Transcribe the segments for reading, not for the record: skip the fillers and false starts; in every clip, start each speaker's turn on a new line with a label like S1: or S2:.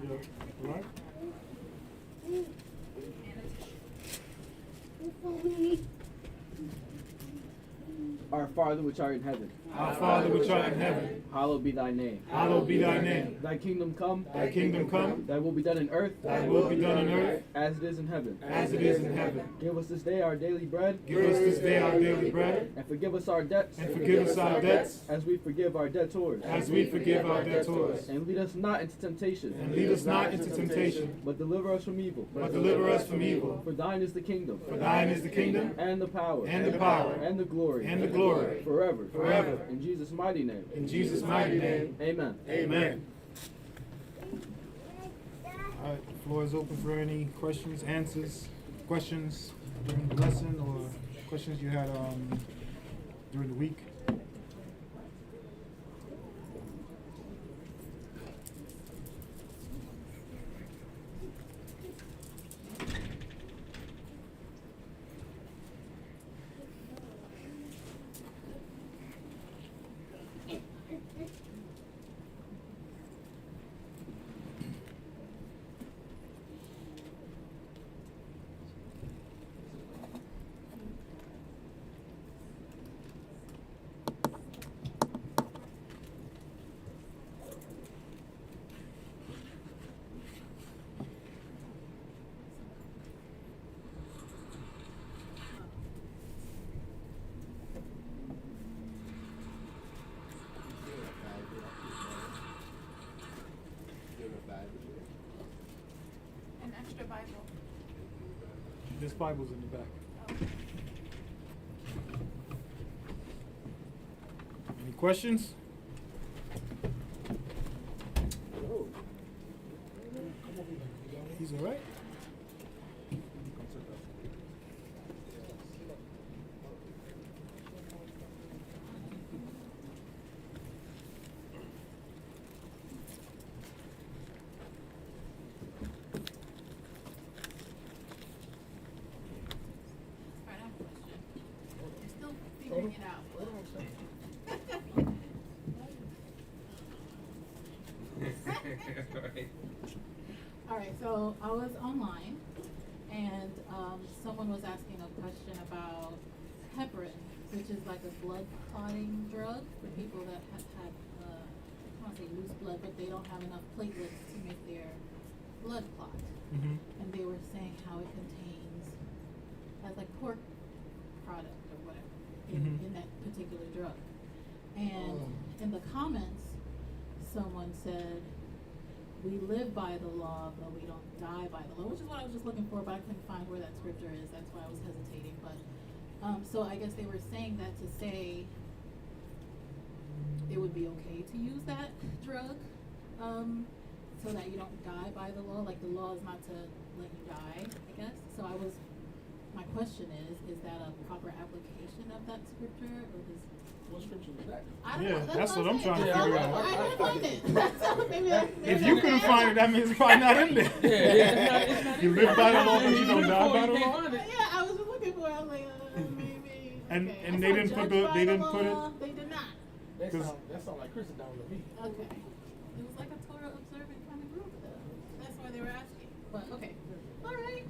S1: Yeah. Right?
S2: Our Father which art in heaven,
S1: Our Father which art in heaven,
S2: hallowed be thy name.
S1: hallowed be thy name.
S2: Thy kingdom come,
S1: Thy kingdom come,
S2: thy will be done in earth,
S1: thy will be done on earth
S2: as it is in heaven.
S1: as it is in heaven.
S2: Give us this day our daily bread,
S1: Give us this day our daily bread,
S2: and forgive us our debts,
S1: and forgive us our debts,
S2: as we forgive our debtors.
S1: as we forgive our debtors.
S2: And lead us not into temptation,
S1: And lead us not into temptation,
S2: but deliver us from evil.
S1: but deliver us from evil.
S2: For thine is the kingdom,
S1: For thine is the kingdom,
S2: and the power,
S1: and the power,
S2: and the glory,
S1: and the glory,
S2: forever.
S1: forever.
S2: In Jesus' mighty name.
S1: In Jesus' mighty name,
S2: Amen.
S1: amen. All right, the floor is open for any questions, answers, questions during the lesson, or questions you had during the week.
S3: An extra Bible.
S1: This Bible's in the back. Any questions? He's all right?
S3: Alright, I have a question. I'm still figuring it out. Alright, so I was online and someone was asking a question about heparin, which is like a blood clotting drug for people that have had, I don't want to say loose blood, but they don't have enough platelets to make their blood clot.
S1: Mm-hmm.
S3: And they were saying how it contains, as like pork product or whatever in that particular drug. And in the comments, someone said, we live by the law, but we don't die by the law, which is what I was just looking for, but I couldn't find where that scripture is. That's why I was hesitating. But so I guess they were saying that to say it would be okay to use that drug, so that you don't die by the law. Like the law is not to let you die, I guess. So my question is that a proper application of that scripture, or is
S4: What scripture was that?
S3: I don't
S1: Yeah,
S3: know.
S1: that's what I'm
S3: saying.
S1: trying to figure out.
S3: I couldn't find it. That's maybe
S1: If you couldn't find it, that means it's probably not in there.
S4: It's not
S1: You
S4: in
S1: live
S4: there.
S1: by the law, but you don't die by the
S4: You can't
S1: law.
S4: find it.
S3: Yeah, I was just looking for it. I was like, maybe.
S1: And-
S3: okay.
S1: and
S3: I
S1: they
S3: saw
S1: didn't put
S3: judged
S1: the-
S3: by
S1: they
S3: the
S1: didn't put it-
S3: law. They did not.
S4: That sound like Christendom to me.
S3: Okay. It was like a Torah observant kind of group, though. That's why they were asking. But okay. All right.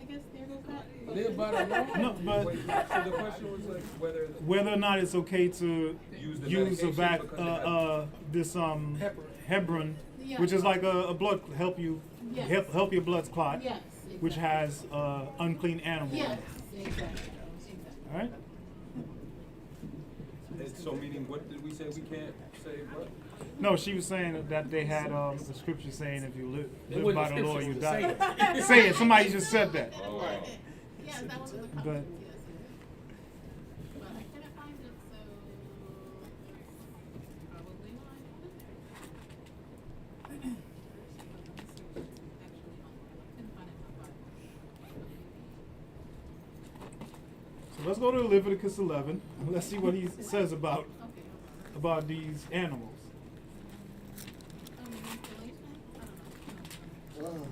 S3: I guess there goes that.
S4: Live by the law.
S1: No, but
S5: Wait, so the question was like
S1: whether or not it's okay to
S5: Use the
S1: use a
S5: medication because
S1: this heparin,
S3: Yeah.
S1: which is like a blood help you
S3: Yes.
S1: help your blood clot,
S3: Yes.
S1: which
S3: exactly.
S1: has unclean animal.
S3: Yes. Exactly.
S1: All right.
S5: So meaning, what did we say we can't say what?
S1: No, she was saying that they had the scripture saying if you live
S4: wasn't
S1: by
S4: the
S1: the law,
S4: scripture,
S1: you
S4: it was
S1: die.
S4: saying
S1: Say it. Somebody just said that.
S5: Oh,
S3: Yes, that was in the
S1: But-
S3: comments. Yes. But I couldn't find it, so probably not in there. Actually, couldn't find it in my Bible.
S1: So let's go to Leviticus 11 and let's see what he says about
S3: Okay,
S1: these animals.
S3: installation? I don't know.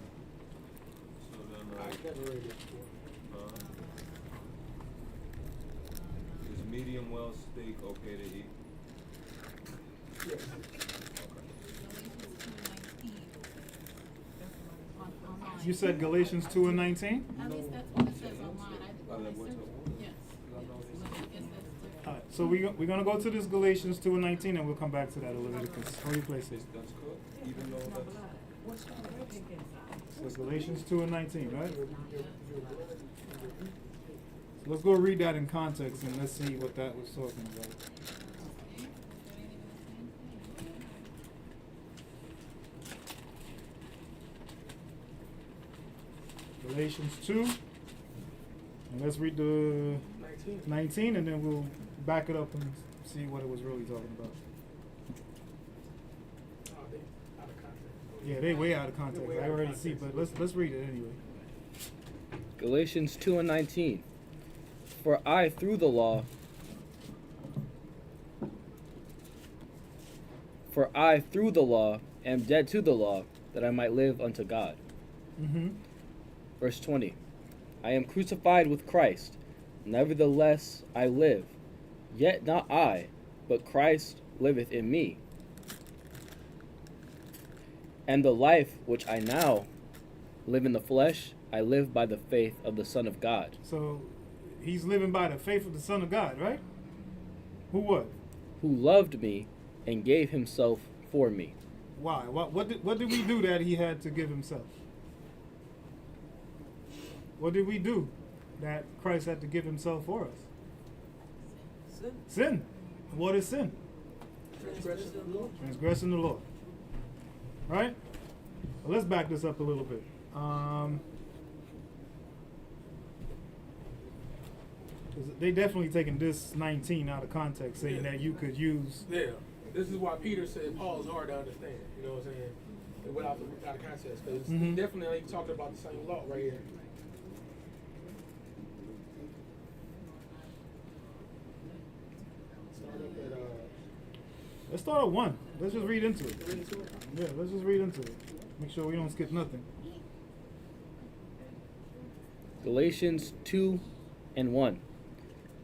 S5: so then,
S4: I never read it before.
S5: is medium well steak okay to eat?
S4: Yes.
S3: Galatians 2:19.
S1: You said Galatians 2 and 19?
S3: At least that's what it says online.
S5: I don't know what
S3: Yes.
S5: to-
S3: Yes. But I guess that's different.
S1: Alright, so we're going to go to this Galatians 2 and 19 and we'll come back to that in Leviticus. How do you place it?
S5: That's good, even though that's,
S1: So it's Galatians 2 and 19, right? So let's go read that in context and let's see what that was talking about. Galatians 2. And let's read the
S4: 19.
S1: 19 and then we'll back it up and see what it was really talking about.
S4: Oh, they out of context.
S1: Yeah, they way out of context.
S4: Way
S1: I
S4: out of
S1: already see,
S4: context.
S1: but let's read it anyway.
S6: Galatians 2 and 19. For I through the law am dead to the law, that I might live unto God.
S1: Mm-hmm.
S6: Verse 20. I am crucified with Christ, nevertheless I live, yet not I, but Christ liveth in me. And the life which I now live in the flesh, I live by the faith of the Son of God,
S1: So he's living by the faith of the Son of God, right? Who what?
S6: who loved me and gave himself for me.
S1: Why? What did we do that he had to give himself? What did we do that Christ had to give himself for us? Sin. What is sin?
S4: Transgression of the law.
S1: Transgressing the law. Right? Well, let's back this up a little bit. 'Cause they definitely taking this 19 out of context, saying that you could use.
S4: Yeah. This is why Peter said Paul's hard to understand. You know what I'm saying? And without of context, because
S1: Mhm.
S4: definitely he talked about the same law right here. Start up at
S1: Let's start at 1. Let's just read into it.
S4: read into it.
S1: Yeah, let's just read into it. Make sure we don't skip nothing.
S6: Galatians 2 and 1.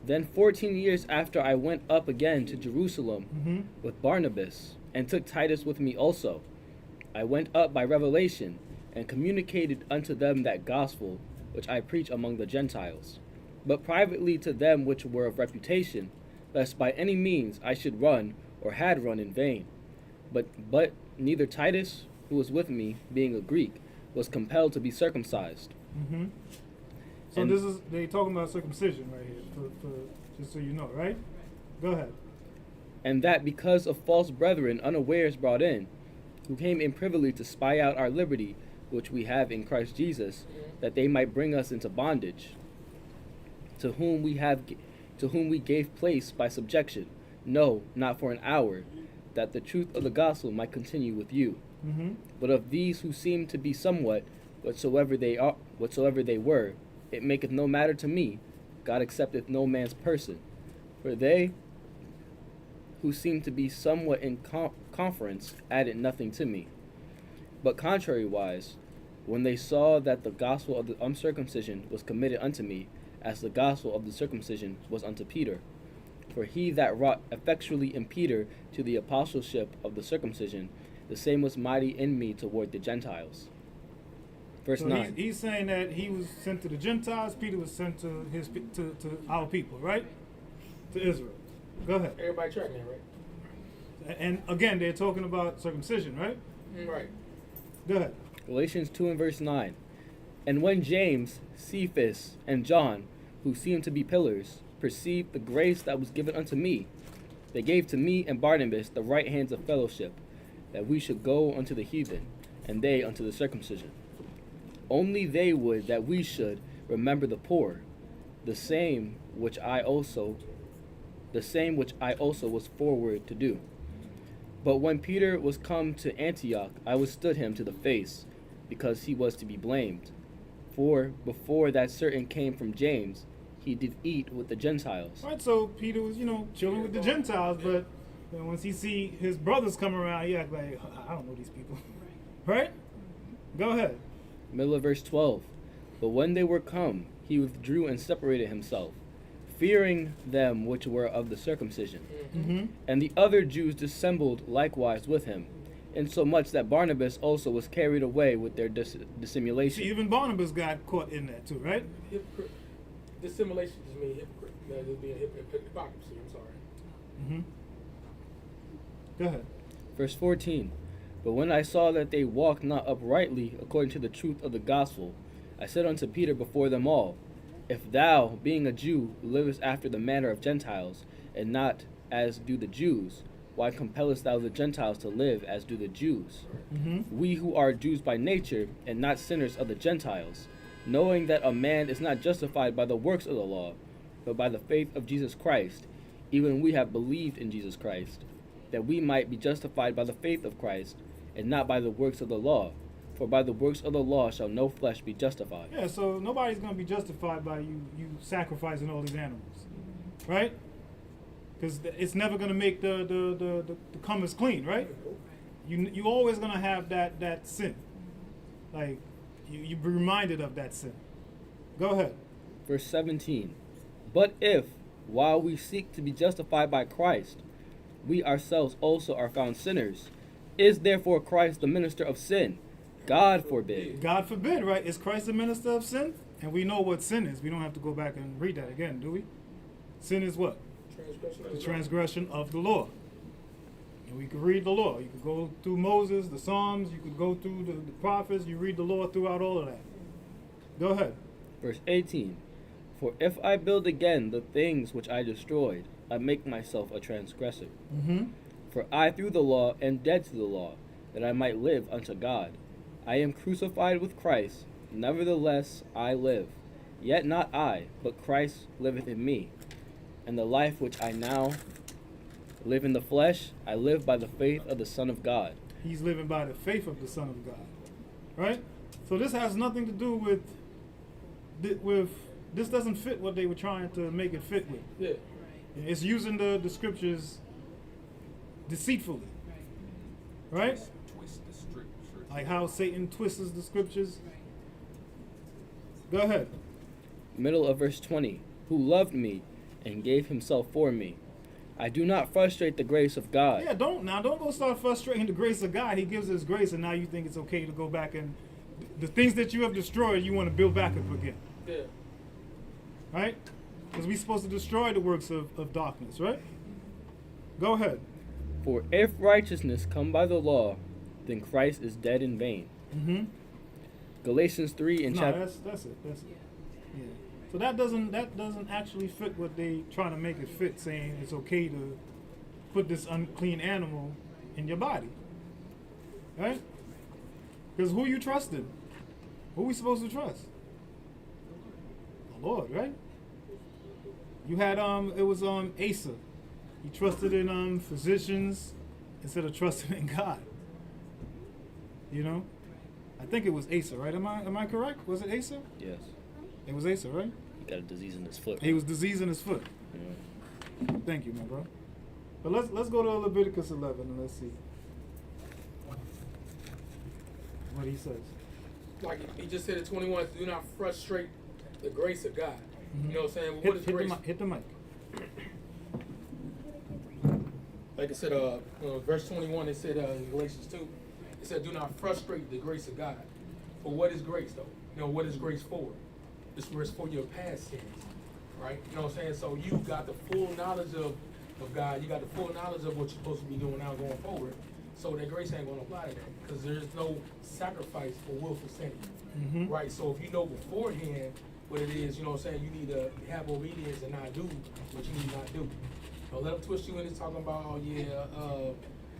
S6: Then 14 years after I went up again to Jerusalem
S1: Mm-hmm.
S6: with Barnabas, and took Titus with me also. I went up by revelation, and communicated unto them that gospel which I preach among the Gentiles, but privately to them which were of reputation, lest by any means I should run, or had run in vain. But neither Titus, who was with me, being a Greek, was compelled to be circumcised.
S1: Mm-hmm. So
S6: And-
S1: this is they talking about circumcision right here, for just so you know, right? Go ahead.
S6: And that because of false brethren unawares brought in, who came in privily to spy out our liberty, which we have in Christ Jesus, that they might bring us into bondage, to whom we gave place by subjection, no, not for an hour, that the truth of the gospel might continue with you.
S1: Mm-hmm.
S6: But of these who seem to be somewhat, whatsoever they were, it maketh no matter to me. God accepteth no man's person. For they who seemed to be somewhat in conference added nothing to me. But contrariwise, when they saw that the gospel of the uncircumcision was committed unto me, as the gospel of the circumcision was unto Peter. For he that wrought effectually in Peter to the apostleship of the circumcision, the same was mighty in me toward the Gentiles. Verse
S1: So
S6: 9.
S1: he's saying that he was sent to the Gentiles. Peter was sent to to our people, right? To Israel. Go ahead.
S4: Everybody tracking that, right?
S1: And again, they're talking about circumcision, right?
S4: Right.
S1: Go ahead.
S6: Galatians 2 and verse 9. And when James, Cephas, and John, who seemed to be pillars, perceived the grace that was given unto me, they gave to me and Barnabas the right hands of fellowship, that we should go unto the heathen, and they unto the circumcision. Only they would that we should remember the poor, the same which I also was forward to do. But when Peter was come to Antioch, I withstood him to the face, because he was to be blamed. For before that certain came from James, he did eat with the Gentiles.
S1: Right. So Peter was, chilling with the Gentiles, but once he see his brothers come around, he act like, I don't know these people, right? Go ahead.
S6: Middle of verse 12. But when they were come, he withdrew and separated himself, fearing them which were of the circumcision.
S1: Mm-hmm.
S6: And the other Jews dissembled likewise with him, insomuch that Barnabas also was carried away with their dissimulation.
S1: See, even Barnabas got caught in that too, right?
S4: Hypocrite. Dissimulation just means hypocrite. That just being hypocrisy. I'm sorry.
S1: Mm-hmm. Go ahead.
S6: Verse 14. But when I saw that they walked not uprightly according to the truth of the gospel, I said unto Peter before them all, If thou, being a Jew, livest after the manner of Gentiles, and not as do the Jews, why compellest thou the Gentiles to live as do the Jews?
S1: Mm-hmm.
S6: We who are Jews by nature, and not sinners of the Gentiles, knowing that a man is not justified by the works of the law, but by the faith of Jesus Christ, even we have believed in Jesus Christ, that we might be justified by the faith of Christ, and not by the works of the law. For by the works of the law shall no flesh be justified.
S1: Yeah, so nobody's going to be justified by you sacrificing all these animals, right? Because it's never going to make the comers clean, right? You always going to have that sin. Like, you be reminded of that sin. Go ahead.
S6: Verse 17. But if, while we seek to be justified by Christ, we ourselves also are found sinners, is therefore Christ the minister of sin? God forbid.
S1: God forbid, right? Is Christ the minister of sin? And we know what sin is. We don't have to go back and read that again, do we? Sin is what?
S4: Transgression of
S1: The
S4: the
S1: transgression of the law. And we could read the law. You could go through Moses, the Psalms, you could go through the prophets, you read the law throughout all of that. Go ahead.
S6: Verse 18. For if I build again the things which I destroyed, I make myself a transgressor.
S1: Mm-hmm.
S6: For I through the law am dead to the law, that I might live unto God. I am crucified with Christ, nevertheless I live. Yet not I, but Christ liveth in me. And the life which I now live in the flesh, I live by the faith of the Son of God.
S1: He's living by the faith of the Son of God. Right? So this has nothing to do with this doesn't fit what they were trying to make it fit with.
S4: Yeah.
S1: It's using the scriptures deceitfully. Right?
S5: Twist the scripture.
S1: Like how Satan twists the scriptures. Go ahead.
S6: Middle of verse 20. Who loved me and gave himself for me. I do not frustrate the grace of God.
S1: Yeah, don't go start frustrating the grace of God. He gives us grace, and now you think it's okay to go back and the things that you have destroyed, you want to build back up again.
S4: Yeah.
S1: Right? Because we're supposed to destroy the works of darkness, right? Go ahead.
S6: For if righteousness come by the law, then Christ is dead in vain.
S1: Mm-hmm.
S6: Galatians 3 in
S1: No,
S6: chapter...
S1: that's it. Yeah. So that doesn't actually fit what they trying to make it fit, saying it's okay to put this unclean animal in your body. Right? Because who you trusting? Who we supposed to trust? The Lord, right? You had it was Asa. He trusted in physicians instead of trusting in God. You know? I think it was Asa, right? Am I correct? Was it Asa?
S6: Yes.
S1: It was Asa, right?
S6: He got a disease in his foot.
S1: He was diseasing his foot.
S6: Yeah.
S1: Thank you, my bro. But let's go to Leviticus 11 and let's see what he says.
S4: Like he just said in 21, do not frustrate the grace of God.
S1: Mhm.
S4: You know what I'm saying? Well, what is grace?
S1: Hit the mic.
S4: Like I said, verse 21, it said in Galatians 2, it said, do not frustrate the grace of God. For what is grace, though? You know, what is grace for? It's for your past sins, right? You know what I'm saying? So you got the full knowledge of God. You got the full knowledge of what you're supposed to be doing now going forward. So that grace ain't going to apply to that because there's no sacrifice for willful sin,
S1: Mm-hmm.
S4: right? So if you know beforehand what it is, you know what I'm saying, you need to have obedience and not do what you need not do. Don't let them twist you into talking about, oh yeah,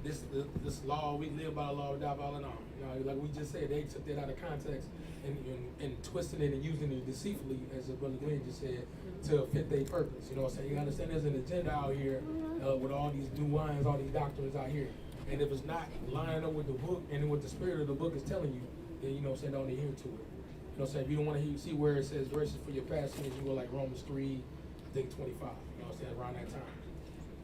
S4: this law, we live by the law, we die by the law. You know, like we just said, they took that out of context and twisting it and using it deceitfully, as Brother Glenn just said, to fit their purpose. You know what I'm saying? You understand there's an agenda out here with all these new wines, all these doctrines out here. And if it's not lining up with the book and what the spirit of the book is telling you, then you know what I'm saying, don't adhere to it. You know what I'm saying? If you don't want to see where it says grace is for your past sins, you go like Romans 3, I think 25. You know what I'm saying? Around that time.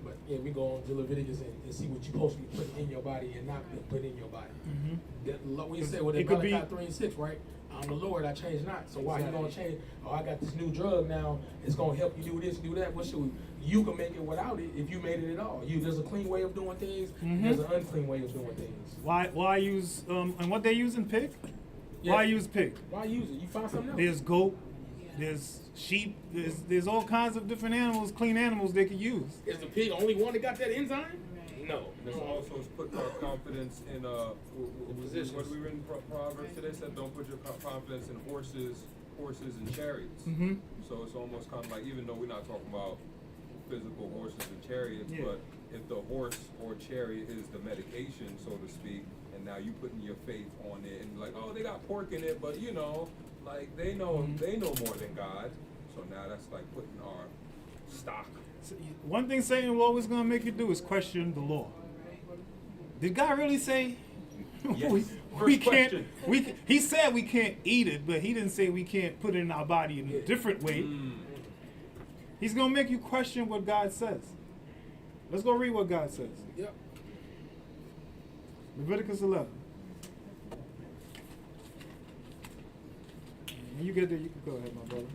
S4: But yeah, we go on to Leviticus and see what you're supposed to be putting in your body and not be putting in your body.
S1: Mm-hmm.
S4: We said with
S1: It could be-
S4: Malachi 3:6, right? I'm the Lord, I change not. So why you gonna change? Oh, I got this new drug now. It's gonna help you do this, do that. What should we? You can make it without it if you made it at all. There's a clean way of doing things.
S1: Mhm.
S4: There's an unclean way of doing things.
S1: Why use and what they use in pig?
S4: Yeah.
S1: Why use pig?
S4: Why use it? You find something else.
S1: There's goat, there's sheep, there's all kinds of different animals, clean animals they could use.
S4: Is the pig the only one that got that enzyme?
S3: Right.
S4: No.
S5: This also is put our confidence in
S4: Positions.
S5: what we read in Proverbs today said, don't put your confidence in horses and chariots.
S1: Mm-hmm.
S5: So it's almost kind of like, even though we're not talking about physical horses and chariots,
S1: Yeah.
S5: but if the horse or chariot is the medication, so to speak, and now you putting your faith on it, and like, oh, they got pork in it, but like they know more than God. So now that's like putting our stock.
S1: So, one thing Satan will always gonna make you do is question the law. Did God really say
S5: Yes.
S1: we
S5: First
S1: can't?
S5: question.
S1: He said we can't eat it, but he didn't say we can't put it in our body in a different way. He's gonna make you question what God says. Let's go read what God says.
S4: Yep.
S1: Leviticus 11. When you get there, you can go ahead, my brother.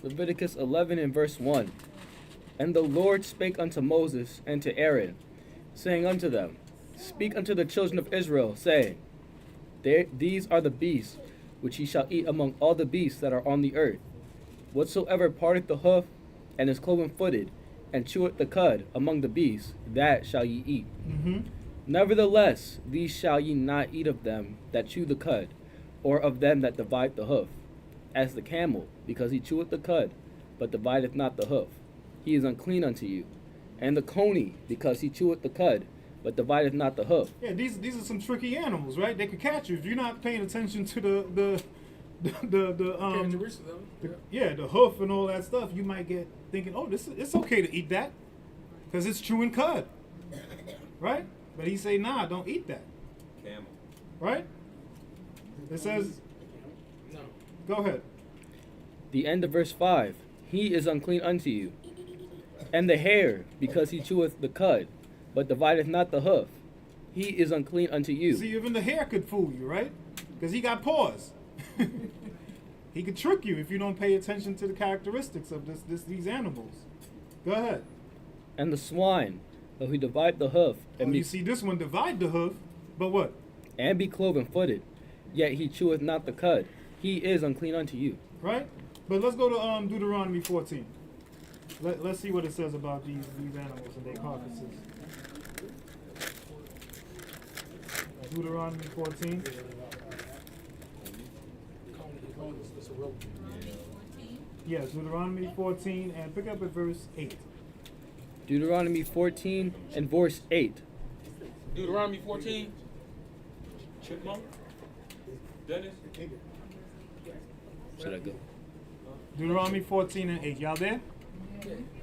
S6: Leviticus 11 and verse 1. And the Lord spake unto Moses and to Aaron, saying unto them, Speak unto the children of Israel, saying, These are the beasts which ye shall eat among all the beasts that are on the earth. Whatsoever parteth the hoof, and is cloven-footed, and cheweth the cud among the beasts, that shall ye eat.
S1: Mm-hmm.
S6: Nevertheless, these shall ye not eat of them that chew the cud, or of them that divide the hoof. As the camel, because he cheweth the cud, but divideth not the hoof, he is unclean unto you. And the coney, because he cheweth the cud, but divideth not the hoof.
S1: Yeah, these are some tricky animals, right? They could catch you if you're not paying attention to the
S4: Characteristics of it.
S1: yeah, the hoof and all that stuff. You might get thinking, oh, it's okay to eat that because it's chewing cud, right? But he say, nah, don't eat that,
S5: Camel.
S1: right? It says,
S4: No.
S1: go ahead.
S6: The end of verse 5. He is unclean unto you. And the hare, because he cheweth the cud, but divideth not the hoof, he is unclean unto you.
S1: See, even the hare could fool you, right? Because he got paws. He could trick you if you don't pay attention to the characteristics of these animals. Go ahead.
S6: And the swine, though he divide the hoof,
S1: Oh,
S6: and
S1: you
S6: be,
S1: see, this one divide the hoof, but what?
S6: and be cloven-footed, yet he cheweth not the cud, he is unclean unto you.
S1: Right? But let's go to Deuteronomy 14. Let's see what it says about these animals and their carcasses. Deuteronomy 14.
S4: It's a rope.
S1: Yes, Deuteronomy 14, and pick up at verse 8.
S6: Deuteronomy 14 and verse 8.
S4: Deuteronomy 14.
S5: Chipmunk? Dennis?
S6: Should I go?
S1: Deuteronomy 14 and 8. Y'all there?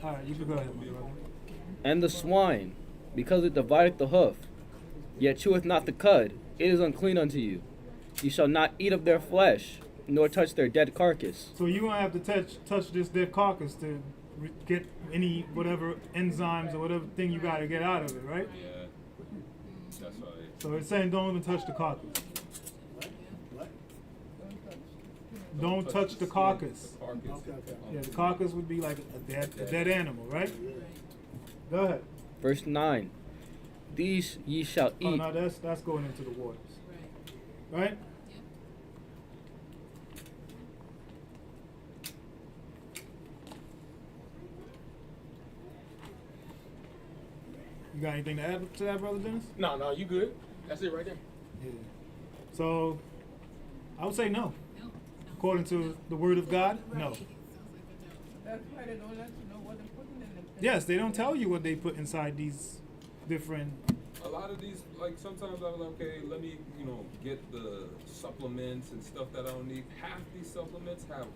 S1: All right, you can go ahead, my brother.
S6: And the swine, because it divideth the hoof, yet cheweth not the cud, it is unclean unto you. Ye shall not eat of their flesh, nor touch their dead carcass.
S1: So you're going to have to touch this dead carcass to get any whatever enzymes or whatever thing you got to get out of it, right?
S5: Yeah. That's right.
S1: So it's saying don't even touch the carcass. Don't touch the carcass.
S5: Carcass.
S1: Yeah, the carcass would be like a dead animal, right? Go ahead.
S6: Verse 9. These ye shall
S1: Oh,
S6: eat.
S1: no, that's going into the waters, right? You got anything to add to that, Brother Dennis?
S4: No, you good. That's it right there.
S1: Yeah. So, I would say no. According to the Word of God, no.
S7: That's why they don't let you know what they're putting in them.
S1: Yes, they don't tell you what they put inside these different.
S5: A lot of these, like sometimes I'm like, okay, let me, get the supplements and stuff that I don't need. Half these supplements have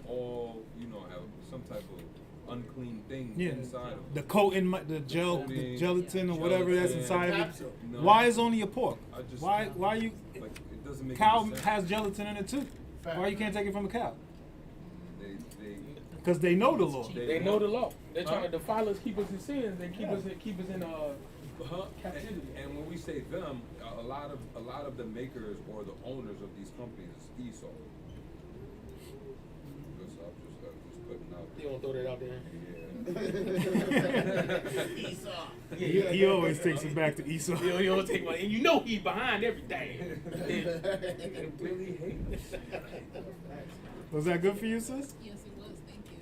S5: have some type of unclean thing
S1: Yeah,
S5: inside of them.
S1: the coating, the gelatin or whatever that's
S5: Gelatin.
S1: inside of it.
S4: Capsule.
S5: No.
S1: Why is only a pork?
S5: I just-
S1: Why you?
S5: Like, it doesn't make
S1: Cow
S5: any sense.
S1: has gelatin in it too. Why you can't take it from a cow?
S5: They
S1: Because they know the law.
S4: They know the law. They're trying to defile us, keep us in sins, and keep us in captivity.
S5: And when we say them, a lot of the makers or the owners of these companies is Esau. Just putting out
S4: You don't throw that out there.
S5: Yeah.
S1: He always takes it back to Esau.
S4: You don't take my, and you know he behind everything.
S5: Really hate us.
S1: Was that good for you, sis?
S3: Yes, it was. Thank you.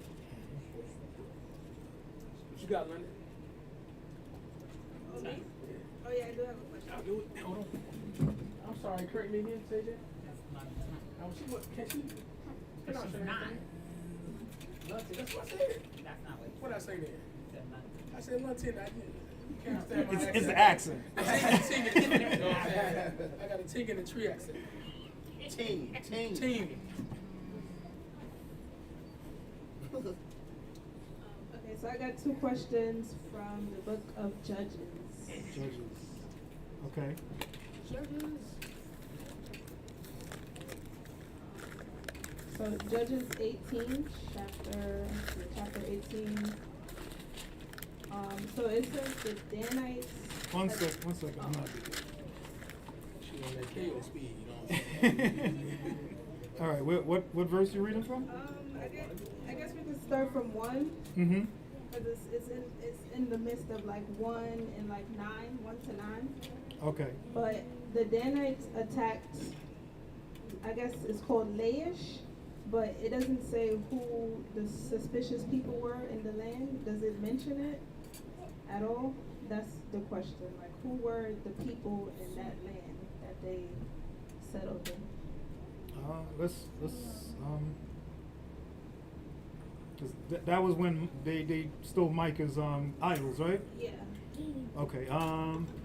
S4: What you got, London?
S7: Oh, me? Oh, yeah, I do have a question.
S4: I'll do it. Hold on. I'm sorry, correct me again, say that. Oh, she what? Can she? Can I say that? Nothing. That's what I said.
S8: That's not what
S4: What I say there?
S8: you said. Nothing.
S4: I said nothing. I did. You can't understand my
S1: It's the
S4: accent.
S1: accent.
S4: I got a ting in the tree. You know what I'm saying? I got a ting in the tree accent. Ting.
S7: Okay, so I got 2 questions from the book of Judges.
S1: Judges. Okay.
S7: So Judges 18, chapter 18. So it says the Danites.
S1: One second. I'm not.
S4: She on that KO speed, you know what I'm saying?
S1: All right. What verse you reading from?
S7: I guess we can start from 1.
S1: Mm-hmm.
S7: Because it's in the midst of like 1 and like 9, 1 to 9.
S1: Okay.
S7: But the Danites attacked, I guess it's called Laish, but it doesn't say who the suspicious people were in the land. Does it mention it at all? That's the question. Like, who were the people in that land that they settled in?
S1: Let's 'cause that was when they stole Micah's idols, right?
S7: Yeah.
S1: Okay.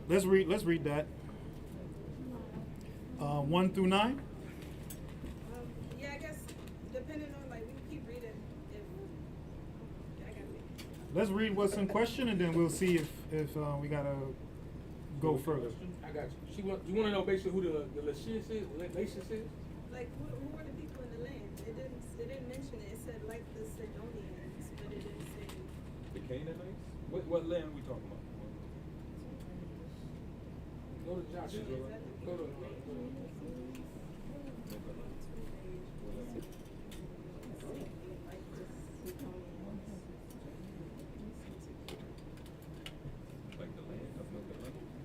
S1: Let's read that. 1 through 9.
S7: Yeah, I guess depending on like we can keep reading. If I got it.
S1: Let's read what's in question, and then we'll see if we gotta go further.
S4: I got you. You want to know basically who the Lachish is? Lachish is?
S7: Like who were the people in the land? It didn't mention it. It said like the Sidonians, but it didn't say.
S5: The Canaanites? What land we talking about?
S4: Go to Joshua. Go to.
S5: Like the land of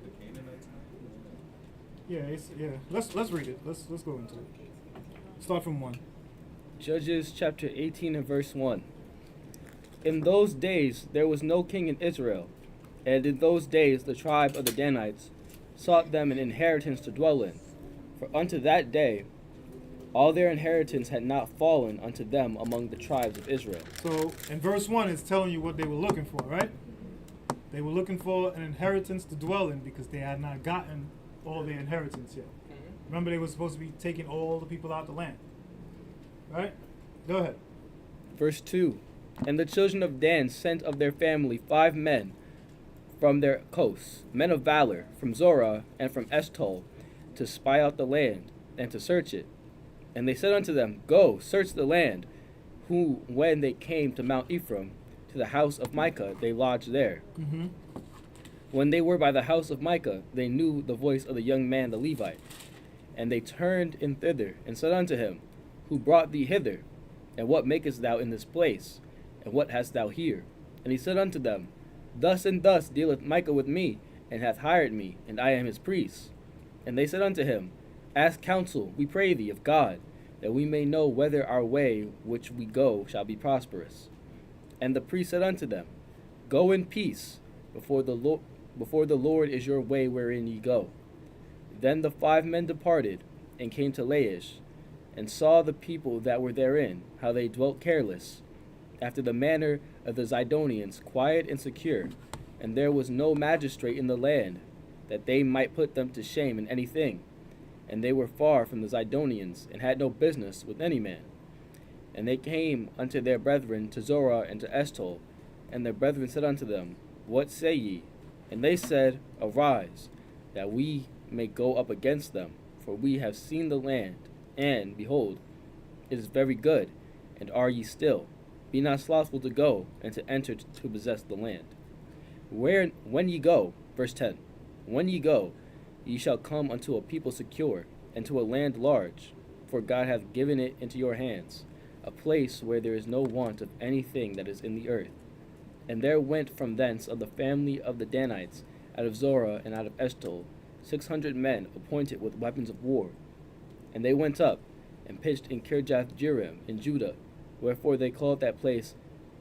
S5: the Canaanites?
S1: Yeah. Let's read it. Let's go into it. Start from 1.
S6: Judges chapter 18 and verse 1. In those days there was no king in Israel, and in those days the tribe of the Danites sought them an inheritance to dwell in. For unto that day all their inheritance had not fallen unto them among the tribes of Israel.
S1: So in verse 1, it's telling you what they were looking for, right? They were looking for an inheritance to dwell in because they had not gotten all their inheritance yet. Remember, they were supposed to be taking all the people out the land. Right? Go ahead.
S6: Verse 2. And the children of Dan sent of their family 5 men from their coasts, men of valor, from Zorah and from Eshtaol, to spy out the land, and to search it. And they said unto them, Go, search the land. Who, when they came to Mount Ephraim, to the house of Micah, they lodged there.
S1: Mm-hmm.
S6: When they were by the house of Micah, they knew the voice of the young man the Levite. And they turned in thither, and said unto him, Who brought thee hither? And what makest thou in this place? And what hast thou here? And he said unto them, Thus and thus dealeth Micah with me, and hath hired me, and I am his priest. And they said unto him, Ask counsel, we pray thee, of God, that we may know whether our way which we go shall be prosperous. And the priest said unto them, Go in peace, before the Lord is your way wherein ye go. Then the 5 men departed, and came to Laish, and saw the people that were therein, how they dwelt careless, after the manner of the Zidonians, quiet and secure, and there was no magistrate in the land, that they might put them to shame in anything. And they were far from the Zidonians, and had no business with any man. And they came unto their brethren to Zorah and to Eshtaol, and their brethren said unto them, What say ye? And they said, Arise, that we may go up against them, for we have seen the land, and, behold, it is very good, and are ye still? Be not slothful to go and to enter to possess the land. When ye go, verse 10, when ye go, ye shall come unto a people secure, and to a land large, for God hath given it into your hands, a place where there is no want of anything that is in the earth. And there went from thence of the family of the Danites, out of Zorah and out of Eshtaol, 600 men appointed with weapons of war. And they went up, and pitched in Kirjath-jearim in Judah, wherefore they called that place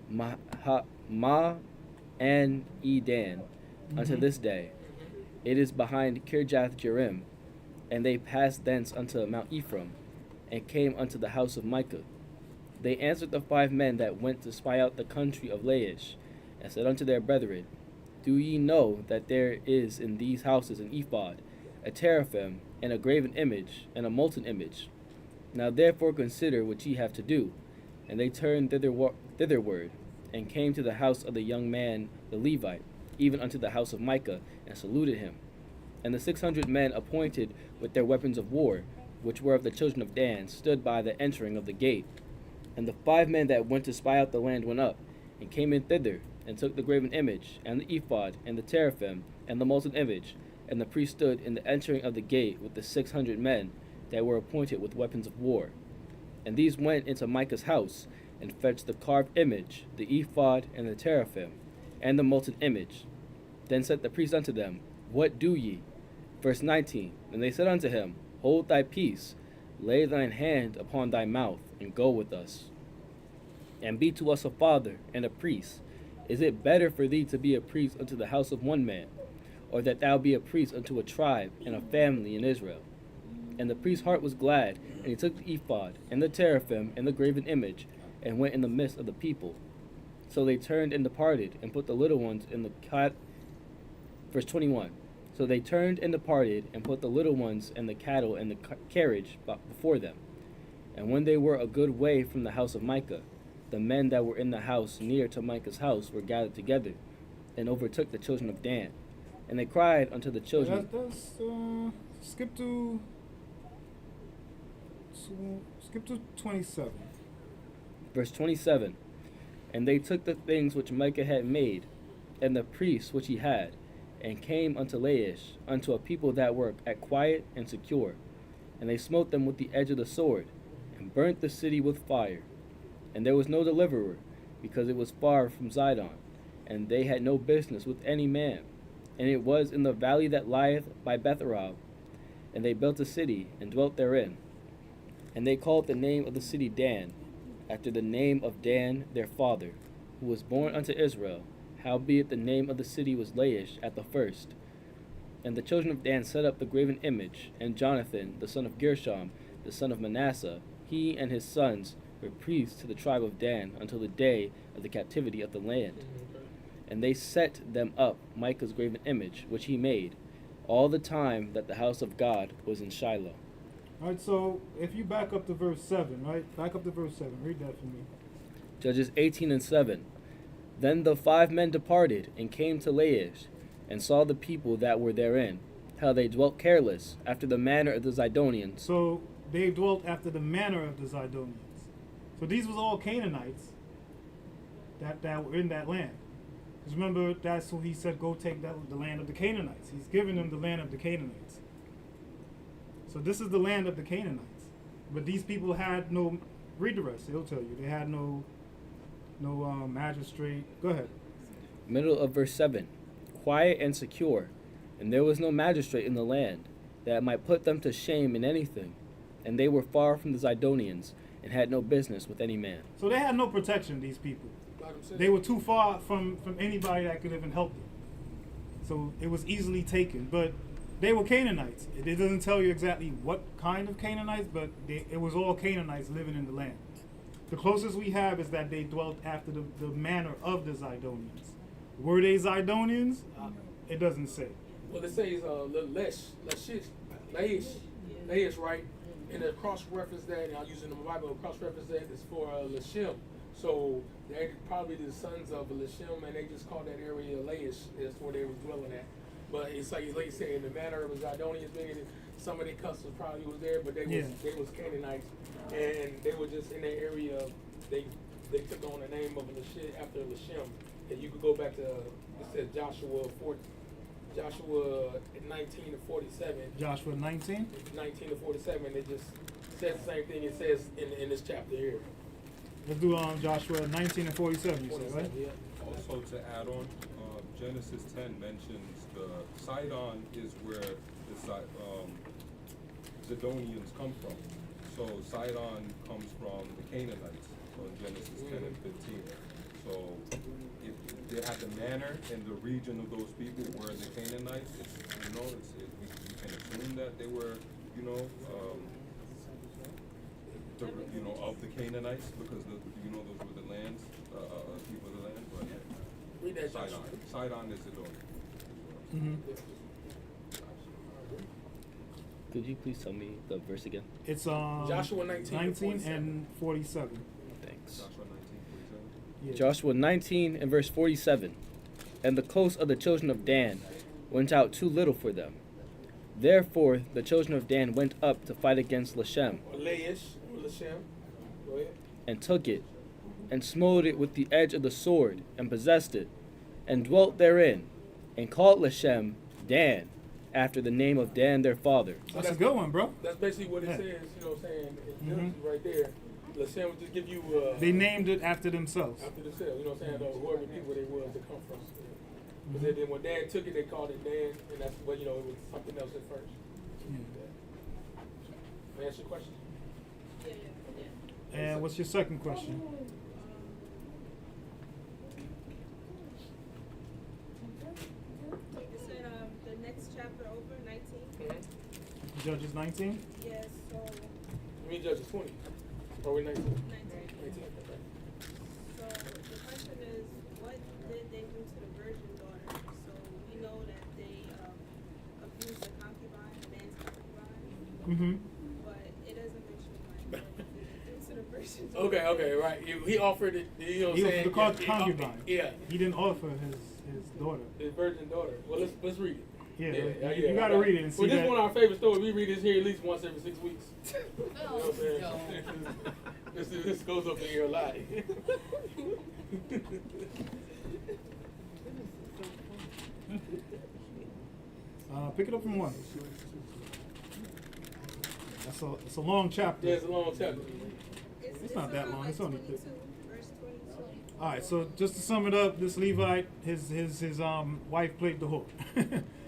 S6: Ma-and-Edan unto this day. It is behind Kirjath-jearim. And they passed thence unto Mount Ephraim, and came unto the house of Micah. They answered the 5 men that went to spy out the country of Laish, and said unto their brethren, Do ye know that there is in these houses an ephod, a teraphim, and a graven image, and a molten image? Now therefore consider what ye have to do. And they turned thitherward, and came to the house of the young man the Levite, even unto the house of Micah, and saluted him. And the 600 men appointed with their weapons of war, which were of the children of Dan, stood by the entering of the gate. And the 5 men that went to spy out the land went up, and came in thither, and took the graven image, and the ephod, and the teraphim, and the molten image. And the priest stood in the entering of the gate with the 600 men that were appointed with weapons of war. And these went into Micah's house, and fetched the carved image, the ephod, and the teraphim, and the molten image. Then said the priest unto them, What do ye? Verse 19, And they said unto him, Hold thy peace, lay thine hand upon thy mouth, and go with us. And be to us a father and a priest. Is it better for thee to be a priest unto the house of one man, or that thou be a priest unto a tribe and a family in Israel? And the priest's heart was glad, and he took the ephod, and the teraphim, and the graven image, and went in the midst of the people. So they turned and departed, and put the little ones in the Verse 21. So they turned and departed, and put the little ones and the cattle and the carriage before them. And when they were a good way from the house of Micah, the men that were in the house near to Micah's house were gathered together, and overtook the children of Dan. And they cried unto the children.
S1: Skip to 27.
S6: Verse 27. And they took the things which Micah had made, and the priests which he had, and came unto Laish, unto a people that were at quiet and secure. And they smote them with the edge of the sword, and burnt the city with fire. And there was no deliverer, because it was far from Zidon, and they had no business with any man. And it was in the valley that lieth by Betharab. And they built a city, and dwelt therein. And they called the name of the city Dan, after the name of Dan their father, who was born unto Israel. Howbeit the name of the city was Laish at the first. And the children of Dan set up the graven image, and Jonathan, the son of Gershom, the son of Manasseh, he and his sons were priests to the tribe of Dan until the day of the captivity of the land. And they set them up Micah's graven image, which he made, all the time that the house of God was in Shiloh.
S1: All right, so if you back up to verse 7, right? Back up to verse 7. Read that for me.
S6: Judges 18 and 7. Then the 5 men departed, and came to Laish, and saw the people that were therein, how they dwelt careless, after the manner of the Zidonians.
S1: So they dwelt after the manner of the Zidonians. So these was all Canaanites that were in that land. Because remember, that's who he said, go take the land of the Canaanites. He's giving them the land of the Canaanites. So this is the land of the Canaanites. But these people had no, read the rest, he'll tell you. They had no magistrate. Go ahead.
S6: Middle of verse 7. Quiet and secure, and there was no magistrate in the land, that might put them to shame in anything. And they were far from the Zidonians, and had no business with any man.
S1: So they had no protection, these people. They were too far from anybody that could even help them. So it was easily taken. But they were Canaanites. It doesn't tell you exactly what kind of Canaanites, but it was all Canaanites living in the land. The closest we have is that they dwelt after the manner of the Zidonians. Were they Zidonians? It doesn't say.
S4: Well, it says Laish, right? And the cross-reference that, I'm using the Bible, cross-reference that is for Lashem. So they're probably the sons of Lashem, and they just call that area Laish. That's where they were dwelling at. But it's like you said, in the manner of the Zidonians, some of their customs probably was there, but they was Canaanites, and they were just in that area. They they took on the name of Lashem after Lashem. And you could go back to it says Joshua 19 to 47.
S1: Joshua 19.
S4: 19 to 47. It just says the same thing it says in this chapter here.
S1: Let's do Joshua 19 and 47. You said, right?
S4: Yeah.
S5: Also to add on, Genesis 10 mentions the Sidon is where the Zidonians come from. So Sidon comes from the Canaanites. So in Genesis 10 and 15. So if they had the manner and the region of those people were the Canaanites, we can assume that they were, of the Canaanites because those were the lands, people of the land. But
S4: Read that
S5: Sidon is Zidonian.
S1: Mm-hmm.
S6: Could you please tell me the verse again?
S1: It's
S4: Joshua 19
S1: and 47.
S6: Thanks.
S5: Joshua 19:47.
S1: Yeah.
S6: Joshua 19 and verse 47. And the coast of the children of Dan went out too little for them. Therefore the children of Dan went up to fight against Lashem,
S4: Or Laish, or Lashem. Go ahead.
S6: and took it, and smote it with the edge of the sword, and possessed it, and dwelt therein, and called Lashem Dan, after the name of Dan their father.
S1: That's a good one, bro.
S4: That's basically what it
S1: Yeah.
S4: says, you know what I'm saying? In
S1: Mhm.
S4: Genesis right there. Lashem would just give you
S1: They named it after themselves.
S4: after themselves, you know what I'm saying? Whoever people they was to come from. Because then when Dan took it, they called it Dan, and that's what, it was something else at first.
S1: Yeah.
S4: May I answer your question?
S1: And what's your second question?
S7: You said the next chapter over, 19?
S1: Judges 19?
S7: Yes, so
S4: You mean Judges 20? Or we 19?
S7: 19.
S4: 19, okay.
S7: So the question is, what did they do to the virgin daughter? So we know that they abused the concubine, the man's concubine,
S1: Mm-hmm.
S7: but it doesn't mention like what did they do to the virgin daughter.
S4: Okay, right. He offered it, you know what
S1: He
S4: I'm
S1: offered
S4: saying?
S1: the concubine.
S4: Yeah,
S1: He didn't offer his daughter.
S4: his virgin daughter. Well, let's read it.
S1: Yeah, you gotta read it and see
S4: well, this
S1: that.
S4: is one of our favorite stories. We read this here at least once every 6 weeks. You know what I'm saying? this goes up in here a lot.
S1: Pick it up from 1. It's a long chapter.
S4: Yeah, it's a long chapter.
S1: It's not that long, it's only
S7: 22, verse 22.
S1: All right, so just to sum it up, this Levite, his wife played the whore.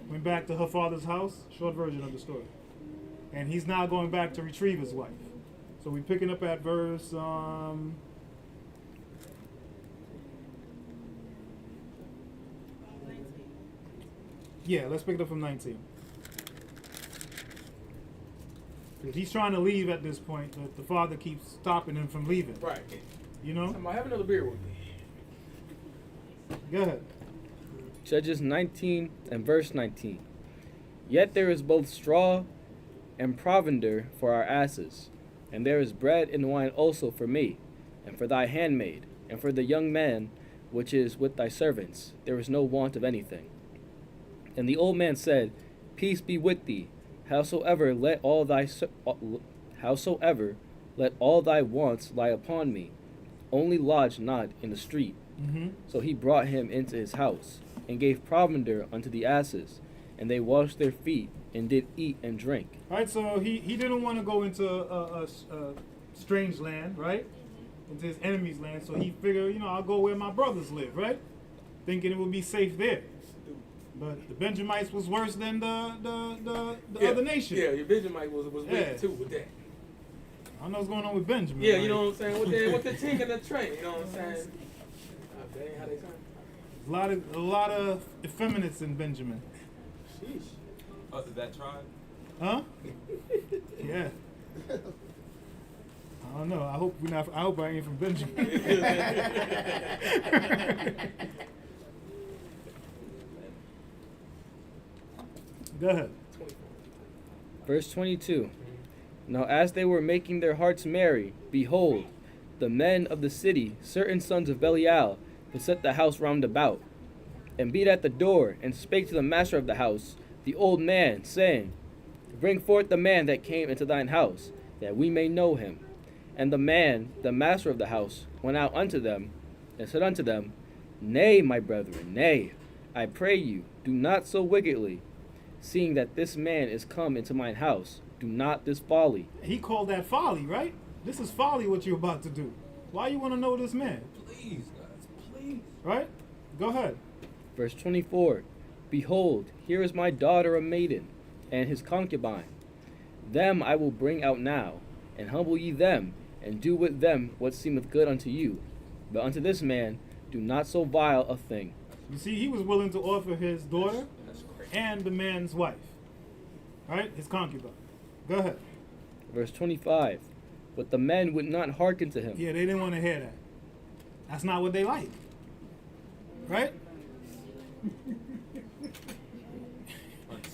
S1: Went back to her father's house. Short version of the story. And he's now going back to retrieve his wife. So we're picking up at verse
S7: 19.
S1: yeah, let's pick it up from 19. Because he's trying to leave at this point, but the father keeps stopping him from leaving.
S4: Right.
S1: You know?
S4: I have another beer with me.
S1: Go ahead.
S6: Judges 19 and verse 19. Yet there is both straw and provender for our asses, and there is bread and wine also for me, and for thy handmaid, and for the young man which is with thy servants. There is no want of anything. And the old man said, Peace be with thee. Howsoever let all thy wants lie upon me. Only lodge not in the street.
S1: Mm-hmm.
S6: So he brought him into his house, and gave provender unto the asses, and they washed their feet, and did eat and drink.
S1: All right, so he didn't want to go into a strange land, right? Into his enemy's land. So he figured, I'll go where my brothers live, right? Thinking it would be safe there. But the Benjamites was worse than the other nation.
S4: Yeah, your Benjamite was
S1: Yeah.
S4: weak too with that.
S1: I don't know what's going on with Benjamin.
S4: Yeah,
S1: like,
S4: you know what I'm saying? With the ting and the train, you know what I'm saying? That ain't how they turn.
S1: a lot of effeminates in Benjamin.
S4: Sheesh.
S5: Is that tribe?
S1: Huh? Yeah. I don't know. I hope I ain't from Benjamin. Go ahead.
S6: Verse 22. Now as they were making their hearts merry, behold, the men of the city, certain sons of Belial, beset the house round about, and beat at the door, and spake to the master of the house, the old man, saying, Bring forth the man that came into thine house, that we may know him. And the man, the master of the house, went out unto them, and said unto them, Nay, my brethren, nay, I pray you, do not so wickedly. Seeing that this man is come into mine house, do not this folly.
S1: He called that folly, right? This is folly what you're about to do. Why you want to know this man,
S5: Please, guys, please.
S1: right? Go ahead.
S6: Verse 24, Behold, here is my daughter a maiden, and his concubine. Them I will bring out now, and humble ye them, and do with them what seemeth good unto you. But unto this man do not so vile a thing.
S1: You see, he was willing to offer his daughter
S5: That's crazy.
S1: and the man's wife, right? His concubine. Go ahead.
S6: Verse 25, But the men would not hearken to him.
S1: Yeah, they didn't want to hear that. That's not what they like, right?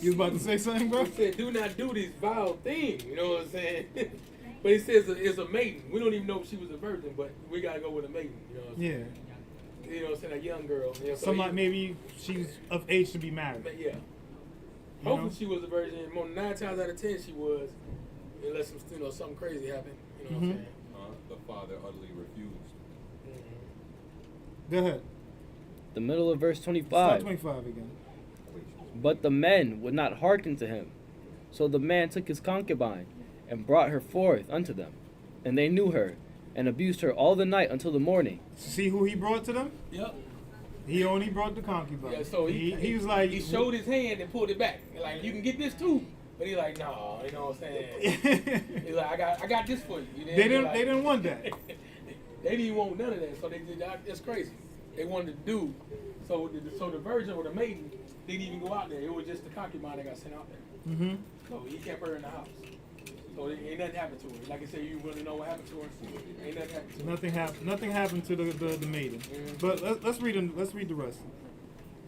S1: You was about to say something, bro?
S4: He said, do not do this vile thing. You know what I'm saying? But he says it's a maiden. We don't even know if she was a virgin, but we got to go with a maiden. You know what I'm saying?
S1: Yeah.
S4: You know what I'm saying? A young girl. You know, so
S1: Somebody maybe she's of age to be married.
S4: But yeah.
S1: You
S4: Hopefully
S1: know?
S4: she was a virgin. More 9 times out of 10 she was, unless something crazy happened. You know what I'm saying?
S5: The father utterly refused.
S1: Go ahead.
S6: The middle of verse
S1: Start
S6: 25.
S1: 25 again.
S6: But the men would not hearken to him. So the man took his concubine, and brought her forth unto them. And they knew her, and abused her all the night until the morning.
S1: See who he brought to them?
S4: Yep.
S1: He only brought the concubine.
S4: Yeah, so
S1: he was like,
S4: he showed his hand and pulled it back. Like, you can get this too. But he's like, no, you know what I'm saying? He's like, I got this for you. You know?
S1: they
S4: Like-
S1: didn't want that.
S4: They didn't want none of that, so they did that. That's crazy. They wanted to do. So the virgin or the maiden didn't even go out there. It was just the concubine that got sent out there.
S1: Mm-hmm.
S4: So he kept her in the house. So ain't nothing happened to her. Like I said, you want to know what happened to her? Ain't nothing happened to her.
S1: Nothing happened to the maiden. But let's read the rest.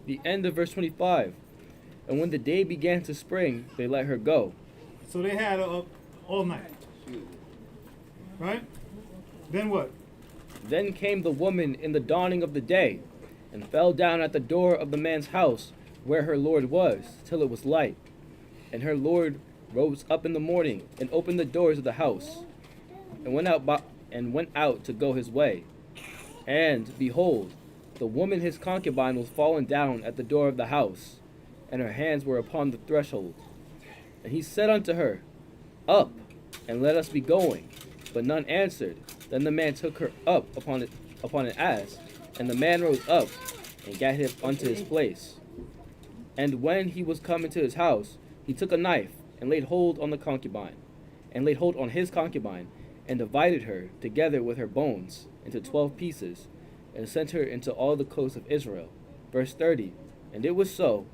S6: The end of verse 25. And when the day began to spring, they let her go.
S1: So they had her up all night, right? Then what?
S6: Then came the woman in the dawning of the day, and fell down at the door of the man's house where her lord was, till it was light. And her lord rose up in the morning, and opened the doors of the house, and went out to go his way. And behold, the woman his concubine was fallen down at the door of the house, and her hands were upon the threshold. And he said unto her, Up, and let us be going. But none answered. Then the man took her up upon an ass, and the man rose up, and gat him unto his place. And when he was come into his house, he took a knife, and laid hold on his concubine, and divided her together with her bones into 12 pieces, and sent her into all the coasts of Israel. Verse 30. And it was so,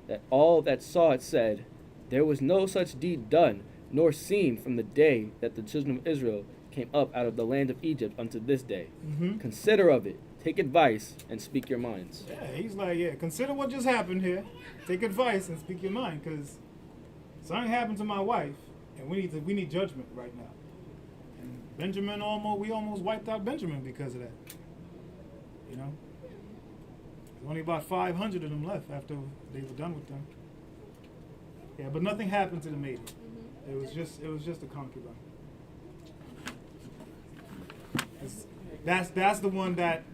S6: that all that saw it said, There was no such deed done, nor seen from the day that the children of Israel came up out of the land of Egypt unto this day.
S1: Mm-hmm.
S6: Consider of it, take advice, and speak your minds.
S1: Yeah, he's like, yeah, consider what just happened here. Take advice and speak your mind, because something happened to my wife, and we need judgment right now. And Benjamin we almost wiped out Benjamin because of that. You know, there's only about 500 of them left after they were done with them. Yeah, but nothing happened to the maiden. It was just a concubine. That's the one that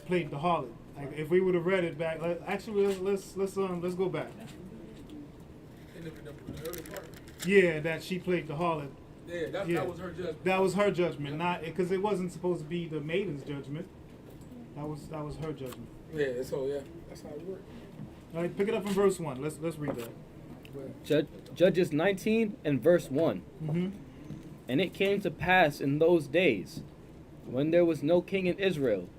S1: played the harlot. Like, if we would have read it back, let's go back.
S4: In the early part.
S1: Yeah, that she played the harlot.
S4: Yeah, that was her judgment.
S1: That was her judgment, not because it wasn't supposed to be the maiden's judgment. That was her judgment.
S4: Yeah, so yeah, that's how it worked.
S1: All right, pick it up from verse 1. Let's read that.
S6: Judges 19 and verse 1.
S1: Mm-hmm.
S6: And it came to pass in those days, when there was no king in Israel,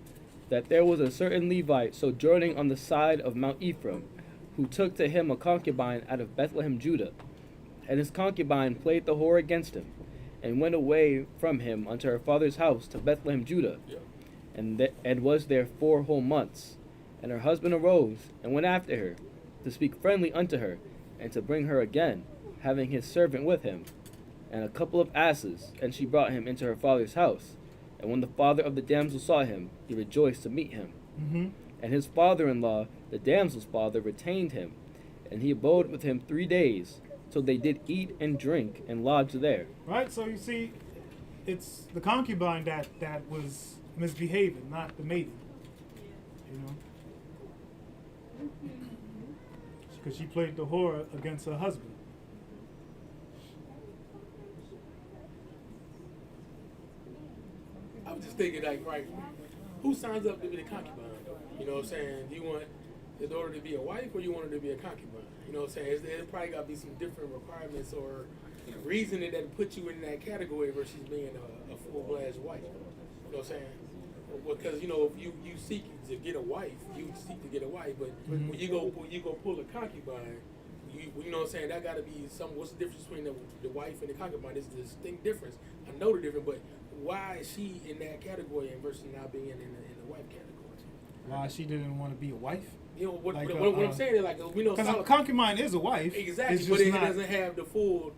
S6: that there was a certain Levite sojourning on the side of Mount Ephraim, who took to him a concubine out of Bethlehem, Judah. And his concubine played the whore against him, and went away from him unto her father's house to Bethlehem, Judah, and was there 4 whole months. And her husband arose, and went after her, to speak friendly unto her, and to bring her again, having his servant with him, and a couple of asses, and she brought him into her father's house. And when the father of the damsel saw him, he rejoiced to meet him.
S1: Mm-hmm.
S6: And his father-in-law, the damsel's father, retained him, and he abode with him 3 days, till they did eat and drink and lodge there.
S1: Right. So you see, it's the concubine that was misbehaving, not the maiden. You know, because she played the whore against her husband.
S4: I was just thinking, like, right, who signs up to be the concubine? You know what I'm saying? Do you want the daughter to be a wife, or you want her to be a concubine? You know what I'm saying? There's probably got to be some different requirements or reasoning that put you in that category versus being a full-fledged wife. You know what I'm saying? Because, you know, if you seek to get a wife, you seek to get a wife, but when you go pull a concubine, you know what I'm saying, that got to be what's the difference between the wife and the concubine? There's a distinct difference. I know the difference, but why is she in that category and versus now being in the wife category?
S1: Why she didn't want to be a wife?
S4: You know, what
S1: Like,
S4: I'm saying is, like, we know
S1: Because a
S4: Solomon,
S1: concubine is a wife.
S4: exactly,
S1: It's
S4: but
S1: just
S4: it
S1: not-
S4: doesn't have the full.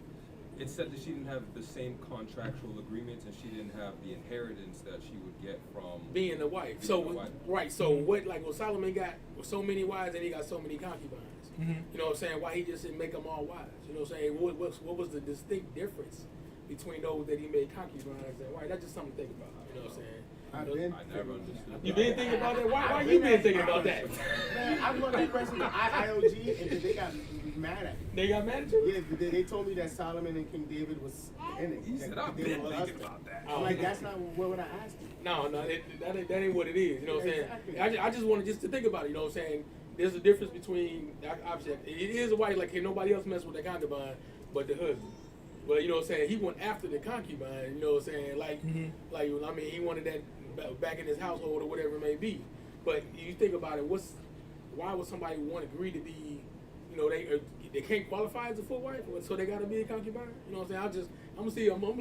S5: It said that she didn't have the same contractual agreements, and she didn't have the inheritance that she would get from
S4: Being the wife.
S5: Being
S4: So
S5: the wife.
S4: right. So what? Like, what Solomon got so many wives, and he got so many concubines.
S1: Mhm.
S4: You know what I'm saying? Why he just didn't make them all wives? You know what I'm saying? What was the distinct difference between those that he made concubines and wives? That's just something to think about. You know what I'm saying?
S8: I've been
S5: I never understood.
S4: You
S5: that.
S4: been thinking about that? Why you been thinking about that?
S8: Man, I was going to question the IOG, and then they got mad at me.
S4: They got mad at you?
S8: Yeah, they told me that Solomon and King David was in it.
S5: He said,
S8: that
S5: I've
S8: they
S5: been
S8: were
S5: thinking
S8: husbands.
S5: about that.
S8: I'm like, that's not what I asked you.
S4: No, that ain't what it is. You know what I'm saying?
S8: Exactly.
S4: I just wanted just to think about it. You know what I'm saying? There's a difference between, obviously, it is a wife, like, can nobody else mess with the concubine but the husband. But, you know what I'm saying? He went after the concubine, you know what I'm saying? Like, I mean, he wanted that back in his household or whatever it may be. But you think about it, why would somebody want to agree to be, you know, they can't qualify as a full wife, so they got to be a concubine? You know what I'm saying?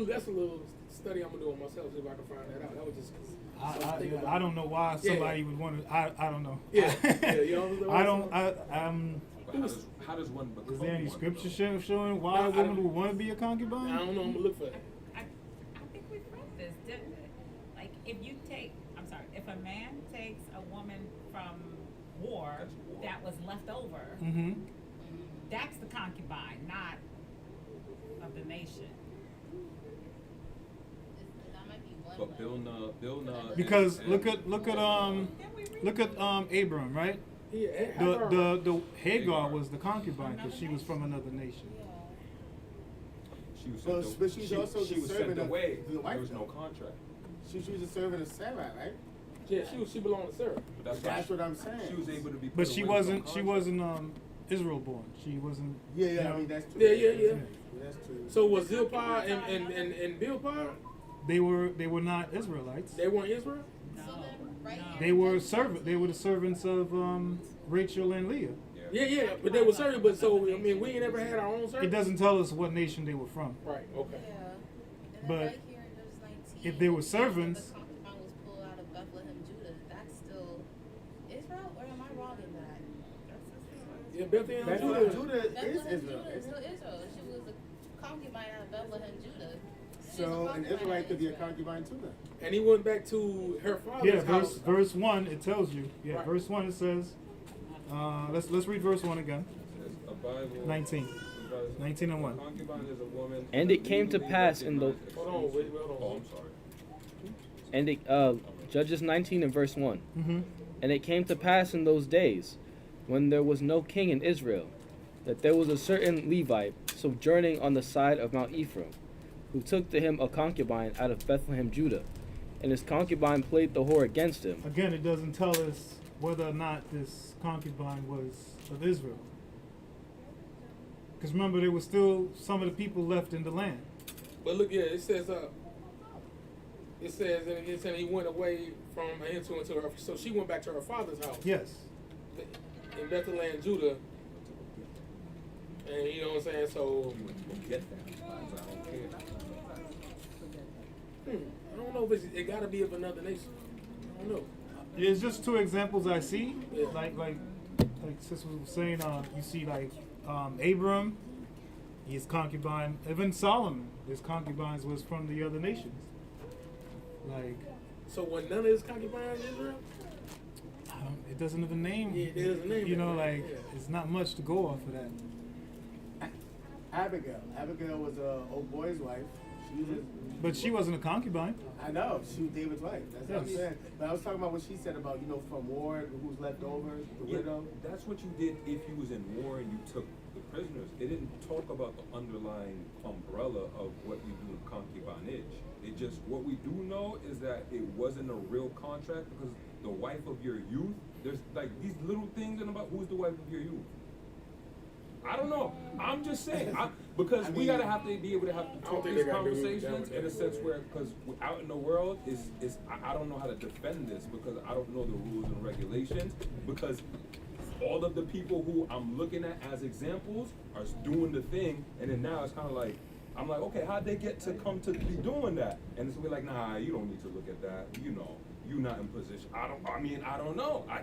S4: That's a little study I'm going to do on myself, see if I can find that out. That was just something to think about.
S1: I don't know why somebody would want to. I don't know.
S4: Yeah, you know what I'm saying?
S5: But how does one become
S1: Is there any
S5: one,
S1: scripture
S5: though?
S1: showing why
S4: No,
S1: a
S4: I
S1: woman
S4: don't-
S1: would want to be a concubine?
S4: I don't know, I'm going to look for that.
S9: I think we read this, didn't we? Like, if a man takes a woman from war
S5: That's war.
S9: that was left over,
S1: Mm-hmm.
S9: that's the concubine, not of the nation.
S10: That might be one
S5: But
S10: way.
S5: Bilna.
S1: Because
S5: and-
S1: look at Abram, right?
S4: Yeah,
S1: The Hagar was the concubine because she was from another nation.
S5: She was
S8: But-
S5: sent
S8: but she's also
S5: she
S8: the
S5: was
S8: servant
S5: sent
S8: of
S5: away.
S8: the wife,
S5: There was no
S8: though.
S5: contract.
S8: She was a servant of Sarah, right?
S4: Yeah, she belonged to Sarah.
S5: But that's,
S8: That's
S5: why
S8: what I'm saying.
S5: She was able to be.
S1: But
S5: put
S1: she
S5: away with no
S1: wasn't
S5: contract.
S1: Israel born. She wasn't.
S8: Yeah,
S1: you
S8: yeah,
S1: know,
S8: I mean, that's true.
S4: Yeah.
S8: That's true.
S4: So was Zilpah and Bilpah,
S1: they were not Israelites.
S4: they weren't Israel?
S10: So then, right here.
S1: They were the servants of Rachel and Leah.
S4: Yeah, but they were serving, but so, I mean, we ain't ever had our own service?
S1: It doesn't tell us what nation they were from.
S4: Right, okay.
S10: Yeah. And
S1: But
S10: then right here in verse 19.
S1: if they were
S10: it says that
S1: servants-
S10: The concubine was pulled out of Bethlehem, Judah. That's still Israel, or am I wrong in that?
S4: Yeah, Bethlehem,
S8: Bethlehem,
S4: Judah.
S8: Judah is
S10: Bethlehem,
S8: Israel.
S10: Judah is still Israel. She was a concubine out of Bethlehem, Judah. She was a
S8: So an
S10: concubine
S8: Israelite
S10: in
S8: could be a
S10: Israel.
S8: concubine too then.
S4: And he went back to her father's
S1: Yeah,
S4: house.
S1: verse 1 it tells you. Yeah,
S4: Right.
S1: verse 1 it says. Let's read verse 1 again.
S5: A Bible.
S1: 19. 19 and 1.
S5: Concubine is a woman.
S6: And it came to
S5: legally
S6: pass in the-
S5: recognized
S4: Hold on, wait, hold
S5: Oh,
S4: on.
S5: I'm sorry.
S6: And Judges 19 and verse 1.
S1: Mm-hmm.
S6: And it came to pass in those days, when there was no king in Israel, that there was a certain Levite sojourning on the side of Mount Ephraim, who took to him a concubine out of Bethlehem, Judah. And his concubine played the whore against him.
S1: Again, it doesn't tell us whether or not this concubine was of Israel. Because remember, there were still some of the people left in the land.
S4: But look, yeah, it says, and it said he went away from into her, so she went back to her father's house.
S1: Yes.
S4: In Bethlehem, Judah. And you know what I'm saying? So,
S5: You went to go get that. I don't care.
S4: I don't know if it gotta be of another nation. I don't know.
S1: Yeah, it's just two examples I see.
S4: Yeah.
S1: Like Sister was saying, you see like Abram, his concubine, even Solomon, his concubines was from the other nations. Like,
S4: So when none of his concubines Israel?
S1: it doesn't even name.
S4: Yeah, it doesn't name
S1: You
S4: it,
S1: know,
S4: right,
S1: like
S4: yeah.
S1: it's not much to go off of that.
S8: Abigail. Abigail was a old boy's wife. She was.
S1: But she wasn't a concubine.
S8: I know she was David's wife. That's what I'm
S1: Yes.
S8: saying. But I was talking about what she said about from war, who's left over, the
S5: Yeah,
S8: widow.
S5: that's what you did if you was in war and you took the prisoners. It didn't talk about the underlying umbrella of what you do in concubinage. It just, what we do know is that it wasn't a real contract because the wife of your youth, there's like these little things in about who's the wife of your youth. I don't know. I'm just saying, because we gotta have to be able to have to
S4: I don't
S5: talk
S4: think
S5: these
S4: they gotta do
S5: conversations
S4: that.
S5: in a sense where, because out in the world I don't know how to defend this because I don't know the rules and regulations, because all of the people who I'm looking at as examples are doing the thing, and then now it's kind of like, I'm like, okay, how'd they get to come to be doing that? And it's gonna be like, nah, you don't need to look at that. You know, you're not in position. I don't know. I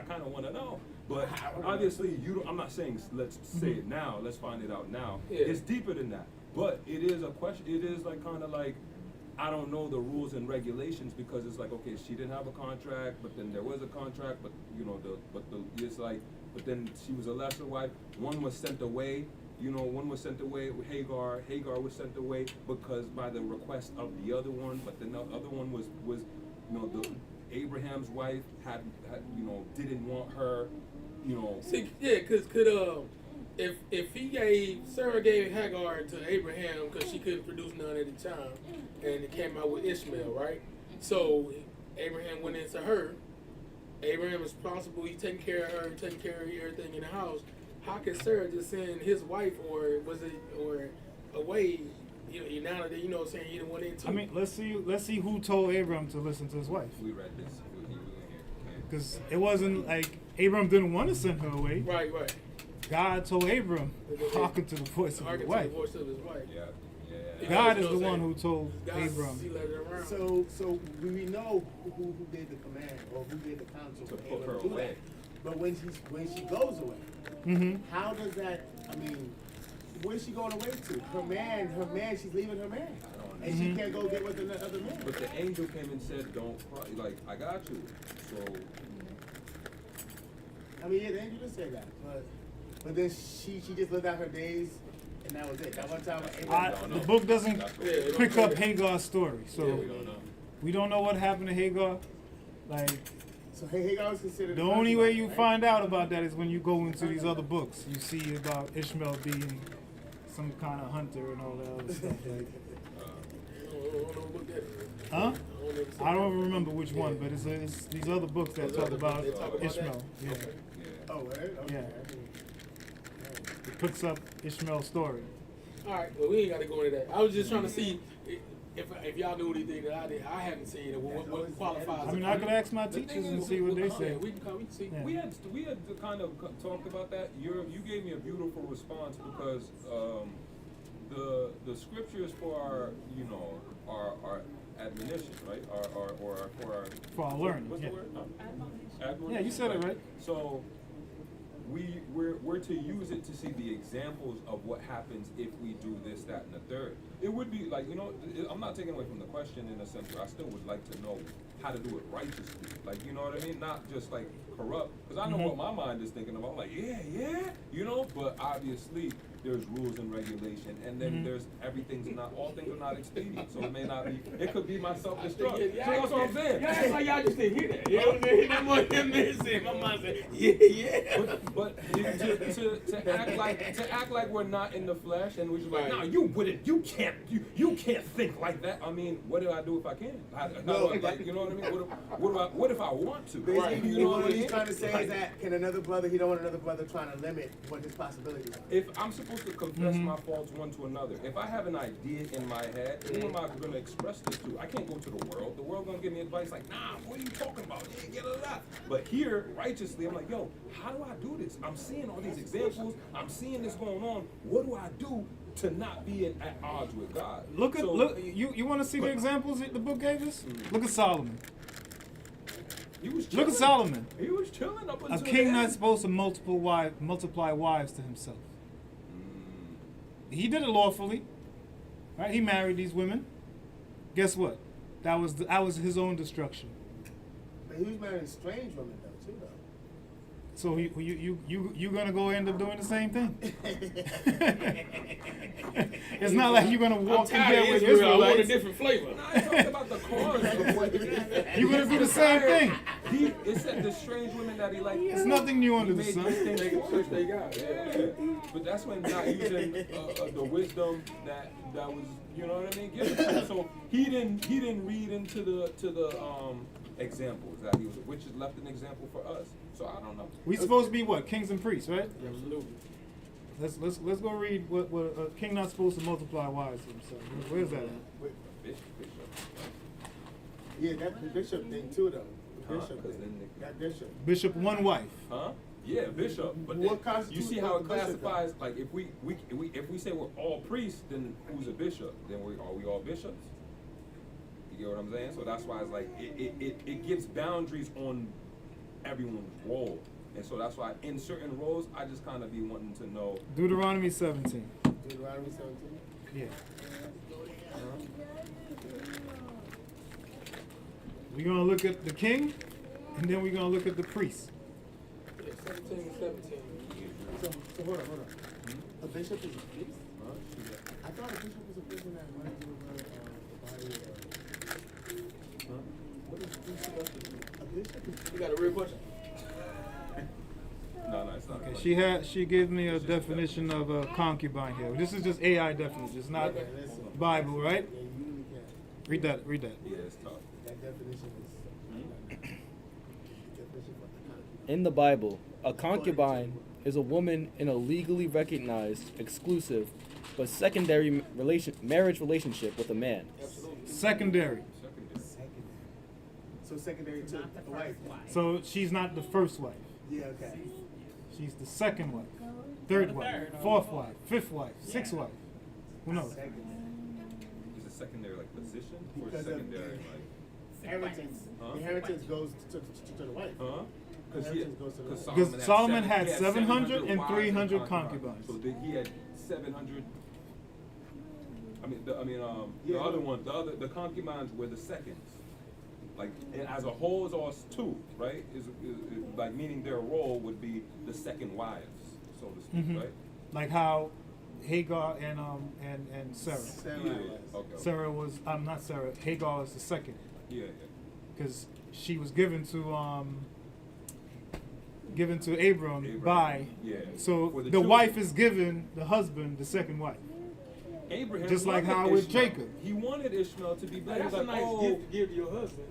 S5: kind of want to know. But obviously, I'm not saying let's say it now. Let's find it out now.
S4: Yeah.
S5: It's deeper than that. But it is a question. It is like kind of like, I don't know the rules and regulations because it's like, okay, she didn't have a contract, but then there was a contract, but it's like, but then she was a lesser wife. One was sent away. One was sent away with Hagar. Hagar was sent away because by the request of the other one, but then the other one was the Abraham's wife had didn't want her,
S4: See, yeah, if Sarah gave Hagar to Abraham because she couldn't produce none at the time, and it came out with Ishmael, right? So Abraham went into her. Abraham is responsible. He's taking care of her, taking care of everything in the house. How can Sarah just send his wife or away? You now that you know what I'm saying, he didn't want into.
S1: I mean, let's see who told Abram to listen to his wife.
S5: we read this. We were in here.
S1: Because it wasn't like Abram didn't want to send her away.
S4: Right.
S1: God told Abram, hearken to the voice of
S4: Argue
S1: your
S4: to the
S1: wife.
S4: voice of his wife.
S5: Yeah.
S1: God
S4: You
S1: is
S4: know
S1: the
S4: what
S1: one
S4: I'm
S1: who told
S4: God,
S1: Abram.
S4: he let it around.
S8: So we know who gave the command or who gave the counsel
S5: To
S8: for
S5: put
S8: Abram
S5: her
S8: to do
S5: away.
S8: that. But when she goes away,
S1: Mm-hmm.
S8: how does that? I mean, where's she going away to? Her man. She's leaving her man, and she can't go get with another man.
S5: But the angel came and said, "Don't cry." Like, I got you. So
S8: I mean, yeah, the angel did say that, but then she just lived out her days, and that was it. That one time, Abraham,
S1: The book doesn't
S5: That's what
S4: Yeah,
S1: pick up Hagar's story, so
S4: Yeah,
S5: we don't know.
S1: we don't know what happened to Hagar. Like,
S8: so Hagar was considered.
S1: the
S8: a
S1: only way you
S8: concubine, right?
S1: find out about that is when you go into these other books. You see about Ishmael being some kind of hunter and all that other stuff. Like,
S4: I don't know what that is.
S1: huh?
S4: never seen
S1: I
S4: that.
S1: don't remember which one, but it's these other books that
S4: Those
S1: talk
S4: other
S1: about
S4: books, they talk about
S1: Ishmael.
S4: that?
S1: Yeah,
S4: Okay.
S5: Yeah.
S8: Oh, right? Okay.
S1: Yeah. It puts up Ishmael's story.
S4: All right, well, we ain't got to go into that. I was just trying to see if y'all knew anything that I haven't seen, or what qualifies.
S1: I mean, I could ask my
S5: The thing
S1: teachers
S5: is,
S1: and see what they say.
S4: We can come. We can see.
S1: Yeah.
S5: We had kind of talked about that. You gave me a beautiful response because the scriptures for our admonition, right? Or for our
S1: For our learning,
S5: What's
S1: yeah.
S5: the word? Admonition.
S1: Yeah, you said it right.
S5: So we're to use it to see the examples of what happens if we do this, that, and the third. It would be like, I'm not taking away from the question in a sense where I still would like to know how to do it righteously. Like, you know what I mean? Not just like corrupt. Because I know what my mind is thinking about. Like, yeah, but obviously there's rules and regulation. And then there's all things are not expedient. So it may not be, it could be my self-destruct. So that's what I'm saying.
S4: Yeah, it's like y'all just didn't hear that. You know what I mean? That's what him and said. My mind said, yeah.
S5: But to act like we're not in the flesh and we're just like,
S4: Right.
S5: no, you can't think like that. I mean, what do I do if I can? You know what I mean? What if I want to?
S8: Basically,
S4: Right.
S8: you know what he's trying to say
S5: Right.
S8: is that he don't want another brother trying to limit what his possibilities are.
S5: If I'm supposed to confess my faults one to another, if I have an idea in my head, who am I going to express this to? I can't go to the world. The world going to give me advice like, nah, what are you talking about? Yeah, get it out. But here, righteously, I'm like, yo, how do I do this? I'm seeing all these examples. I'm seeing this going on. What do I do to not be at odds with God?
S1: Look,
S5: So,
S1: you want to see the examples that the book gave us? Look at Solomon.
S5: He was
S1: Look
S5: chilling.
S1: at Solomon.
S5: He was chilling up
S1: A
S5: until
S1: king
S5: the
S1: not
S5: end.
S1: supposed to multiply wives to himself. He did it lawfully, right? He married these women. Guess what? That was his own destruction.
S8: But he was marrying strange women though, too, though.
S1: So you gonna go end up doing the same thing. It's not like you're gonna
S4: I'm
S1: walk in
S4: tired
S1: there
S4: of
S1: with
S4: Israel. I want a
S1: Israelites.
S4: different flavor.
S5: No, I talked about the cause of what
S1: You're gonna do the same thing.
S5: It said the strange women that he liked.
S1: It's nothing new under
S5: He
S1: the
S5: made
S1: sun.
S5: these things
S4: Take it
S5: for
S4: church
S5: them.
S4: they got.
S5: Yeah. But that's when not using the wisdom that was, you know what I mean, given to him. So he didn't read into the examples that he was, which is left an example for us. So I don't know.
S1: We supposed to be what? Kings and priests, right?
S4: Absolutely.
S1: Let's go read what a king not supposed to multiply wives to himself. Where's that at?
S5: Bishop.
S8: Yeah, that the bishop thing too, though. The
S5: Huh?
S8: bishop
S5: 'Cause
S8: thing.
S5: then
S8: That bishop.
S1: Bishop one wife.
S5: Huh? Yeah, bishop. But
S8: What
S5: then, you
S8: constitutes
S5: see how
S8: a
S5: it
S8: bishop, though?
S5: classifies? Like if we say we're all priests, then who's a bishop? Then are we all bishops? You get what I'm saying? So that's why it's like it gives boundaries on everyone's role, and so that's why in certain roles I just kind of be wanting to know.
S1: Deuteronomy 17.
S8: Deuteronomy 17.
S1: Yeah. We're gonna look at the king, and then we're gonna look at the priest.
S4: Yeah, 17 and 17.
S8: So hold on. A bishop is a priest? I thought a bishop was a person that runs over the body. What is a priest supposed to do? A bishop is.
S4: You got a real question?
S5: No, it's not.
S1: Okay, she gave me a definition of a concubine here. This is just AI definition. It's not Bible, right?
S8: Yeah, you really can't.
S1: Read that.
S5: Yeah, it's tough.
S8: That definition is. Definition for the concubine.
S6: In the Bible, a concubine is a woman in a legally recognized, exclusive, but secondary marriage relationship with a man.
S1: Secondary.
S8: Secondary. So secondary to the wife.
S1: So she's not the first wife.
S8: Yeah, okay.
S1: She's the second wife, third wife, fourth wife, fifth wife, sixth wife. Who knows?
S8: Secondary.
S5: Is it secondary like position or
S8: Because of
S5: secondary like?
S8: Inheritance.
S5: Huh?
S8: Inheritance goes to the wife.
S5: Huh?
S8: Inheritance goes to the wife.
S1: Because Solomon had
S5: he
S1: 700 and
S5: wives
S1: 300 concubines.
S5: So he had 700. The
S8: Yeah.
S5: other one, the concubines were the seconds. Like as a whole, it's all two, right? Is like meaning their role would be the second wives, so to speak,
S1: Mhm.
S5: right?
S1: Like how Hagar and Sarah.
S8: Sarah
S5: Yeah.
S8: was.
S5: Okay.
S1: Sarah was not Sarah. Hagar was the second
S5: Yeah.
S1: because she was given to Abram
S5: Abraham,
S1: by.
S5: yeah.
S1: So
S5: For
S1: the
S5: children.
S1: wife is given the husband the second wife.
S5: Abraham
S1: Just like
S5: wanted
S1: how with
S5: Ishmael.
S1: Jacob.
S5: He wanted Ishmael to be blessed.
S4: That's
S5: He's
S4: a
S5: like,
S4: nice
S5: oh,
S4: gift to give to your husband.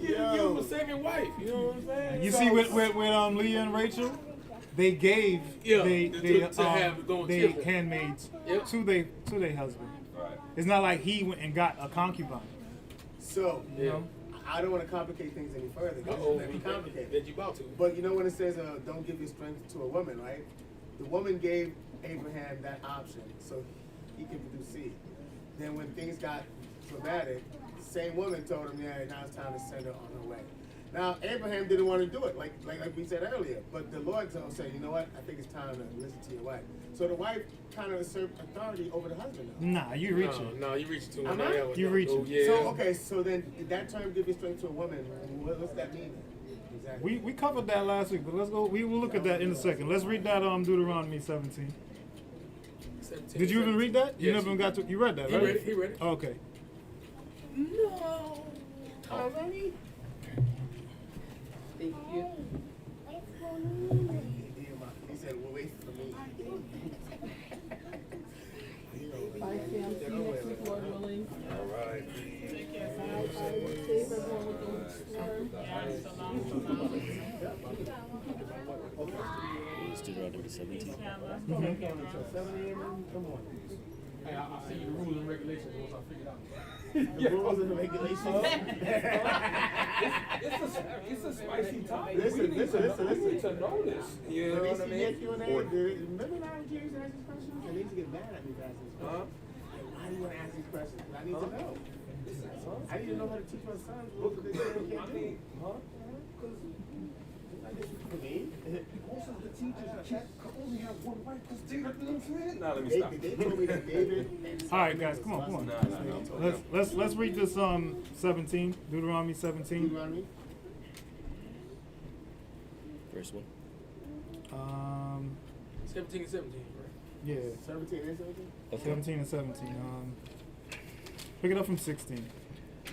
S4: Give him a second wife, you know what I'm saying?
S1: You see with Leah and Rachel, they gave
S4: Yeah,
S1: they
S4: to have their own
S1: they
S4: children.
S1: handmaids
S4: Yep.
S1: to their husband.
S5: Right.
S1: It's not like he went and got a concubine.
S8: So,
S1: You know?
S8: I don't want to complicate things any further. This
S4: Uh-oh.
S8: is very complicated.
S4: That you about to.
S8: But you know when it says, don't give your strength to a woman, right? The woman gave Abraham that option so he could produce seed. Then when things got dramatic, the same woman told him, yeah, now it's time to send her on her way. Now, Abraham didn't want to do it, like we said earlier. But the Lord said, you know what? I think it's time to listen to your wife. So the wife kind of usurped authority over the husband now.
S1: Nah, you reaching.
S4: No, you reaching too
S8: I'm
S4: much.
S8: not?
S1: You reaching.
S4: Oh, yeah.
S8: So, okay, so then did that term give your strength to a woman? What's that mean? Exactly.
S1: We covered that last week, but let's go. We will look at that in a second. Let's read that Deuteronomy 17.
S4: 17,
S1: Did you even read that? You
S4: Yes.
S1: never even got to. You read that,
S4: He
S1: right?
S4: read it. He read it.
S1: Oh, okay.
S4: No. Already?
S10: Thank you.
S8: He said, well, wait for me.
S7: Bye, Sam. See you next week, Lord willing.
S5: All right.
S7: Save everyone with the storm.
S6: It's Deuteronomy 17.
S8: So 7 a.m. Come on.
S4: Hey, I'll see you the rules and regulations once I figure it out.
S8: The rules and the regulations.
S5: It's a spicy topic.
S8: Listen,
S5: We need
S8: listen,
S5: to
S8: listen,
S5: know- we
S8: listen.
S5: need to know this. You know
S8: When they
S5: what I
S8: see
S5: mean?
S8: that Q&A, remember now when James asked these questions? They need to get mad at me for asking these questions.
S5: Huh?
S8: Like, why do you want to ask these questions? I need to know. I need to know how to teach my sons what they can and
S5: I
S8: can't do.
S5: mean, huh? 'Cause,
S8: For me?
S5: Most of the teachers check only have one wife because they got them friends. Nah, let me
S8: They,
S5: stop.
S8: they told me that David.
S1: All right, guys, come on.
S5: Nah.
S1: Let's read this 17, Deuteronomy 17.
S8: Deuteronomy.
S6: Verse 1.
S4: 17 and 17, right?
S1: Yeah,
S8: 17 and 17?
S1: 17 and 17. Pick it up from 16.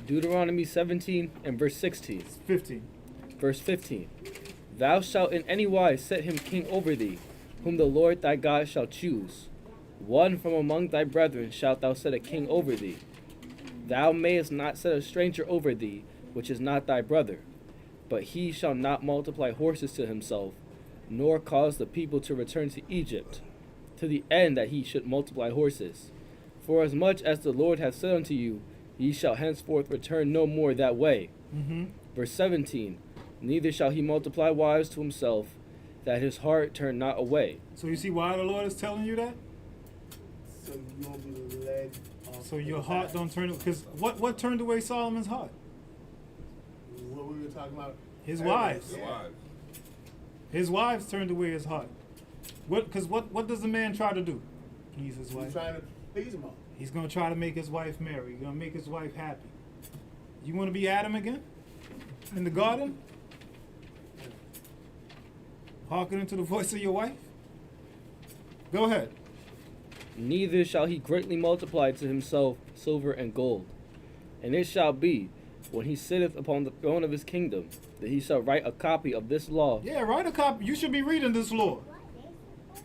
S6: Deuteronomy 17 and verse 16.
S1: 15.
S6: Verse 15. Thou shalt in any wise set him king over thee, whom the Lord thy God shall choose. One from among thy brethren shalt thou set a king over thee. Thou mayest not set a stranger over thee, which is not thy brother. But he shall not multiply horses to himself, nor cause the people to return to Egypt, to the end that he should multiply horses. For as much as the Lord hath said unto you, ye shall henceforth return no more that way.
S1: Mm-hmm.
S6: Verse 17. Neither shall he multiply wives to himself, that his heart turn not away.
S1: So you see why the Lord is telling you that?
S8: So you won't be led off.
S1: So your heart don't turn, because what turned away Solomon's heart?
S8: What we were talking about?
S1: His
S8: earlier.
S1: wives.
S5: The
S8: Yeah.
S5: wives.
S1: His wives turned away his heart. Because what does a man try to do? Please his
S8: He's
S1: wife.
S8: trying to please them all.
S1: He's going to try to make his wife marry. He's going to make his wife happy. You want to be Adam again? In the garden? Hearkening to the voice of your wife? Go ahead.
S6: Neither shall he greatly multiply to himself silver and gold. And it shall be, when he sitteth upon the throne of his kingdom, that he shall write a copy of this law.
S1: Yeah, write a copy. You should be reading this law.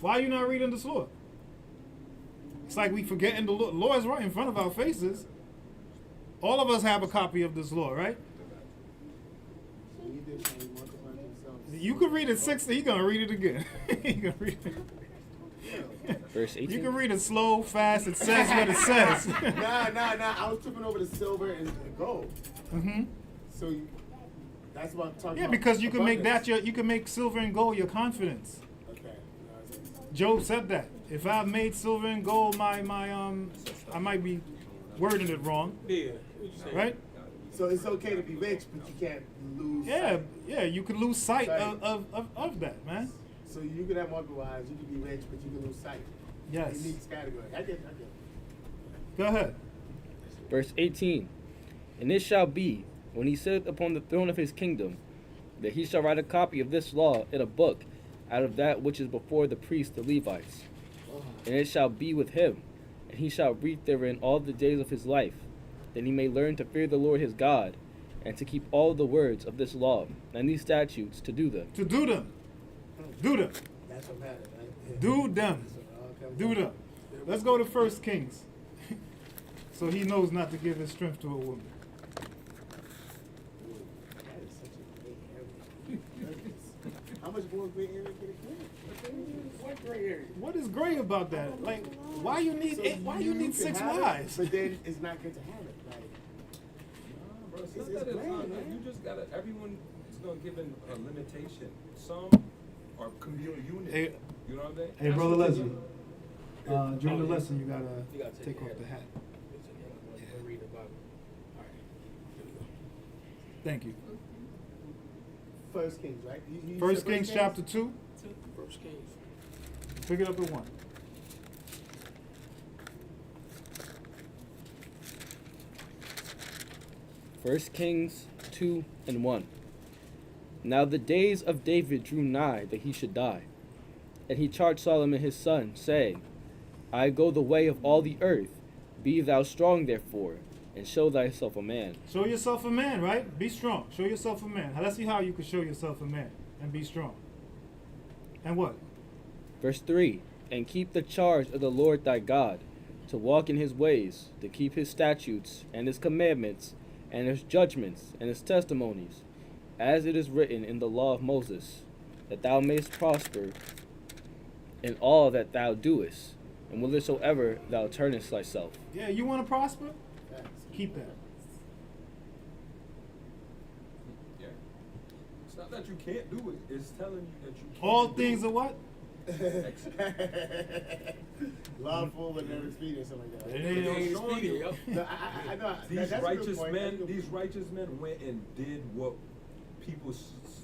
S1: Why are you not reading this law? It's like we forgetting the law. The law is right in front of our faces. All of us have a copy of this law, right?
S8: Neither shall he multiply to himself.
S1: You can read it 60. He's going to read it again. He can read it.
S6: Verse 18.
S1: You can read it slow, fast. It says what it says.
S8: Nah. I was tripping over the silver and the gold.
S1: Mm-hmm.
S8: So that's what I'm talking
S1: Yeah,
S8: about.
S1: because you can make
S8: abundance.
S1: that you can make silver and gold your confidence.
S8: Okay. No, it's-
S1: Job said that. If I've made silver and gold I might be wording it wrong,
S4: Yeah. What you say?
S1: right?
S8: So it's okay to be rich, but you can't lose.
S1: Yeah,
S8: sight.
S1: yeah, you could lose sight
S8: Sight.
S1: of that, man.
S8: So you can have multiple wives, you can be rich, but you can lose sight.
S1: Yes.
S8: It needs category. I get it.
S1: Go ahead.
S6: Verse 18. And it shall be, when he sitteth upon the throne of his kingdom, that he shall write a copy of this law in a book, out of that which is before the priests the Levites. And it shall be with him, and he shall read therein all the days of his life, that he may learn to fear the Lord his God, and to keep all the words of this law and these statutes to do them.
S1: To do them. Do them.
S8: That's what matters, right?
S1: Do them.
S8: That's what it all comes
S1: Do
S8: down
S1: them. Let's go to 1 Kings. So he knows not to give his strength to a woman.
S8: That is such a great area. How much more gray area can it get?
S4: What gray area?
S1: What is great about that? Like, why you need
S8: So
S1: why you need
S8: can
S1: 6
S8: have it,
S1: wives?
S8: But then it's not good to have it. Like,
S5: Bro, it's
S8: It's
S5: not that it's
S8: great,
S5: not,
S8: man.
S5: you just gotta, everyone is gonna give in a limitation. Some are communal unit.
S1: Hey,
S5: You know what I'm saying?
S1: hey, brother Leslie.
S4: Oh,
S1: During the
S4: yeah.
S1: lesson, you
S4: You
S1: gotta
S4: gotta
S1: take
S4: your
S1: off the hat.
S4: Read the Bible. All right. Here we go.
S1: Thank you.
S8: 1 Kings, right? You
S1: 1
S8: said
S1: Kings chapter 2.
S4: First Kings.
S1: Pick it up at 1.
S6: First Kings 2 and 1. Now the days of David drew nigh that he should die. And he charged Solomon his son, saying, I go the way of all the earth. Be thou strong therefore, and show thyself a man.
S1: Show yourself a man, right? Be strong. Show yourself a man. Now, let's see how you can show yourself a man and be strong. And what?
S6: Verse 3. And keep the charge of the Lord thy God, to walk in his ways, to keep his statutes, and his commandments, and his judgments, and his testimonies, as it is written in the law of Moses, that thou mayest prosper in all that thou doest, and whithersoever thou turnest thyself.
S1: Yeah, you want to prosper?
S8: Facts.
S1: Keep that.
S5: Yeah. It's not that you can't do it, it's telling you that you can't.
S1: All
S5: do
S1: things
S5: it.
S1: are what?
S8: Lawful and never expedient, something like that.
S1: It
S4: It
S1: ain't
S4: ain't
S5: showing
S4: speedy,
S5: you.
S4: yo.
S8: No, I know.
S5: These
S8: that's a good
S5: righteous
S8: point.
S5: men,
S8: That's a good
S5: these
S8: point.
S5: righteous men went and did what people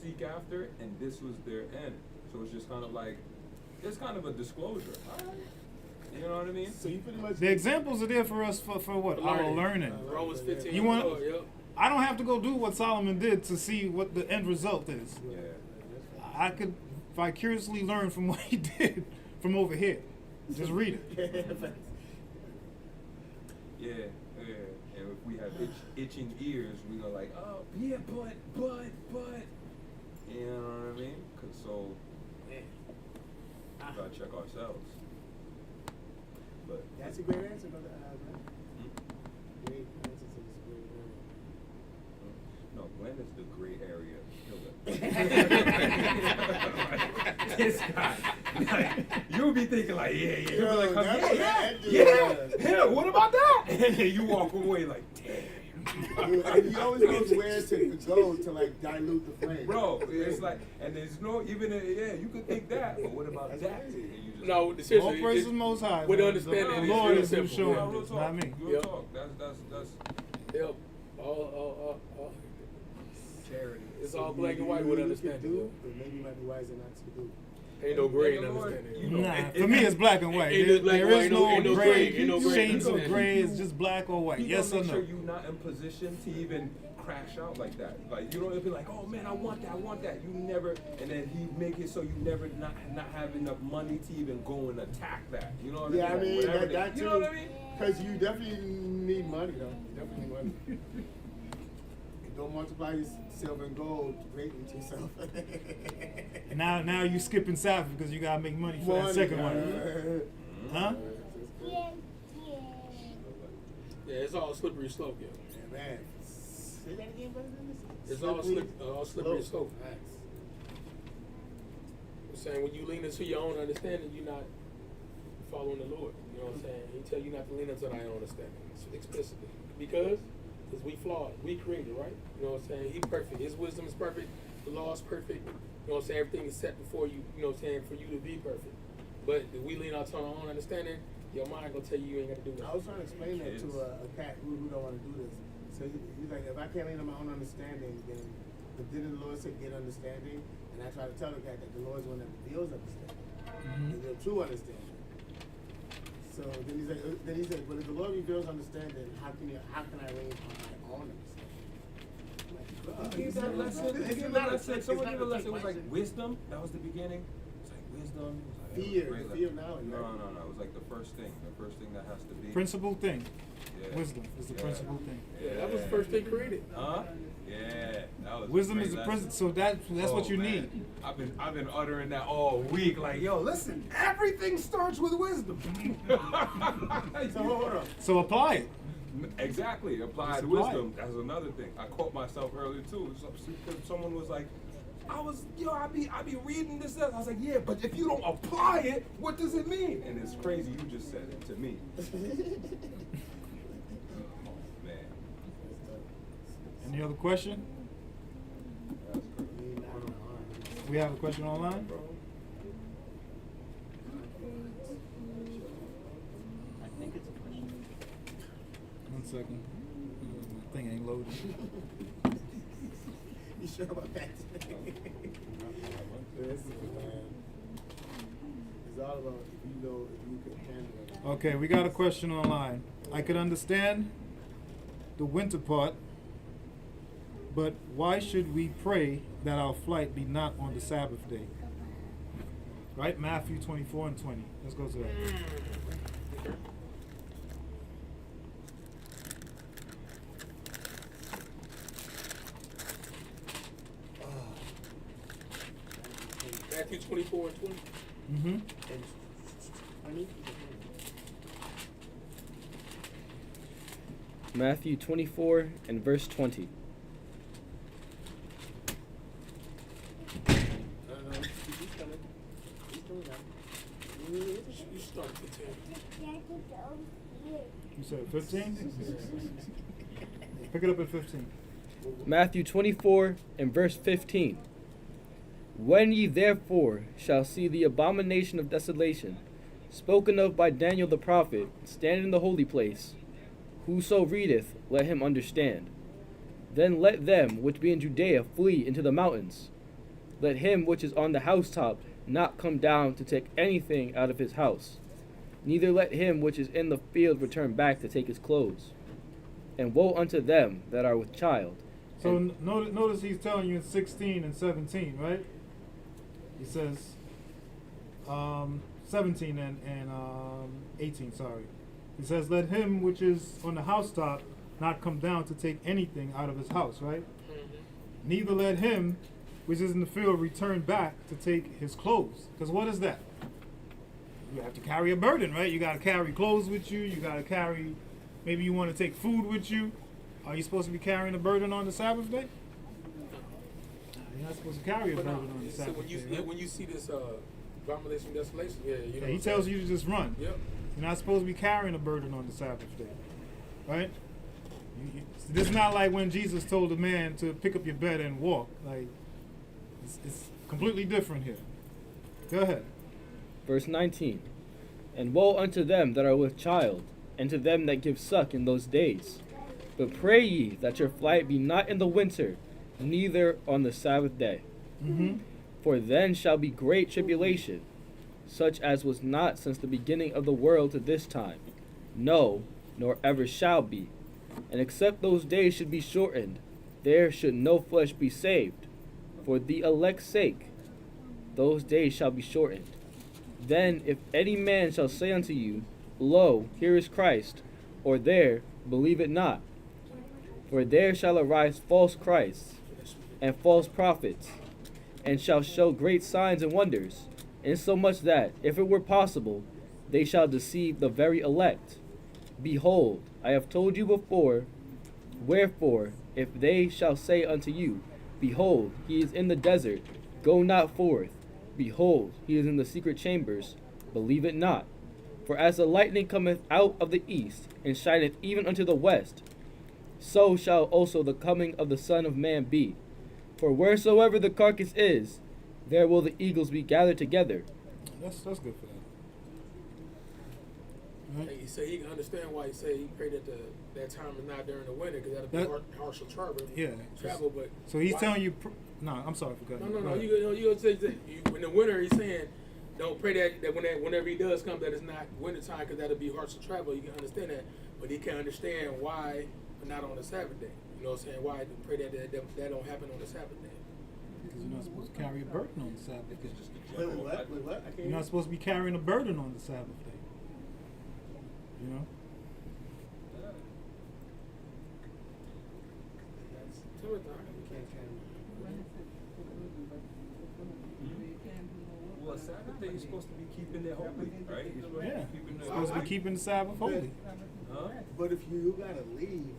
S5: seek after, and this was their end. So it's just kind of like, it's kind of a disclosure. All right. You know what I mean?
S8: So you pretty much
S1: The examples are there for us for what? Our learning.
S4: Romans 15.
S1: You want-
S4: Yep.
S1: I don't have to go do what Solomon did to see what the end result is.
S5: Yeah.
S1: I could vicariously learn from what he did from over here. Just read it.
S5: Yeah, yeah. And if we have itching ears, we go like, oh, yeah, but. You know what I mean? Cause so, we gotta check ourselves. But
S8: That's a great answer, brother.
S5: hmm?
S8: Great answer to this great
S5: No, Glenn is the gray area killer. This guy, like, you'll be thinking like, yeah, you'll be like,
S8: that dude,
S5: yeah, what about that? And then you walk away like, damn.
S8: And he always knows where to go to like dilute the flame.
S5: Bro, it's like, and there's no, even, yeah, you could think that, but what about
S8: That's
S5: that?
S8: crazy.
S5: And you just,
S4: No,
S1: All
S4: seriously.
S1: praise the Most High.
S4: with
S1: man.
S4: understanding,
S1: The
S4: it's
S1: Lord
S4: real
S1: is who's
S4: simple.
S1: showing
S5: yeah, real
S1: this,
S5: talk,
S1: not me.
S5: real
S4: Yep.
S5: talk. That's
S4: Yep. All
S5: charity.
S4: it's all black and white with understanding.
S8: Do, but maybe you might be wiser not to do.
S4: Ain't no gray in
S5: And the Lord,
S4: understanding.
S5: you know,
S1: Nah,
S5: it-
S1: for me it's black and white.
S4: Ain't
S1: There,
S4: no black
S1: there
S4: and
S1: is
S4: white,
S1: no
S4: ain't no
S1: gray,
S4: gray, ain't no gray.
S1: shades of
S5: He
S1: gray.
S5: gonna
S1: It's just black or white.
S5: He
S1: Yes
S5: gonna
S1: or
S5: make
S1: no?
S5: sure you're not in position to even crash out like that. Like, you don't be like, oh man, I want that. You never, and then he make it so you never not have enough money to even go and attack that. You know what
S8: Yeah,
S5: I
S8: I
S5: mean?
S8: mean,
S5: Like, whatever
S8: that
S5: they-
S8: too.
S5: You know what I mean?
S8: Because you definitely need money, though. You definitely need money. Don't multiply your silver and gold greatly to yourself.
S1: And now you skipping Sabbath because you gotta make money for that second one. Huh?
S4: Yeah, it's all slippery slope, yo.
S8: Yeah, man. Say that again, brother.
S4: It's all slippery slope. I'm saying when you lean into your own understanding, you're not following the Lord. You know what I'm saying? He tell you not to lean into thy own understanding explicitly. Because we flawed. We created, right? You know what I'm saying? He perfect. His wisdom is perfect. The law is perfect. You know what I'm saying? Everything is set before you, you know what I'm saying, for you to be perfect. But if we lean out to our own understanding, your mind gonna tell you ain't gotta do
S8: I
S4: that.
S8: was trying to explain that to a cat who don't want to do this. So he's like, if I can't lean on my own understanding, then but didn't the Lord say get understanding? And I try to tell the cat that the Lord is the one that reveals understanding, the true understanding. So then he said, but if the Lord reveals understanding, how can I lean on my own understanding? I'm like,
S5: He gave that lesson. He gave a lesson. Someone gave a lesson. It was like wisdom. That was the beginning. It's like wisdom. It was like,
S8: Fear,
S5: great
S8: the fear of
S5: lesson.
S8: knowledge,
S5: No,
S8: right?
S5: no. It was like the first thing. The first thing that has to be.
S1: Principal thing.
S5: Yeah.
S1: Wisdom is the
S5: Yeah.
S1: principal thing.
S4: Yeah, that was the first thing created.
S5: Huh? Yeah. That was. a
S1: Wisdom
S5: great
S1: is the
S5: lesson.
S1: principal. So that's what you
S5: man.
S1: need.
S5: I've been uttering that all week. Like, yo, listen, everything starts with wisdom.
S8: So hold on.
S1: So apply it.
S5: Exactly, applied
S1: Just apply
S5: wisdom. That's another thing. I caught myself earlier too. Because someone was like, I be reading this. I was like, yeah, but if you don't apply it, what does it mean? And it's crazy. You just said it to me. Oh, man,
S1: Any other question?
S5: that's crazy.
S1: We have a question online. One second. My thing ain't loading.
S8: You sure about that? Listen, man. It's all about if you know if you can handle it.
S1: Okay, we got a question online. I could understand the winter part, but why should we pray that our flight be not on the Sabbath day? Right? Matthew 24 and 20. Let's go to that.
S4: Matthew 24 and 20.
S1: Mm-hmm.
S6: Matthew 24 and verse 20.
S4: You start to tell.
S1: You said 15? Pick it up at 15.
S6: Matthew 24 and verse 15. When ye therefore shall see the abomination of desolation, spoken of by Daniel the prophet, stand in the holy place, whoso readeth, let him understand. Then let them which be in Judea flee into the mountains. let him which is on the housetop not come down to take anything out of his house. Neither let him which is in the field return back to take his clothes. And woe unto them that are with child.
S1: So
S6: And-
S1: notice he's telling you in 16 and 17, right? He says, 17 and 18, sorry. He says, let him which is on the housetop not come down to take anything out of his house, right? Neither let him which is in the field return back to take his clothes. Because what is that? You have to carry a burden, right? You got to carry clothes with you. You got to carry, maybe you want to take food with you. Are you supposed to be carrying a burden on the Sabbath day? You're not supposed to carry a
S4: But
S1: burden
S4: no,
S1: on the
S4: so
S1: Sabbath
S4: when you
S1: day, right?
S4: when you see this abomination, desolation, yeah, you know.
S1: Yeah,
S4: what
S1: he
S4: I'm
S1: tells
S4: saying?
S1: you to just run.
S4: Yep.
S1: You're not supposed to be carrying a burden on the Sabbath day, right? This is not like when Jesus told a man to pick up your bed and walk. Like, it's completely different here. Go ahead.
S6: Verse 19. And woe unto them that are with child, and to them that give suck in those days. But pray ye that your flight be not in the winter, neither on the Sabbath day.
S1: Mm-hmm.
S6: For then shall be great tribulation, such as was not since the beginning of the world to this time, no, nor ever shall be. And except those days should be shortened, there should no flesh be saved. For the elect's sake, those days shall be shortened. Then if any man shall say unto you, Lo, here is Christ, or there, believe it not. For there shall arise false Christs, and false prophets, and shall show great signs and wonders, insomuch that, if it were possible, they shall deceive the very elect. Behold, I have told you before. Wherefore, if they shall say unto you, Behold, he is in the desert, go not forth. Behold, he is in the secret chambers, believe it not. For as the lightning cometh out of the east, and shineth even unto the west, so shall also the coming of the Son of Man be. For wheresoever the carcass is, there will the eagles be gathered together.
S1: That's good for that. Right?
S4: He said he can understand why he said he prayed that that time is not during the winter because that'll be
S1: That-
S4: harsher travel.
S1: Yeah.
S4: Travel, but
S1: So he's
S4: why-
S1: telling you. No, I'm sorry for cutting.
S4: No,
S1: you.
S4: no,
S1: Go
S4: no.
S1: ahead.
S4: You say that in the winter. He's saying, don't pray that whenever he does come, that it's not winter time because that'll be harsh to travel. You can understand that, but he can't understand why not on the Sabbath day. You know what I'm saying? Why pray that don't happen on the Sabbath day?
S1: Because you're not supposed to carry a burden on the Sabbath day.
S5: It's just the
S8: Wait,
S5: general.
S8: what? Wait, what? I can't
S1: You're
S8: hear.
S1: not supposed to be carrying a burden on the Sabbath day. You know?
S5: Well, Sabbath day you're supposed to be keeping it holy, right? You're supposed
S1: Yeah.
S5: to be keeping
S1: You're
S5: it
S1: supposed to be keeping the Sabbath holy.
S5: Huh?
S8: But if you gotta leave,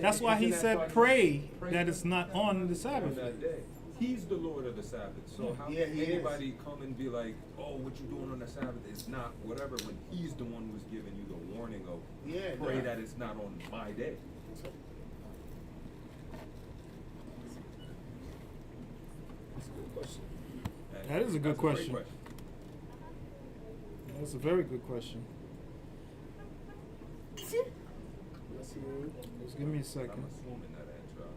S1: That's why he
S8: isn't that
S1: said,
S8: part of-
S1: pray that it's not on the
S5: On
S1: Sabbath
S5: that
S1: day.
S5: day. He's the Lord of the Sabbath. So how
S8: Yeah,
S5: can
S8: he is.
S5: anybody come and be like, oh, what you doing on the Sabbath is not whatever, when he's the one who's giving you the warning of
S8: Yeah,
S5: pray
S8: no.
S5: that it's not on my day.
S4: That's a good question.
S5: And
S1: That is a good
S5: that's great
S1: question. That's a very good question.
S8: Let's see.
S1: Just give me a
S5: I'm
S1: second.
S5: assuming that answer. I don't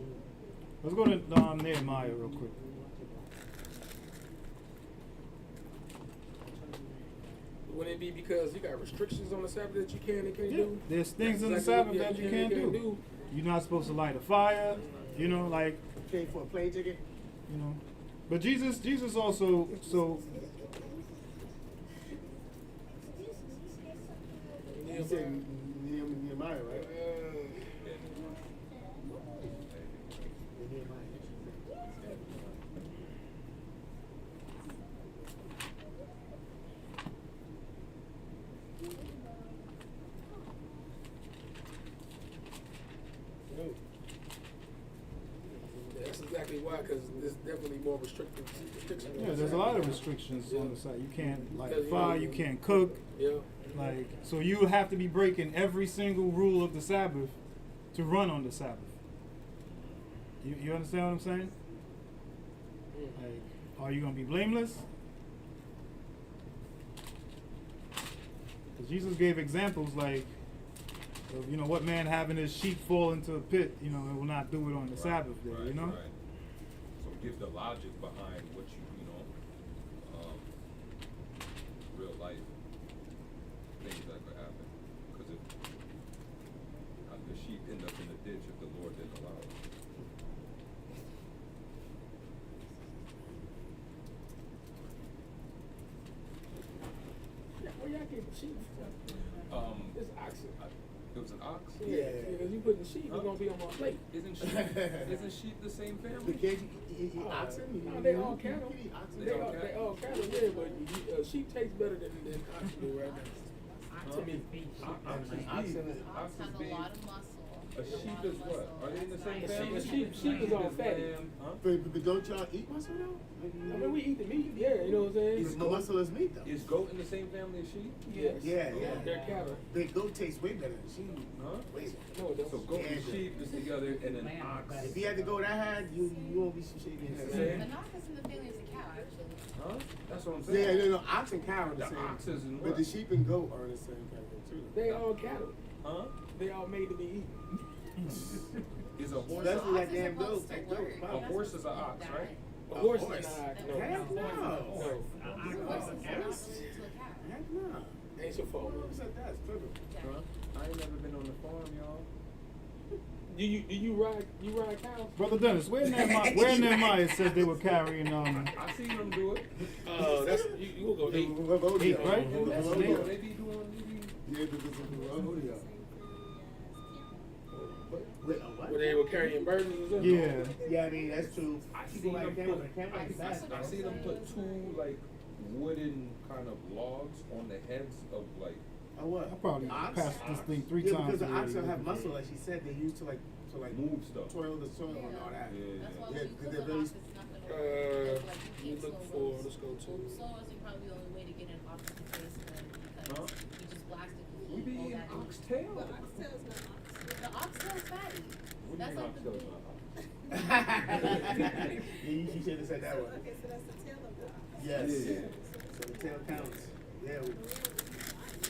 S5: know.
S1: Let's go to Nehemiah real quick.
S4: Wouldn't it be because you got restrictions on the Sabbath that you can and can't
S1: Yeah,
S4: do?
S1: there's things in the
S4: Exactly
S1: Sabbath
S4: what-
S1: that
S4: yeah,
S1: you
S4: can
S1: can't
S4: and
S1: do. You're not supposed to light a fire. You know, like
S8: Pay for a plane ticket.
S1: you know. But Jesus also so
S8: You said Nehemiah, right? Nehemiah.
S4: Yeah, that's exactly why, because there's definitely more restrictions.
S1: yeah, there's a lot of restrictions on the side. You can't light a
S4: Because, you
S1: fire.
S4: know,
S1: You can't cook.
S4: Yeah.
S1: Like so, you have to be breaking every single rule of the Sabbath to run on the Sabbath. You understand what I'm saying? Like, are you gonna be blameless? Because Jesus gave examples like So, what man having his sheep fall into a pit, it will not do it on the Sabbath day,
S5: Right. So give the logic behind what real life things that could happen. Because if the sheep end up in the ditch if the Lord didn't allow it.
S4: Where y'all get sheep from? It's oxen.
S5: It was an ox?
S4: Yeah, because you putting sheep, it's gonna be on my plate.
S5: Isn't sheep the same
S8: The
S5: family?
S8: kid, you eat oxen?
S4: No, they all cattle.
S8: You eat oxen?
S5: They all
S4: They all cattle, yeah, but sheep tastes better than oxen do right now. To me.
S8: Oxen
S10: Ox
S8: is
S10: has a
S5: beef.
S10: lot of muscle.
S5: A sheep is what? Are they in the same
S4: A
S5: family?
S4: sheep is all fatty.
S5: lamb, huh?
S8: But don't y'all eat muscle though?
S4: I mean, we eat the meat, yeah, you know what I'm saying?
S8: The muscle is meat though.
S5: Is goat in the same family as sheep?
S4: Yes.
S8: Yeah.
S4: They're cattle.
S8: Big goat tastes way better than sheep.
S5: Huh?
S8: Wait.
S4: No, it
S5: So
S4: don't.
S5: goat and
S8: Yeah.
S5: sheep is together and an ox.
S8: If you had the goat I had, you won't be shaking your
S5: Yeah.
S8: head.
S10: The knock is in the family of the cow, actually.
S5: Huh? That's what I'm
S8: Yeah,
S5: saying.
S8: no, ox and cow are the
S5: The
S8: same.
S5: oxes and
S8: But
S5: what?
S8: the sheep and goat are in the same category too.
S4: They all cattle.
S5: Huh?
S4: They all made to be eaten.
S5: Is a horse
S8: That's
S5: a
S8: what
S10: Ox
S8: that
S10: is
S8: damn
S10: supposed
S8: goat.
S10: to
S8: That
S10: work.
S8: goat.
S5: A
S8: Wow.
S5: horse is an ox, right?
S4: A horse
S8: horse.
S4: is not.
S10: That
S4: No.
S8: Heck
S10: horse
S8: no.
S10: is
S4: No.
S10: not related to a cow.
S8: Heck no.
S4: Ain't your fault.
S8: Who said that? It's tripping.
S5: Huh? I ain't never been on the farm, y'all.
S4: Do you ride cows?
S1: Brother Dennis, where Nehemiah said they were carrying
S5: I seen them do it.
S4: That's you will go
S8: Hey,
S4: eat.
S1: Eight, right?
S5: That's
S1: That's
S5: what
S1: eight.
S5: they be doing.
S8: Yeah, because of the rodeo. Wait, a what?
S4: Where they were carrying burdens or something?
S1: Yeah.
S8: Yeah, I mean, that's true.
S5: I
S8: People
S5: seen
S8: like
S5: them
S8: camel,
S5: put.
S8: camel is fast.
S5: I see them put two like wooden kind of logs on the heads of like.
S8: Oh, what?
S1: I probably
S8: Ox?
S1: passed this thing 3
S8: Yeah,
S1: times.
S8: because the ox
S1: already.
S8: don't have muscle, like she said, they used to like
S5: Move stuff.
S8: toil the soil and all that.
S5: Yeah,
S10: That's why
S8: Yeah,
S10: when you
S8: because
S10: cook
S8: they're
S10: an
S8: very.
S10: ox, it's not gonna
S4: Uh,
S10: work. Like,
S4: you
S10: you can't
S4: look
S10: slow
S4: for-
S10: roast.
S4: let's go to-
S10: Slow roasting probably the only way to get an ox to taste good because
S5: Huh?
S10: you just blasted
S5: We be
S10: all
S5: eating
S10: that in.
S5: oxtail.
S10: The oxtail's fatty.
S5: What do you
S10: That's
S5: mean
S10: like the
S5: oxtail's
S10: beef.
S5: not ox?
S8: You should have said that one.
S11: Okay, so that's the tail of the ox.
S8: Yes.
S5: Yeah.
S8: So the tail counts.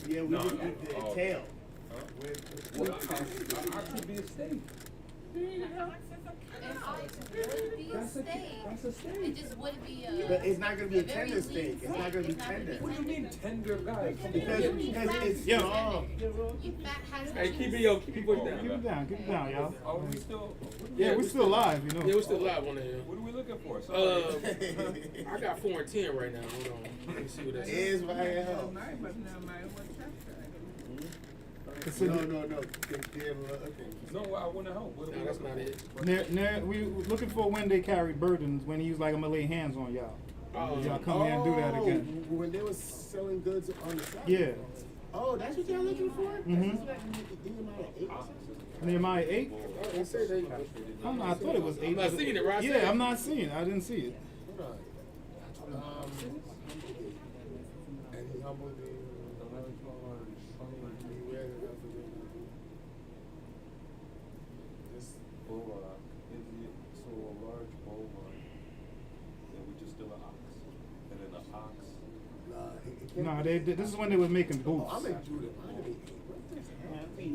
S8: Yeah, we
S5: No,
S8: just
S5: no.
S8: eat the
S5: Oh.
S8: tail.
S5: Huh?
S8: With-
S5: Well, ox would be a steak.
S10: An ox would be a
S5: That's a
S10: steak.
S5: that's a
S10: It
S5: steak.
S10: just wouldn't be a.
S8: But it's not gonna be a
S10: very
S8: tender
S10: lean
S8: steak. It's not gonna be tender.
S5: What do you mean tender guy?
S8: Because it's
S1: Yo.
S8: strong.
S10: Your fat has.
S4: Hey, keep it your voice
S1: Keep
S4: down.
S1: it down, keep it down, y'all.
S5: Are we still?
S1: Yeah, we're still live,
S4: Yeah, we're still live on there.
S5: What are we looking for? Sorry.
S4: I got 4 and 10 right now. Hold on. Let me see what that
S8: Is
S4: is.
S8: right hell. No. Okay.
S5: No, I want to help. What are we
S4: No, that's
S5: looking
S4: not
S5: for?
S4: it.
S1: We were looking for when they carried burdens, when he was like, I'm gonna lay hands on y'all.
S4: Oh,
S1: Y'all come here and do that again.
S8: When they was selling goods on the side.
S1: Yeah.
S8: Oh, that's what y'all looking for?
S1: Mhm.
S8: Mm-hmm.
S1: Nehemiah 8?
S4: Oh, they say they.
S1: I don't know, I thought it was 8.
S4: I'm not seeing it, right?
S1: Yeah, I'm not seeing it. I didn't see it.
S8: And he humbled the
S5: This bullock, is it so a large bovine, then we just still an ox, and then the ox.
S1: No, this is when they were making boots.
S8: Oh, I'm in Judah. I'm gonna be. What the hell?
S5: And then.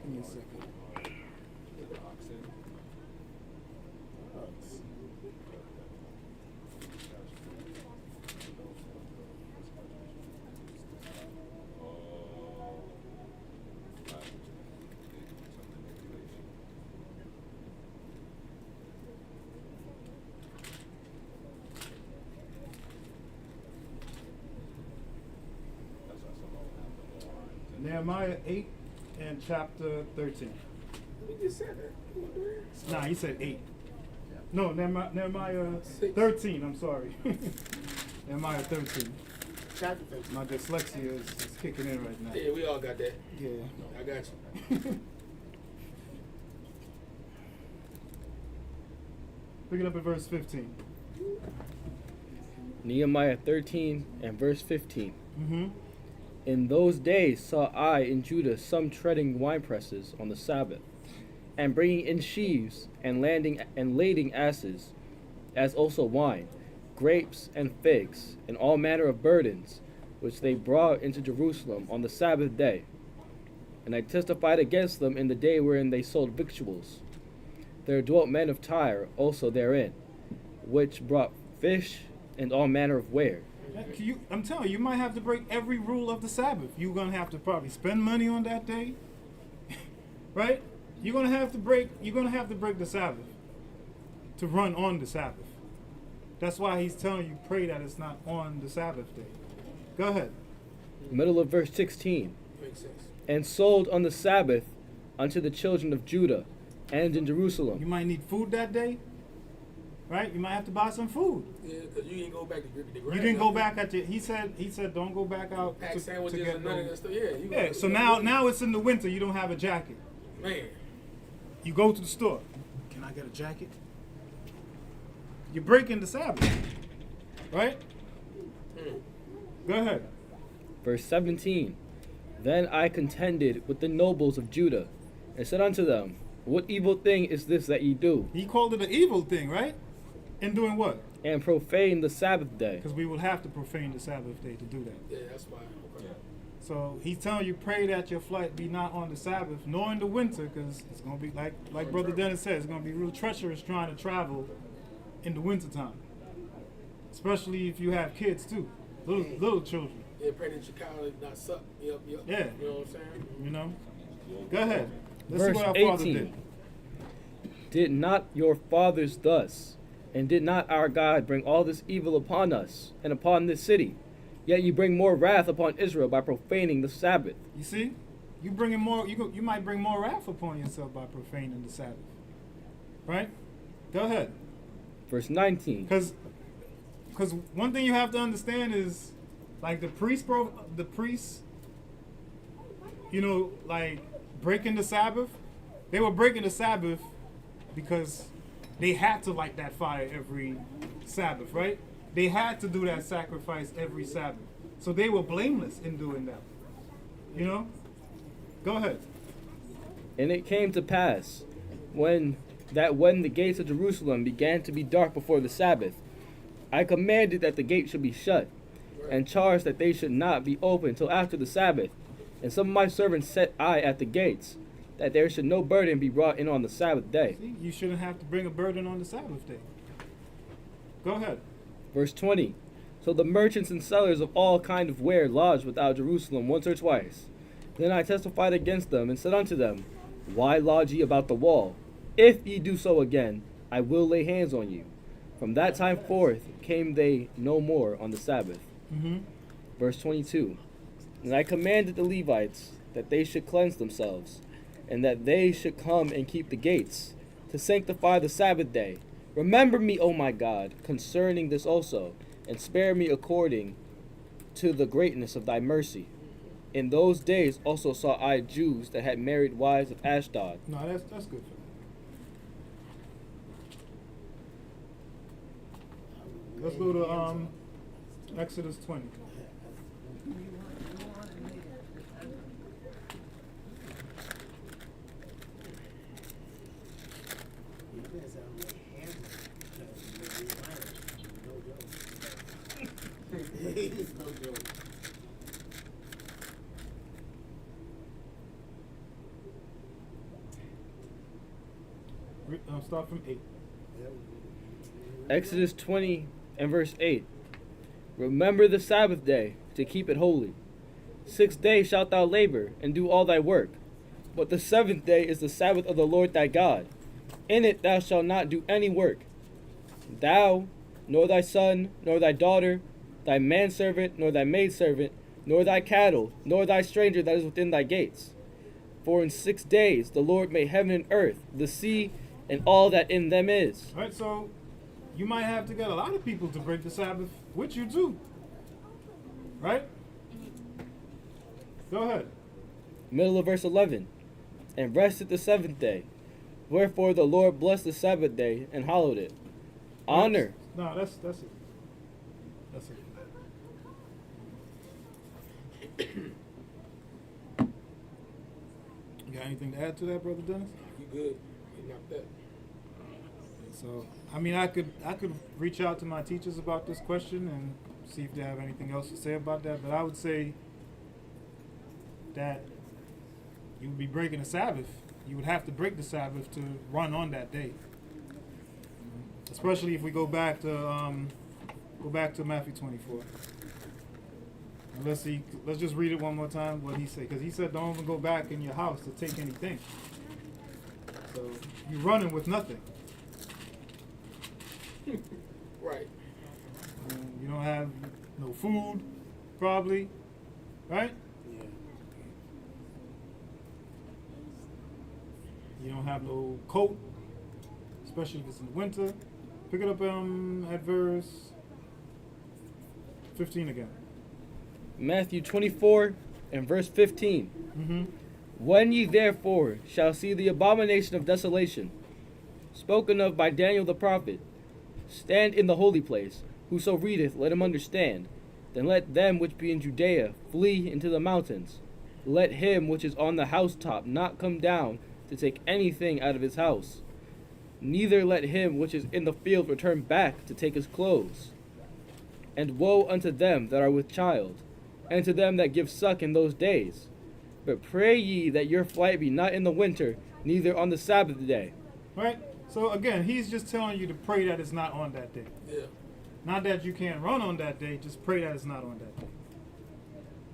S1: Give me a second.
S5: The oxen.
S1: Nehemiah 8 and chapter 13.
S4: We just said that. You wanna do that?
S1: Nah, he said 8. No, Nehemiah
S4: 6.
S1: 13, I'm sorry. Nehemiah 13.
S8: Chapter 13.
S1: My dyslexia is kicking in right now.
S4: Yeah, we all got that.
S1: Yeah.
S4: I got you.
S1: Pick it up at verse 15.
S6: Nehemiah 13 and verse 15.
S1: Mm-hmm.
S6: In those days saw I in Judah some treading winepresses on the Sabbath, and bringing in sheaves, and lading asses, as also wine, grapes and figs, and all manner of burdens, which they brought into Jerusalem on the Sabbath day, And I testified against them in the day wherein they sold victuals. There dwelt men of Tyre also therein, which brought fish and all manner of ware.
S1: I'm telling you, you might have to break every rule of the Sabbath. You're gonna have to probably spend money on that day, right? You're gonna have to break the Sabbath to run on the Sabbath. That's why he's telling you pray that it's not on the Sabbath day. Go ahead.
S6: Middle of verse 16.
S4: Makes sense.
S6: And sold on the Sabbath unto the children of Judah and in Jerusalem.
S1: You might need food that day, right? You might have to buy some food.
S4: Yeah, because you didn't go back to the ground.
S1: You didn't go back at your. He said don't go back out
S4: Pack
S1: to
S4: sandwiches
S1: get
S4: and none of
S1: no.
S4: that stuff. Yeah.
S1: Yeah. So now it's in the winter. You don't have a jacket.
S4: Man.
S1: You go to the store. Can I get a jacket? You're breaking the Sabbath, right? Go ahead.
S6: Verse 17. Then I contended with the nobles of Judah, and said unto them, What evil thing is this that ye do?
S1: He called it an evil thing, right? In doing what?
S6: And profane the Sabbath day.
S1: Because we will have to profane the Sabbath day to do that.
S4: Yeah, that's why. Okay.
S1: So he's telling you, pray that your flight be not on the Sabbath, nor in the winter, because it's going to be like Brother Dennis said, it's going to be real treacherous trying to travel in the wintertime. Especially if you have kids too, little children.
S4: Yeah, pray that your cow not suck. Yep.
S1: Yeah.
S4: You know what I'm saying?
S1: You know? Go ahead. Let's
S6: Verse
S1: see what our Father
S6: 18.
S1: did.
S6: Did not your fathers thus, and did not our God bring all this evil upon us and upon this city? Yet ye bring more wrath upon Israel by profaning the Sabbath.
S1: You see? You bringing more. You might bring more wrath upon yourself by profaning the Sabbath. Right? Go ahead.
S6: Verse 19.
S1: Because one thing you have to understand is, like the priests, you know, like breaking the Sabbath. They were breaking the Sabbath because they had to light that fire every Sabbath, right? They had to do that sacrifice every Sabbath. So they were blameless in doing that. You know? Go ahead.
S6: And it came to pass, when the gates of Jerusalem began to be dark before the Sabbath, I commanded that the gate should be shut, and charged that they should not be opened till after the Sabbath. And some of my servants set I at the gates, that there should no burden be brought in on the Sabbath day.
S1: See, you shouldn't have to bring a burden on the Sabbath day. Go ahead.
S6: Verse 20. So the merchants and sellers of all kind of ware lodged without Jerusalem once or twice. Then I testified against them, and said unto them, Why lodge ye about the wall? If ye do so again, I will lay hands on you. From that time forth came they no more on the Sabbath.
S1: Mm-hmm.
S6: Verse 22. And I commanded the Levites that they should cleanse themselves, and that they should come and keep the gates, to sanctify the Sabbath day. Remember me, O my God, concerning this also, and spare me according to the greatness of thy mercy. In those days also saw I Jews that had married wives of Ashdod.
S1: No, that's good. Let's go to Exodus 20. Start from 8.
S6: Exodus 20 and verse 8. Remember the Sabbath day, to keep it holy. 6 days shalt thou labor, and do all thy work. But the seventh day is the Sabbath of the Lord thy God. In it thou shalt not do any work. Thou, nor thy son, nor thy daughter, thy manservant, nor thy maidservant, nor thy cattle, nor thy stranger that is within thy gates. For in 6 days the Lord made heaven and earth, the sea, and all that in them is.
S1: All right, so you might have to get a lot of people to break the Sabbath with you too. Right? Go ahead.
S6: Middle of verse 11. And rested the seventh day. Wherefore the Lord blessed the Sabbath day and hallowed it. Honor.
S1: No, that's it. That's it. You got anything to add to that, Brother Dennis?
S4: You good? You knocked that.
S1: So, I mean, I could reach out to my teachers about this question and see if they have anything else to say about that. But I would say that you would be breaking the Sabbath. You would have to break the Sabbath to run on that day. Especially if we go back to Matthew 24. And let's just read it one more time. What he said, because he said, "Don't even go back in your house to take anything." So you're running with nothing.
S4: Right.
S1: You don't have no food, probably, right?
S8: Yeah.
S1: You don't have no coat, especially if it's in the winter. Pick it up at verse 15 again.
S6: Matthew 24 and verse 15.
S1: Mm-hmm.
S6: When ye therefore shall see the abomination of desolation, spoken of by Daniel the prophet, stand in the holy place, whoso readeth, let him understand. Then let them which be in Judea flee into the mountains. Let him which is on the housetop not come down to take anything out of his house. Neither let him which is in the field return back to take his clothes. And woe unto them that are with child, and to them that give suck in those days. But pray ye that your flight be not in the winter, neither on the Sabbath day.
S1: Right? So again, he's just telling you to pray that it's not on that day.
S4: Yeah.
S1: Not that you can't run on that day, just pray that it's not on that day.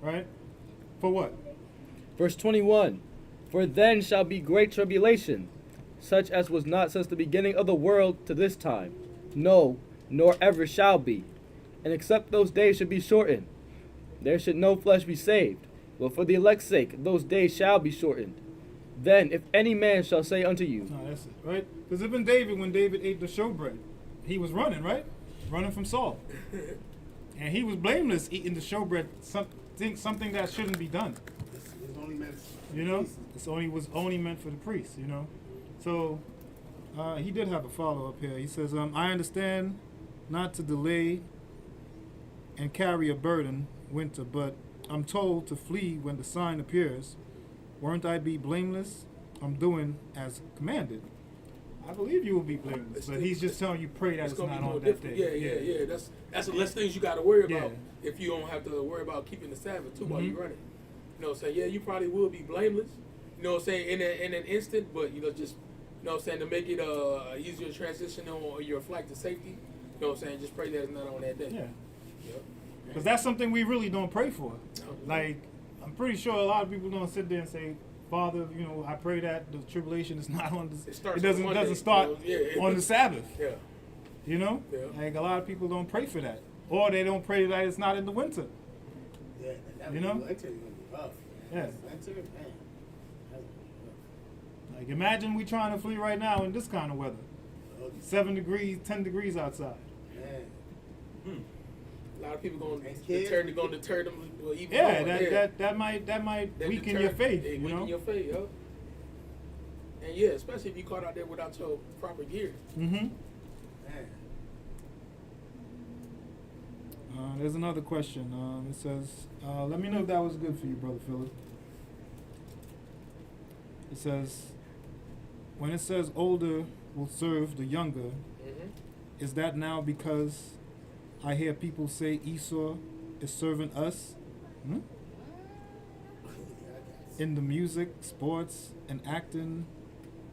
S1: Right? For what?
S6: Verse 21. For then shall be great tribulation, such as was not since the beginning of the world to this time, no, nor ever shall be. And except those days should be shortened, there should no flesh be saved. But for the elect's sake, those days shall be shortened. Then, if any man shall say unto you,
S1: No, that's it, right? Because even David, when David ate the showbread, he was running, right? Running from Saul. And he was blameless eating the showbread, something that shouldn't be done.
S8: It's only meant.
S1: You know? Was only meant for the priests, you know? So, he did have a follow-up here. He says, I understand not to delay and carry a burden winter, but I'm told to flee when the sign appears. Won't I be blameless? I'm doing as commanded. I believe you will be blameless, but he's just telling you pray that it's
S4: gonna
S1: not
S4: be more
S1: on that
S4: different.
S1: day.
S4: Yeah. That's the less things you got to worry about
S1: Yeah.
S4: if you don't have to worry about keeping the Sabbath too while
S1: Mhm.
S4: you're running. You know what I'm saying? Yeah, you probably will be blameless. You know what I'm saying? In an instant, but just you know what I'm saying, to make it easier transition on your flight to safety. You know what I'm saying? Just pray that it's not on that day.
S1: Yeah.
S4: Yep.
S1: Because that's something we really don't pray for.
S4: No.
S1: Like, I'm pretty sure a lot of people don't sit there and say, Father, I pray that the tribulation is not on the.
S4: It starts
S1: doesn't
S4: on Monday,
S1: start
S4: yeah.
S1: on the Sabbath.
S4: Yeah.
S1: You know,
S4: Yeah.
S1: like a lot of people don't pray for that, or they don't pray that it's not in the winter.
S8: Yeah, that
S1: You know?
S8: winter is gonna be rough.
S1: Yeah.
S8: Winter, man. That's gonna be
S1: Like, imagine we trying to flee right now in this kind of weather,
S8: rough.
S1: 7 degrees, 10 degrees outside.
S8: Man.
S4: A lot of people going
S8: And
S4: to
S8: kids-
S4: deter them even
S1: Yeah,
S4: more.
S1: that might
S4: That
S1: weaken
S4: deter-
S1: your faith.
S4: it
S1: You
S4: weaken
S1: know.
S4: your faith, yo. And yeah, especially if you caught out there without your proper gear.
S1: Mm-hmm.
S8: Man.
S1: There's another question. It says, let me know if that was good for you, Brother Philip. It says, when it says older will serve the younger,
S4: Mm-hmm.
S1: is that now because I hear people say Esau is serving us? Hmm? In the music, sports, and acting,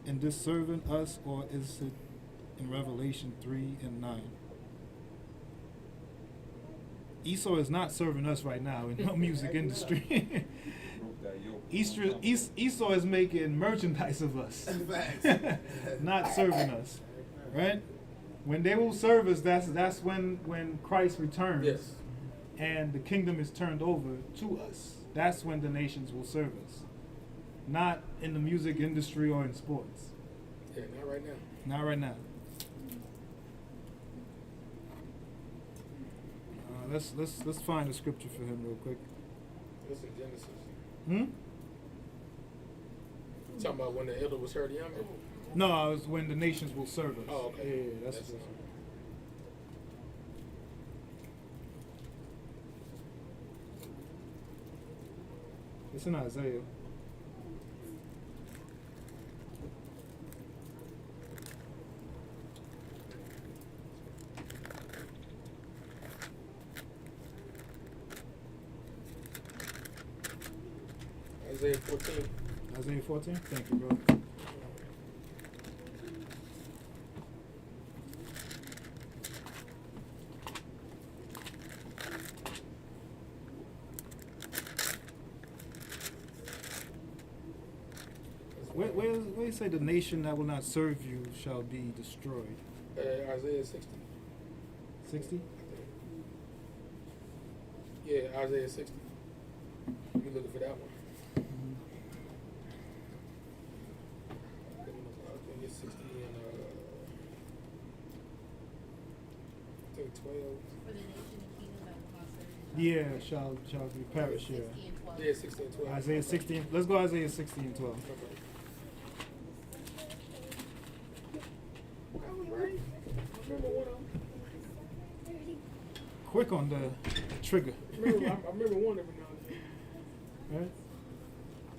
S1: and this serving us, or is it in Revelation 3 and 9? Esau is not serving us right now in the music industry. Esau is making merchandise of us, not serving us, right? When they will serve us, that's when Christ returns,
S4: Yes.
S1: and the kingdom is turned over to us. That's when the nations will serve us, not in the music industry or in sports.
S4: Yeah, not right now.
S1: Not right now. Let's find a scripture for him real quick.
S4: This is Genesis.
S1: Hmm?
S4: Talking about when the elder was heard younger.
S1: No, it was when the nations will serve us.
S4: Oh, okay.
S1: Yeah, that's
S4: That's-
S1: it's in Isaiah.
S4: Isaiah 14.
S1: Isaiah 14. Thank you, bro. Where you say the nation that will not serve you shall be destroyed?
S4: Isaiah 60.
S1: 60?
S4: Yeah, Isaiah 60. You looking for that one? Isaiah 60 and I think 12.
S10: For the nation and kingdom that will not serve you.
S1: Yeah, shall be perish, yeah.
S10: 60 and 12.
S4: Yeah, 60 and 12.
S1: Isaiah 60. Let's go Isaiah 60 and 12.
S4: Okay. That was right. I remember one of them.
S1: Quick on the trigger.
S4: I remember one every now and then.
S1: Right?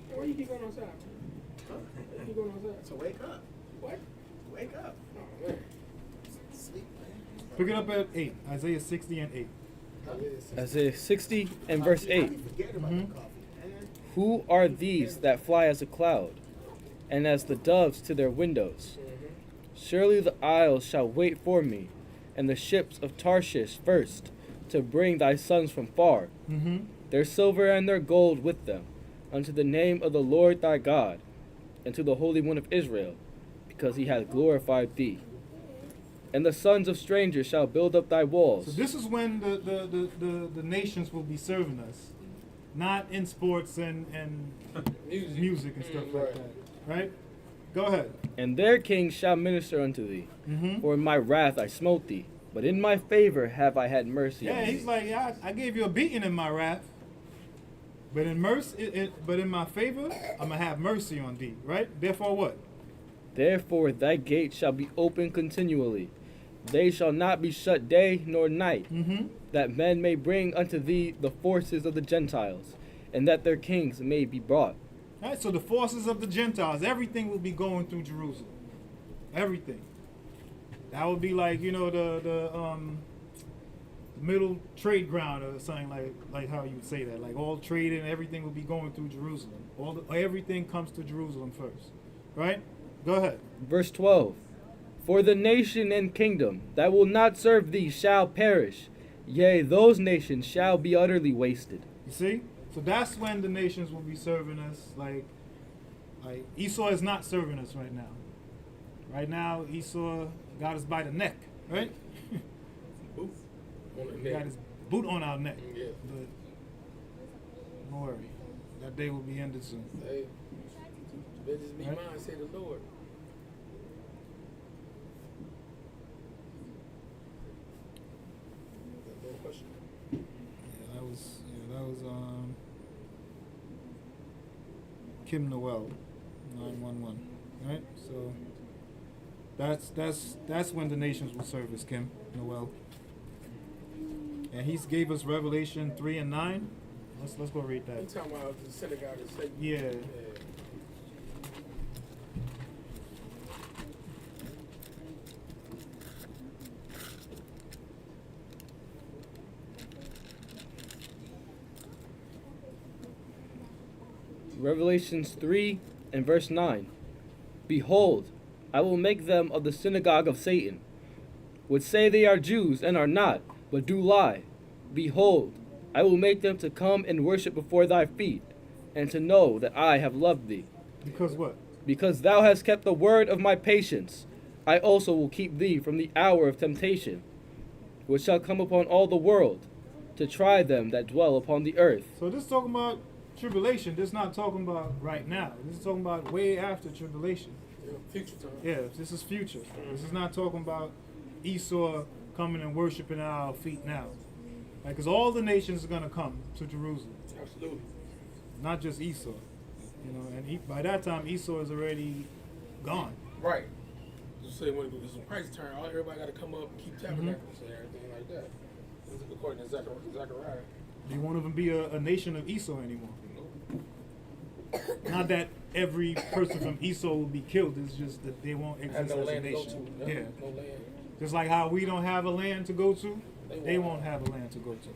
S4: Hey, why you keep going outside?
S8: Huh?
S4: Why you keep going outside?
S8: So wake up.
S4: What?
S8: Wake up.
S4: Oh, man.
S8: Sleep, man.
S1: Pick it up at 8. Isaiah 60 and 8.
S4: Isaiah 60.
S6: Isaiah 60 and verse 8.
S8: Forget about
S1: Mhm.
S8: the coffee, man.
S6: Who are these that fly as a cloud, and as the doves to their windows? Surely the isles shall wait for me, and the ships of Tarshish first, to bring thy sons from far,
S1: Mm-hmm.
S6: their silver and their gold with them, unto the name of the Lord thy God, and to the Holy One of Israel, because he hath glorified thee. And the sons of strangers shall build up thy walls.
S1: So this is when the nations will be serving us, not in sports and music and stuff like that. Right? Go ahead.
S6: And their kings shall minister unto thee.
S1: Mm-hmm.
S6: For in my wrath I smote thee, but in my favor have I had mercy
S1: Yeah,
S6: on
S1: he's
S6: thee.
S1: like, yeah, I gave you a beating in my wrath, but in mercy, but in my favor, I'm gonna have mercy on thee. Right? Therefore, what?
S6: Therefore thy gates shall be open continually. They shall not be shut day nor night,
S1: Mm-hmm.
S6: that men may bring unto thee the forces of the Gentiles, and that their kings may be brought.
S1: All right. So the forces of the Gentiles, everything will be going through Jerusalem. Everything. That would be like, you know, the middle trade ground or something like how you would say that. Like all trade and everything will be going through Jerusalem. Everything comes to Jerusalem first. Right? Go ahead.
S6: Verse 12. For the nation and kingdom that will not serve thee shall perish, yea, those nations shall be utterly wasted.
S1: You see? So that's when the nations will be serving us. Like Esau is not serving us right now. Right now, Esau got us by the neck, right?
S4: Boot on the
S1: He got
S4: neck.
S1: his boot on our neck.
S4: Yeah.
S1: But don't worry, that day will be ended soon.
S4: Hey, vengeance be
S1: Right.
S4: mine, say the Lord. No question.
S1: Yeah, that was Kim Noel, 911, right? So that's when the nations will serve us, Kim Noel. And he gave us Revelation 3 and 9. Let's go read
S4: You
S1: that.
S4: talking about the synagogue of Satan?
S1: Yeah.
S6: Revelations 3 and verse 9. Behold, I will make them of the synagogue of Satan, which say they are Jews and are not, but do lie. Behold, I will make them to come and worship before thy feet, and to know that I have loved thee.
S1: Because what?
S6: Because thou hast kept the word of my patience, I also will keep thee from the hour of temptation, which shall come upon all the world, to try them that dwell upon the earth.
S1: So this is talking about tribulation. This is not talking about right now. This is talking about way after tribulation.
S4: Yeah, future time.
S1: Yeah, this is future. This is not talking about Esau coming and worshiping at our feet now. Like, because all the nations are going to come to Jerusalem,
S4: Absolutely.
S1: not just Esau. You know, and by that time, Esau is already gone.
S4: Right. Just say when there's a price turn, everybody got to come up and keep tabernacles and everything like that. This is according to Zechariah.
S1: They won't even be a nation of Esau anymore. Not that every person from Esau will be killed. It's just that they won't
S4: Have
S1: exist
S4: no
S1: as a
S4: land to go
S1: nation.
S4: to.
S1: Yeah.
S4: No land.
S1: Just like how we don't have a land to go to, they won't
S4: won't.
S1: have a land to go to.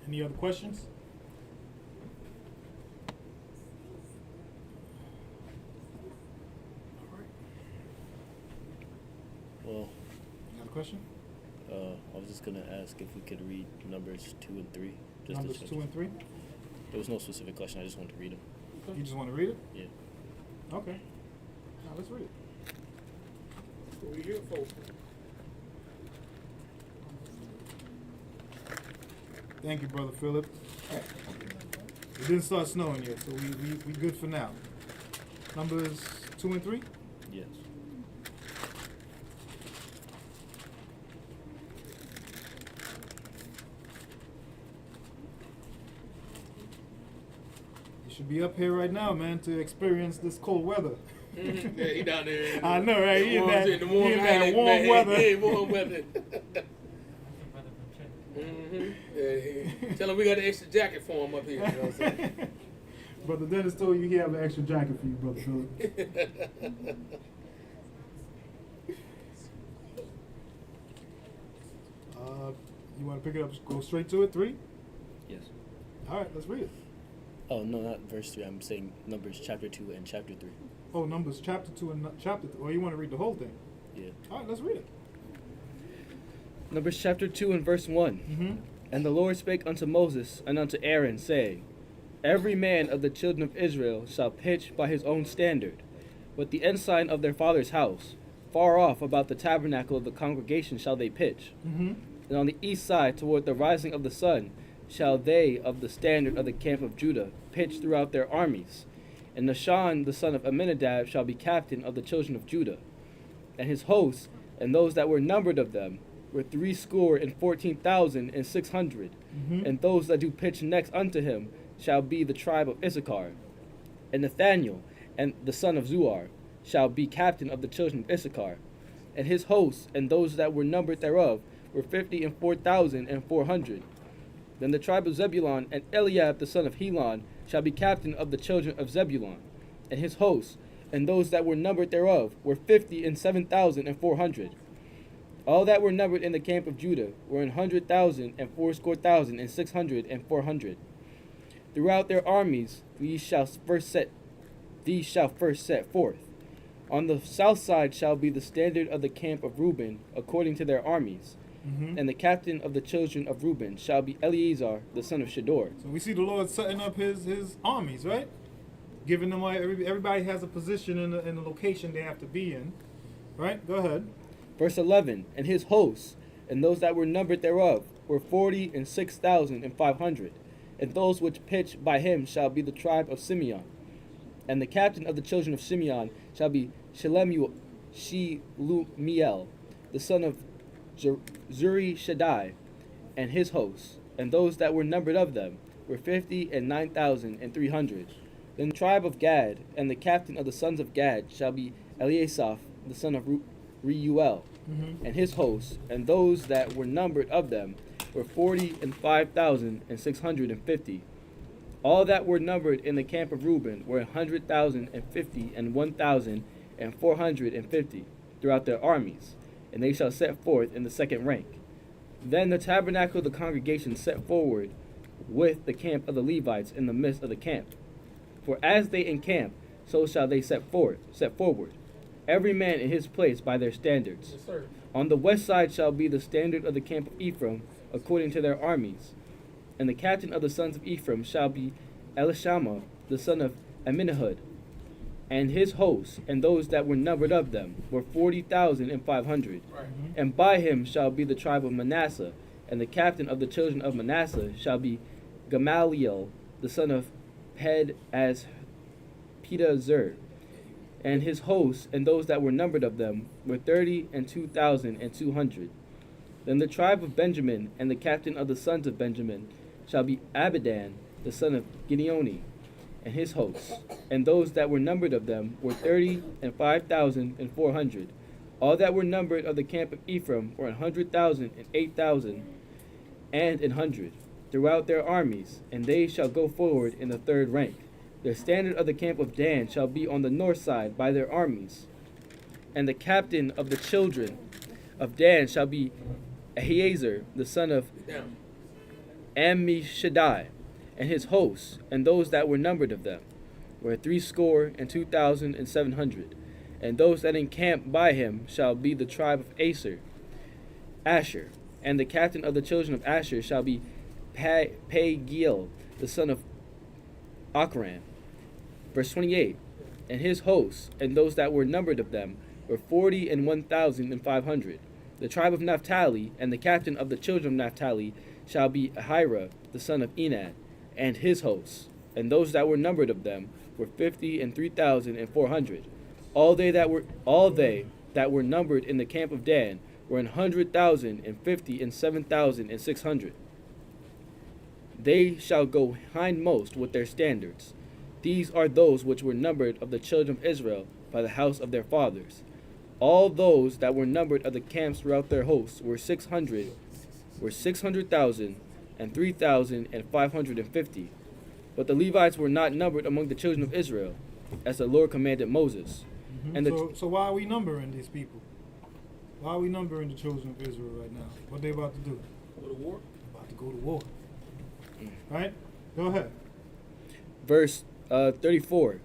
S1: Any other questions? All right.
S6: Well,
S1: Another question?
S6: I was just gonna ask if we could read Numbers 2 and 3. Just
S1: Numbers
S6: to check.
S1: 2 and 3?
S6: There was no specific question. I just wanted to read them.
S1: You just want to read it?
S6: Yeah.
S1: Okay. Now let's read it.
S4: What we here for?
S1: Thank you, Brother Philip. It didn't start snowing yet, so we good for now. Numbers 2 and 3?
S6: Yes.
S1: You should be up here right now, man, to experience this cold weather.
S4: Mm-hmm. Yeah, he down there.
S1: I know, right? He in that,
S4: in the warm,
S1: he in that
S4: island,
S1: warm
S4: man.
S1: weather.
S4: Yeah, warm weather. Mm-hmm. Yeah, tell him we got an extra jacket for him up here. You know what I'm saying?
S1: Brother Dennis told you he have an extra jacket for you, Brother Philip. You want to pick it up, go straight to it? 3?
S6: Yes.
S1: All right, let's read it.
S6: Oh, no, not verse 3. I'm saying Numbers chapter 2 and chapter 3.
S1: Oh, Numbers chapter 2 and chapter 3. Or you want to read the whole thing?
S6: Yeah.
S1: All right, let's read it.
S6: Numbers chapter 2 and verse 1.
S1: Mm-hmm.
S6: And the Lord spake unto Moses and unto Aaron, saying, Every man of the children of Israel shall pitch by his own standard, with the ensign of their father's house. Far off about the tabernacle of the congregation shall they pitch.
S1: Mm-hmm.
S6: And on the east side toward the rising of the sun shall they of the standard of the camp of Judah pitch throughout their armies. And Nahshon the son of Amminadab shall be captain of the children of Judah. And his hosts, and those that were numbered of them, were 14,600.
S1: Mm-hmm.
S6: And those that do pitch next unto him shall be the tribe of Issachar. And Nathaniel, and the son of Zuar, shall be captain of the children of Issachar. And his hosts, and those that were numbered thereof, were 54,400. Then the tribe of Zebulun, and Eliab the son of Helon, shall be captain of the children of Zebulun. And his hosts, and those that were numbered thereof, were 57,400. All that were numbered in the camp of Judah were 100,000 and fourscore thousand and 600 and 400. Throughout their armies these shall first set forth. On the south side shall be the standard of the camp of Reuben, according to their armies.
S1: Mm-hmm.
S6: And the captain of the children of Reuben shall be Eleazar the son of Shedor.
S1: So we see the Lord setting up his armies, right? Giving them everybody has a position in the location they have to be in, right? Go ahead.
S6: Verse 11, and his hosts, and those that were numbered thereof, were 46,500. And those which pitch by him shall be the tribe of Simeon. And the captain of the children of Simeon shall be Shelumiel, the son of Zuri Shaddai, and his hosts. And those that were numbered of them were 59,300. Then the tribe of Gad, and the captain of the sons of Gad shall be Eliasaph, the son of Reuel,
S1: Mm-hmm.
S6: and his hosts, and those that were numbered of them were 45,650. All that were numbered in the camp of Reuben were 100,050 and 1,450 throughout their armies, and they shall set forth in the second rank. Then the tabernacle of the congregation set forward with the camp of the Levites in the midst of the camp. For as they encamp, so shall they set forward, every man in his place by their standards.
S4: Yes, sir.
S6: On the west side shall be the standard of the camp of Ephraim, according to their armies. And the captain of the sons of Ephraim shall be Elishama, the son of Amminahud. And his hosts, and those that were numbered of them, were 40,500.
S4: Right.
S6: And by him shall be the tribe of Manasseh, and the captain of the children of Manasseh shall be Gamaliel, the son of Pedahzur. And his hosts, and those that were numbered of them, were 32,200. Then the tribe of Benjamin, and the captain of the sons of Benjamin, shall be Abidan, the son of Gideoni, and his hosts. And those that were numbered of them were 35,400. All that were numbered of the camp of Ephraim were 100,000 and 8,000 and 100 throughout their armies, and they shall go forward in the third rank. The standard of the camp of Dan shall be on the north side by their armies. And the captain of the children of Dan shall be Ahiezer, the son of
S4: Down.
S6: Ammishaddai, and his hosts, and those that were numbered of them, were 62,700. And those that encamp by him shall be the tribe of Asher, and the captain of the children of Asher shall be Pagiel, the son of Ochran. Verse 28. And his hosts, and those that were numbered of them, were 41,500. The tribe of Naphtali, and the captain of the children of Naphtali shall be Ahira, the son of Enan, and his hosts, and those that were numbered of them were 53,400. All they that were numbered in the camp of Dan were 100,050 and 7,600. They shall go hindmost with their standards. These are those which were numbered of the children of Israel by the house of their fathers. All those that were numbered of the camps throughout their hosts were 600,000 and 3,550. But the Levites were not numbered among the children of Israel, as the Lord commanded Moses.
S1: Mhm.
S6: And
S1: So why are we numbering these people? Why are we numbering the children of Israel right now? What they about to do?
S4: Go to war.
S1: About to go to war. Right? Go ahead.
S6: verse 34.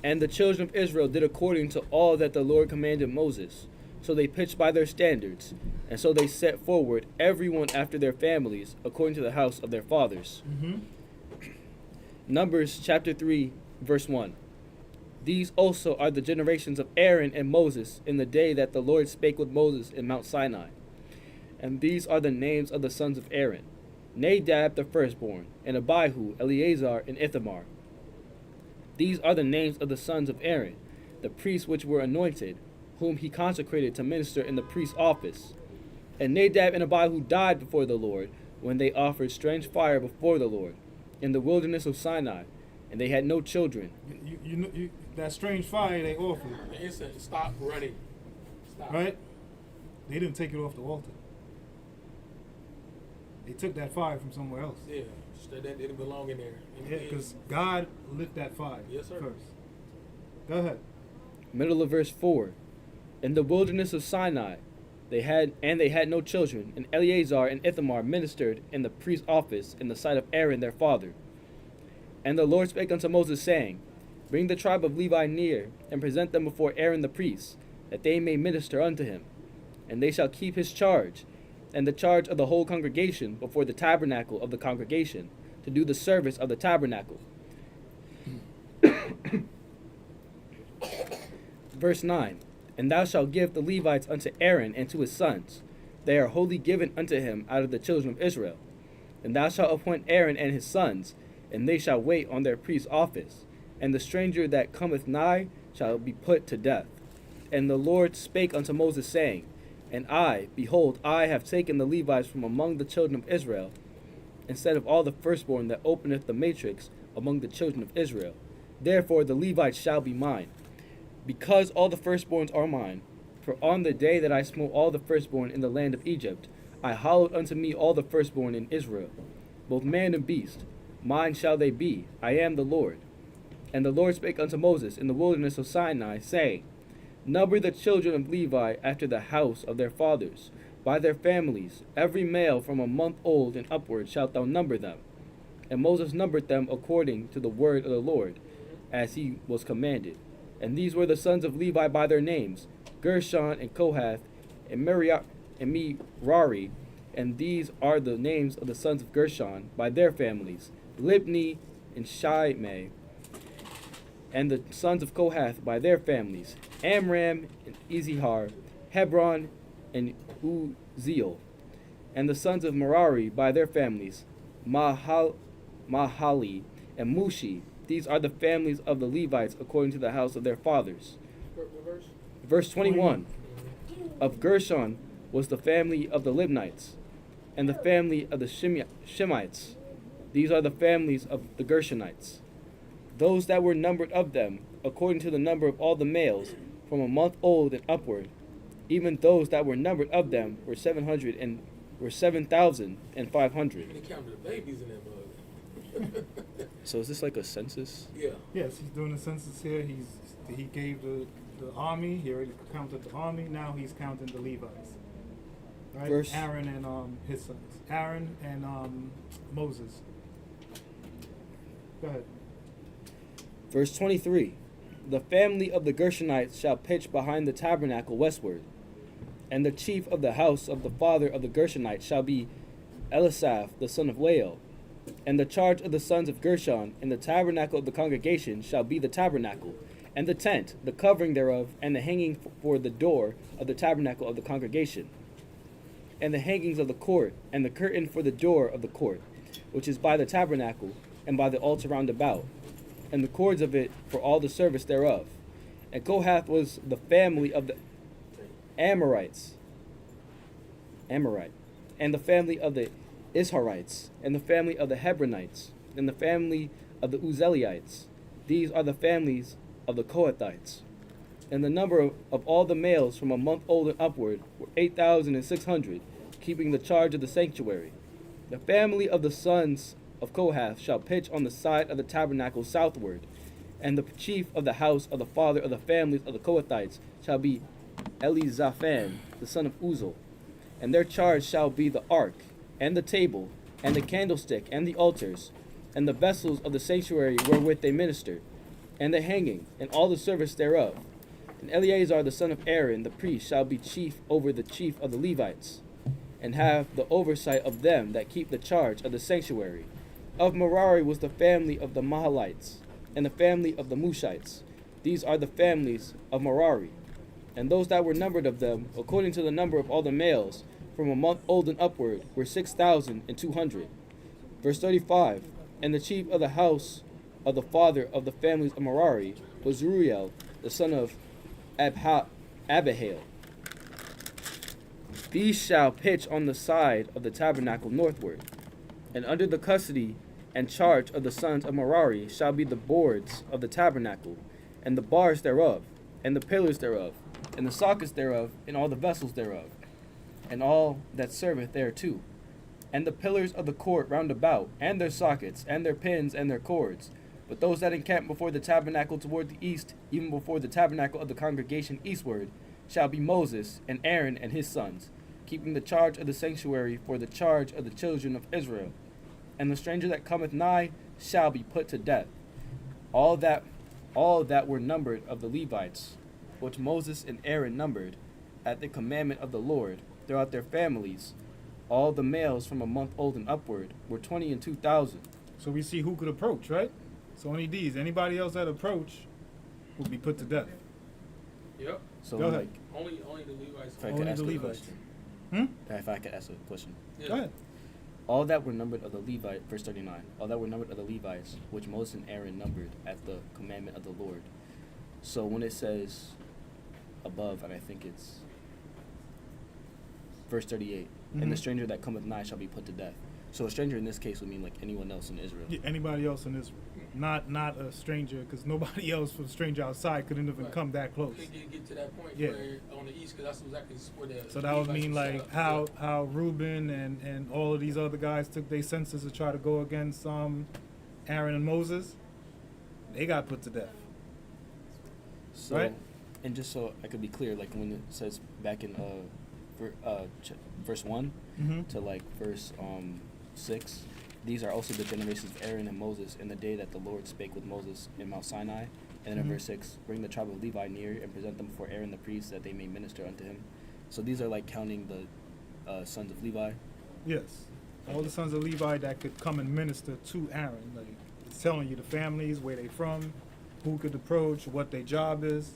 S6: And the children of Israel did according to all that the Lord commanded Moses. So they pitched by their standards, and so they set forward everyone after their families, according to the house of their fathers.
S1: Mm-hmm.
S6: Numbers chapter 3, verse 1. These also are the generations of Aaron and Moses in the day that the Lord spake with Moses in Mount Sinai. And these are the names of the sons of Aaron: Nadab the firstborn, and Abihu, Eleazar, and Ithamar. These are the names of the sons of Aaron, the priests which were anointed, whom he consecrated to minister in the priest's office. And Nadab and Abihu died before the Lord, when they offered strange fire before the Lord, in the wilderness of Sinai, and they had no children.
S1: You that strange fire they offered,
S4: The instant, stop running. Stop.
S1: right? They didn't take it off the altar. They took that fire from somewhere else.
S4: Yeah, that didn't belong in there.
S1: Yeah, because God lit that fire
S4: Yes, sir.
S1: first. Go ahead.
S6: Middle of verse 4. In the wilderness of Sinai, they had no children, and Eleazar and Ithamar ministered in the priest's office in the sight of Aaron their father. And the Lord spake unto Moses, saying, Bring the tribe of Levi near, and present them before Aaron the priest, that they may minister unto him. And they shall keep his charge, and the charge of the whole congregation before the tabernacle of the congregation, to do the service of the tabernacle. Verse 9. And thou shalt give the Levites unto Aaron and to his sons. They are wholly given unto him out of the children of Israel. And thou shalt appoint Aaron and his sons, and they shall wait on their priest's office. And the stranger that cometh nigh shall be put to death. And the Lord spake unto Moses, saying, And I, behold, I have taken the Levites from among the children of Israel, instead of all the firstborn that openeth the matrix among the children of Israel. Therefore the Levites shall be mine, because all the firstborns are mine. For on the day that I smote all the firstborn in the land of Egypt, I hallowed unto me all the firstborn in Israel, both man and beast. Mine shall they be, I am the Lord. And the Lord spake unto Moses in the wilderness of Sinai, saying, Number the children of Levi after the house of their fathers, by their families, every male from a month old and upward shalt thou number them. And Moses numbered them according to the word of the Lord, as he was commanded. And these were the sons of Levi by their names, Gershon and Kohath and Merari. And these are the names of the sons of Gershon by their families, Libni and Shimei. And the sons of Kohath by their families, Amram and Izihar, Hebron and Uzziel. And the sons of Merari by their families, Mahali and Mushi. These are the families of the Levites according to the house of their fathers.
S4: Reverse.
S6: Verse 21. Of Gershon was the family of the Libnites, and the family of the Shemites. These are the families of the Gershonites. Those that were numbered of them, according to the number of all the males, from a month old and upward, even those that were numbered of them were 7,500.
S4: They counted the babies in that mug.
S6: So is this like a census?
S4: Yeah.
S1: Yes, he's doing the census here. He gave the army. He already counted the army. Now he's counting the Levites. right?
S6: Verse-
S1: Aaron and his sons. Aaron and Moses. Go ahead.
S6: Verse 23. The family of the Gershonites shall pitch behind the tabernacle westward, and the chief of the house of the father of the Gershonites shall be Elisaph the son of Wael. And the charge of the sons of Gershon in the tabernacle of the congregation shall be the tabernacle, and the tent, the covering thereof, and the hanging for the door of the tabernacle of the congregation, and the hangings of the court, and the curtain for the door of the court, which is by the tabernacle, and by the altar round about, and the cords of it for all the service thereof. And Kohath was the family of the Amorite, and the family of the Isharites, and the family of the Hebronites, and the family of the Uzzielites. These are the families of the Kohathites. And the number of all the males from a month old and upward were 8,600, keeping the charge of the sanctuary. The family of the sons of Kohath shall pitch on the side of the tabernacle southward, and the chief of the house of the father of the families of the Kohathites shall be Elizaphan, the son of Uzel. And their charge shall be the ark, and the table, and the candlestick, and the altars, and the vessels of the sanctuary wherewith they minister, and the hanging, and all the service thereof. And Eleazar the son of Aaron, the priest, shall be chief over the chief of the Levites, and have the oversight of them that keep the charge of the sanctuary. Of Merari was the family of the Mahalites, and the family of the Mushites. These are the families of Merari. And those that were numbered of them, according to the number of all the males, from a month old and upward, were 6,200. Verse 35. And the chief of the house of the father of the families of Merari was Zuriel, the son of Abihail. These shall pitch on the side of the tabernacle northward, and under the custody and charge of the sons of Merari shall be the boards of the tabernacle, and the bars thereof, and the pillars thereof, and the sockets thereof, and all the vessels thereof, and all that serveth thereto, and the pillars of the court round about, and their sockets, and their pins, and their cords. But those that encamp before the tabernacle toward the east, even before the tabernacle of the congregation eastward, shall be Moses, and Aaron, and his sons, keeping the charge of the sanctuary for the charge of the children of Israel. And the stranger that cometh nigh shall be put to death. All that were numbered of the Levites, which Moses and Aaron numbered, at the commandment of the Lord, throughout their families, all the males from a month old and upward were 22,000.
S1: So we see who could approach, right? So only these. Anybody else that approach will be put to death.
S4: Yep.
S6: So
S1: Go ahead.
S6: like,
S4: Only the Levites.
S6: if I
S1: Only
S6: could ask
S1: the
S6: a
S1: Levites.
S6: question.
S1: Hmm?
S6: If I could ask a question.
S4: Yeah.
S1: Go ahead.
S6: All that were numbered of the Levite, verse 39, all that were numbered of the Levites, which Moses and Aaron numbered at the commandment of the Lord. So when it says above, and I think it's verse 38, and the
S1: Mhm.
S6: stranger that cometh nigh shall be put to death. So a stranger in this case would mean like anyone else in Israel.
S1: Yeah, anybody else in Israel. Not a stranger, because nobody else from a stranger outside couldn't even
S4: Right.
S1: come that close.
S4: Get to that point
S1: Yeah.
S4: where on the east, because that's exactly where the
S1: So that would
S4: Levites
S1: mean
S4: were set
S1: like
S4: up.
S1: how Reuben and all of these other guys took their census to try to go against Aaron and Moses. They got put to death.
S6: So,
S1: Right.
S6: and just so I could be clear, like when it says back in verse 1
S1: Mm-hmm.
S6: to like verse 6, these are also the generations of Aaron and Moses in the day that the Lord spake with Moses in Mount Sinai. And then in
S1: Mhm.
S6: verse 6, bring the tribe of Levi near and present them before Aaron the priest that they may minister unto him. So these are like counting the sons of Levi.
S1: Yes. All the sons of Levi that could come and minister to Aaron. Like it's telling you the families, where they from, who could approach, what their job is.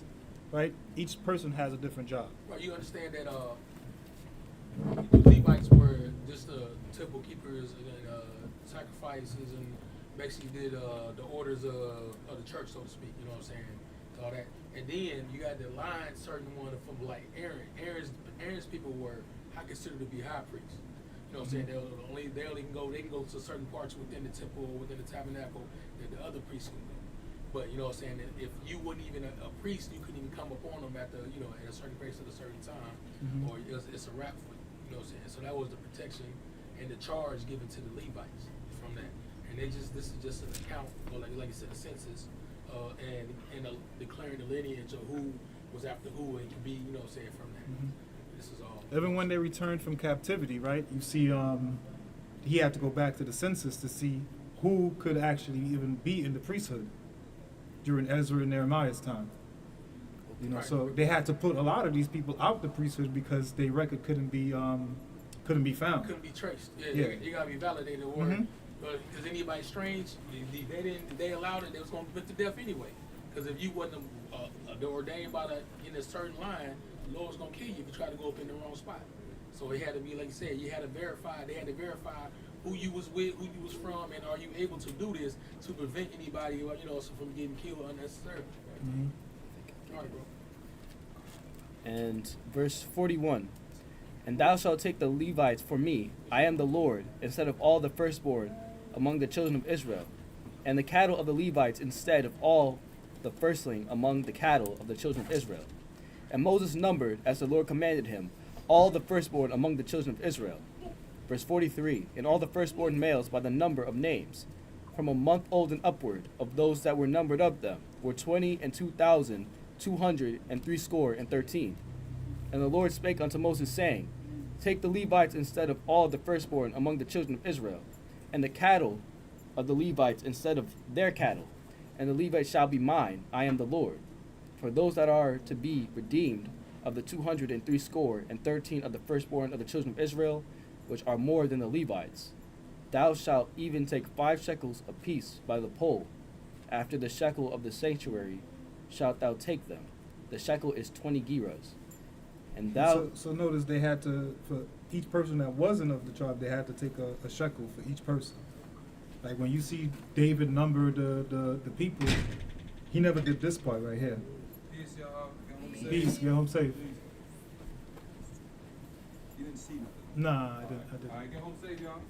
S1: Right? Each person has a different job.
S4: Right, you understand that the Levites were just the temple keepers and sacrifices and basically did the orders of the church, so to speak. You know what I'm saying? All that, and then you got the line certain one from like Aaron. Aaron's people were considered to be high priests. You know what I'm saying? They can go to certain parts within the temple or within the tabernacle that the other priests can do. But you know what I'm saying? That if you wouldn't even a priest, you couldn't even come upon them at a certain place at a certain time,
S1: Mhm.
S4: or it's a wrap for you. You know what I'm saying? So that was the protection and the charge given to the Levites from that. And this is just an account, or like you said, a census, and declaring the lineage of who was after who, and can be, you know what I'm saying, from that.
S1: Mhm.
S4: this is all.
S1: Even when they returned from captivity, right? You see, he had to go back to the census to see who could actually even be in the priesthood during Ezra and Nehemiah's time. You know,
S4: Right.
S1: so they had to put a lot of these people out the priesthood because their record couldn't be found.
S4: Couldn't be traced. Yeah,
S1: Yeah.
S4: You gotta be validated. Or
S1: Mhm.
S4: because anybody strange, they allowed it. They was gonna be put to death anyway. Because if you wasn't ordained by in a certain line, the Lord's gonna kill you if you try to go up in the wrong spot. So it had to be, like you said, you had to verify. They had to verify who you was with, who you was from, and are you able to do this to prevent anybody, from getting killed unnecessarily.
S1: Mhm.
S4: All right, bro.
S6: And verse 41. And thou shalt take the Levites for me, I am the Lord, instead of all the firstborn among the children of Israel, and the cattle of the Levites instead of all the firstling among the cattle of the children of Israel. And Moses numbered, as the Lord commanded him, all the firstborn among the children of Israel. Verse 43. And all the firstborn males by the number of names, from a month old and upward, of those that were numbered of them, were 22,213. And the Lord spake unto Moses, saying, Take the Levites instead of all the firstborn among the children of Israel, and the cattle of the Levites instead of their cattle, and the Levites shall be mine, I am the Lord. For those that are to be redeemed of the 213 of the firstborn of the children of Israel, which are more than the Levites, thou shalt even take 5 shekels apiece by the poll. After the shekel of the sanctuary shalt thou take them. The shekel is 20 gerahs. And thou
S1: So notice they had to, for each person that wasn't of the tribe, they had to take a shekel for each person. Like when you see David number the people, he never did this part right here.
S5: Peace, y'all. Get home safe.
S1: Peace, get home safe.
S5: You didn't see nothing.
S1: Nah, I didn't.
S5: All right, get home safe, y'all.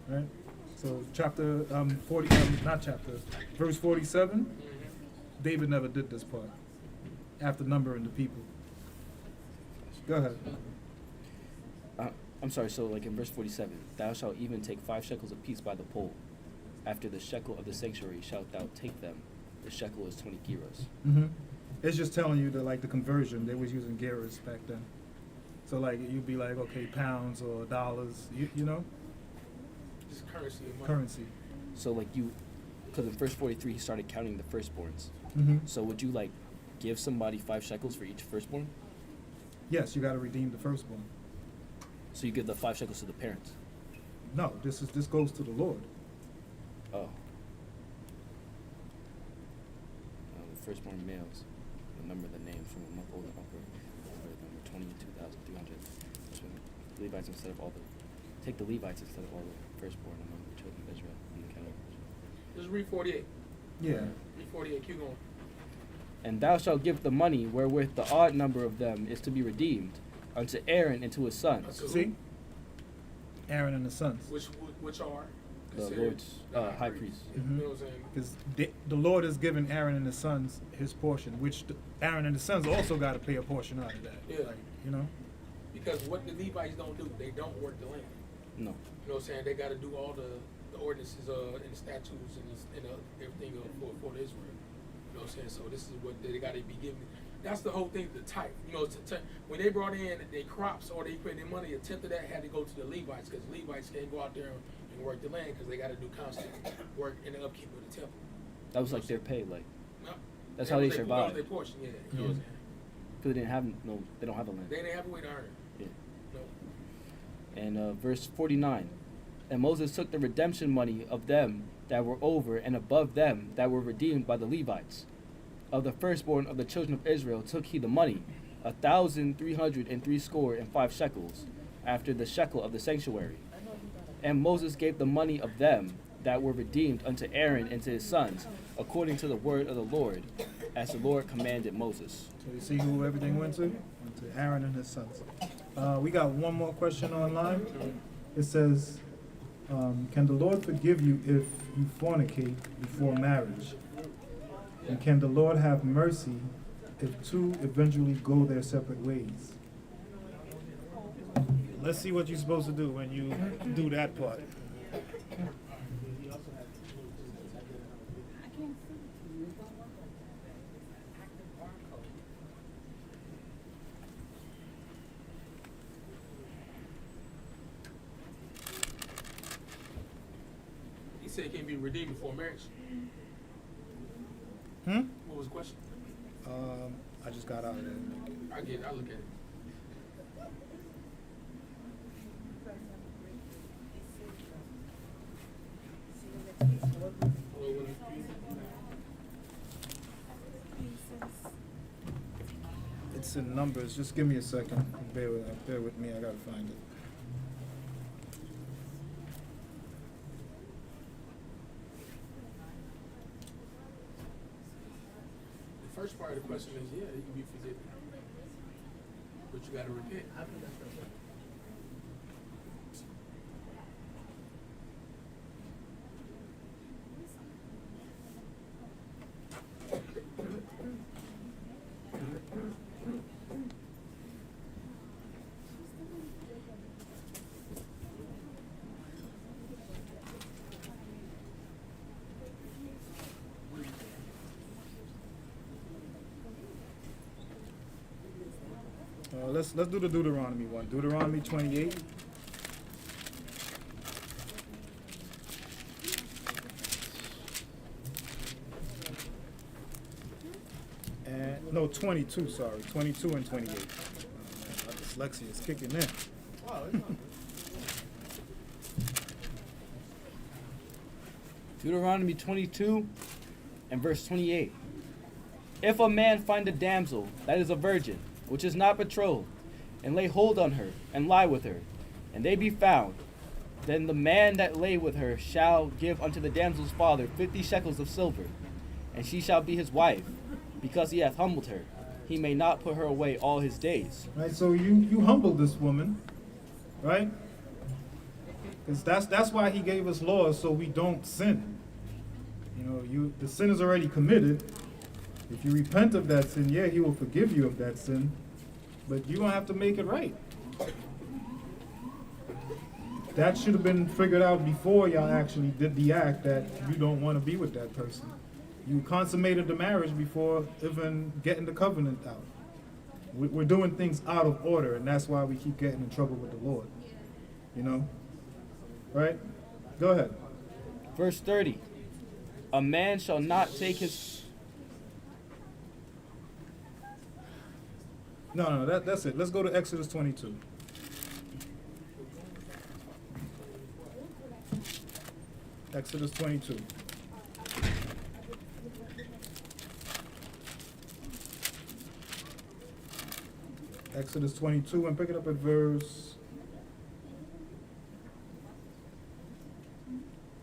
S1: Right? So chapter 40, not chapter, verse 47, David never did this part after numbering the people. Go ahead.
S6: I'm sorry, so like in verse 47, thou shalt even take 5 shekels apiece by the poll. After the shekel of the sanctuary shalt thou take them. The shekel is 20 gerahs.
S1: Mm-hmm. It's just telling you that like the conversion, they was using gerahs back then. So like you'd be like, okay, pounds or dollars, you know,
S4: Just currency and money.
S1: currency.
S6: So like because in verse 43 he started counting the firstborns.
S1: Mm-hmm.
S6: So would you like give somebody 5 shekels for each firstborn?
S1: Yes, you got to redeem the firstborn.
S6: So you give the 5 shekels to the parents?
S1: No, this goes to the Lord.
S6: Oh. The firstborn males, remember the names from a month old and upward. Number 22,300. Levites instead of all the. Take the Levites instead of all the firstborn among the children of Israel and the cattle of Israel.
S4: Just read 48.
S1: Yeah.
S4: Read 48. Keep going.
S6: And thou shalt give the money wherewith the odd number of them is to be redeemed unto Aaron and to his sons.
S4: Unto who?
S1: See? Aaron and the sons.
S4: Which are
S6: The
S4: considered
S6: Lord's
S4: the
S6: high priest.
S4: You
S1: Mhm.
S4: know what I'm saying?
S1: Because the Lord has given Aaron and his sons his portion, which Aaron and his sons also got to pay a portion out of that.
S4: Yeah.
S1: Like, you know?
S4: Because what the Levites don't do, they don't work the land.
S6: No.
S4: You know what I'm saying? They got to do all the ordinances and the statutes and everything for the Israel. You know what I'm saying? So this is what they got to be given. That's the whole thing, the type. You know, when they brought in their crops or they put their money, a tenth of that had to go to the Levites because Levites can't go out there and work the land because they got to do constant work in the upkeep of the temple.
S6: That was like their pay, like
S4: No,
S6: that's
S4: that
S6: how
S4: was
S6: they
S4: That
S6: survived.
S4: was their portion, yeah. You know what I'm saying?
S6: Because they don't have a land.
S4: They didn't have a way to earn it.
S6: Yeah.
S4: No.
S6: And verse 49. And Moses took the redemption money of them that were over and above them that were redeemed by the Levites. Of the firstborn of the children of Israel took he the money, 1,365 shekels, after the shekel of the sanctuary. And Moses gave the money of them that were redeemed unto Aaron and to his sons, according to the word of the Lord, as the Lord commanded Moses.
S1: So you see who everything went to? Went to Aaron and his sons. We got one more question online. It says, can the Lord forgive you if you fornicate before marriage? And can the Lord have mercy if two eventually go their separate ways? Let's see what you're supposed to do when you do that part.
S4: said it can't be redeemed before marriage.
S1: Hmm?
S4: What was the question?
S1: I just got out of there.
S4: I get it. I look at it.
S1: It's in Numbers. Just give me a second. Bear with me. I gotta find it.
S4: The first part of the question is, yeah, you can be forgiven. But you gotta repent.
S1: Let's do the Deuteronomy one. Deuteronomy 28. And no, 22. Sorry, 22 and 28. My dyslexia is kicking in.
S6: Deuteronomy 22 and verse 28. If a man find a damsel that is a virgin, which is not betrothed, and lay hold on her, and lie with her, and they be found, then the man that lay with her shall give unto the damsel's father 50 shekels of silver, and she shall be his wife, because he hath humbled her. He may not put her away all his days.
S1: Right, so you humbled this woman, right? Because that's why he gave us laws, so we don't sin. You know, the sin is already committed. If you repent of that sin, yeah, he will forgive you of that sin, but you don't have to make it right. That should have been figured out before y'all actually did the act that you don't want to be with that person. You consummated the marriage before even getting the covenant out. We're doing things out of order, and that's why we keep getting in trouble with the Lord. You know? Right? Go ahead.
S6: Verse 30. A man shall not take his...
S1: No, that's it. Let's go to Exodus 22. Exodus 22. Exodus 22, and pick it up at verse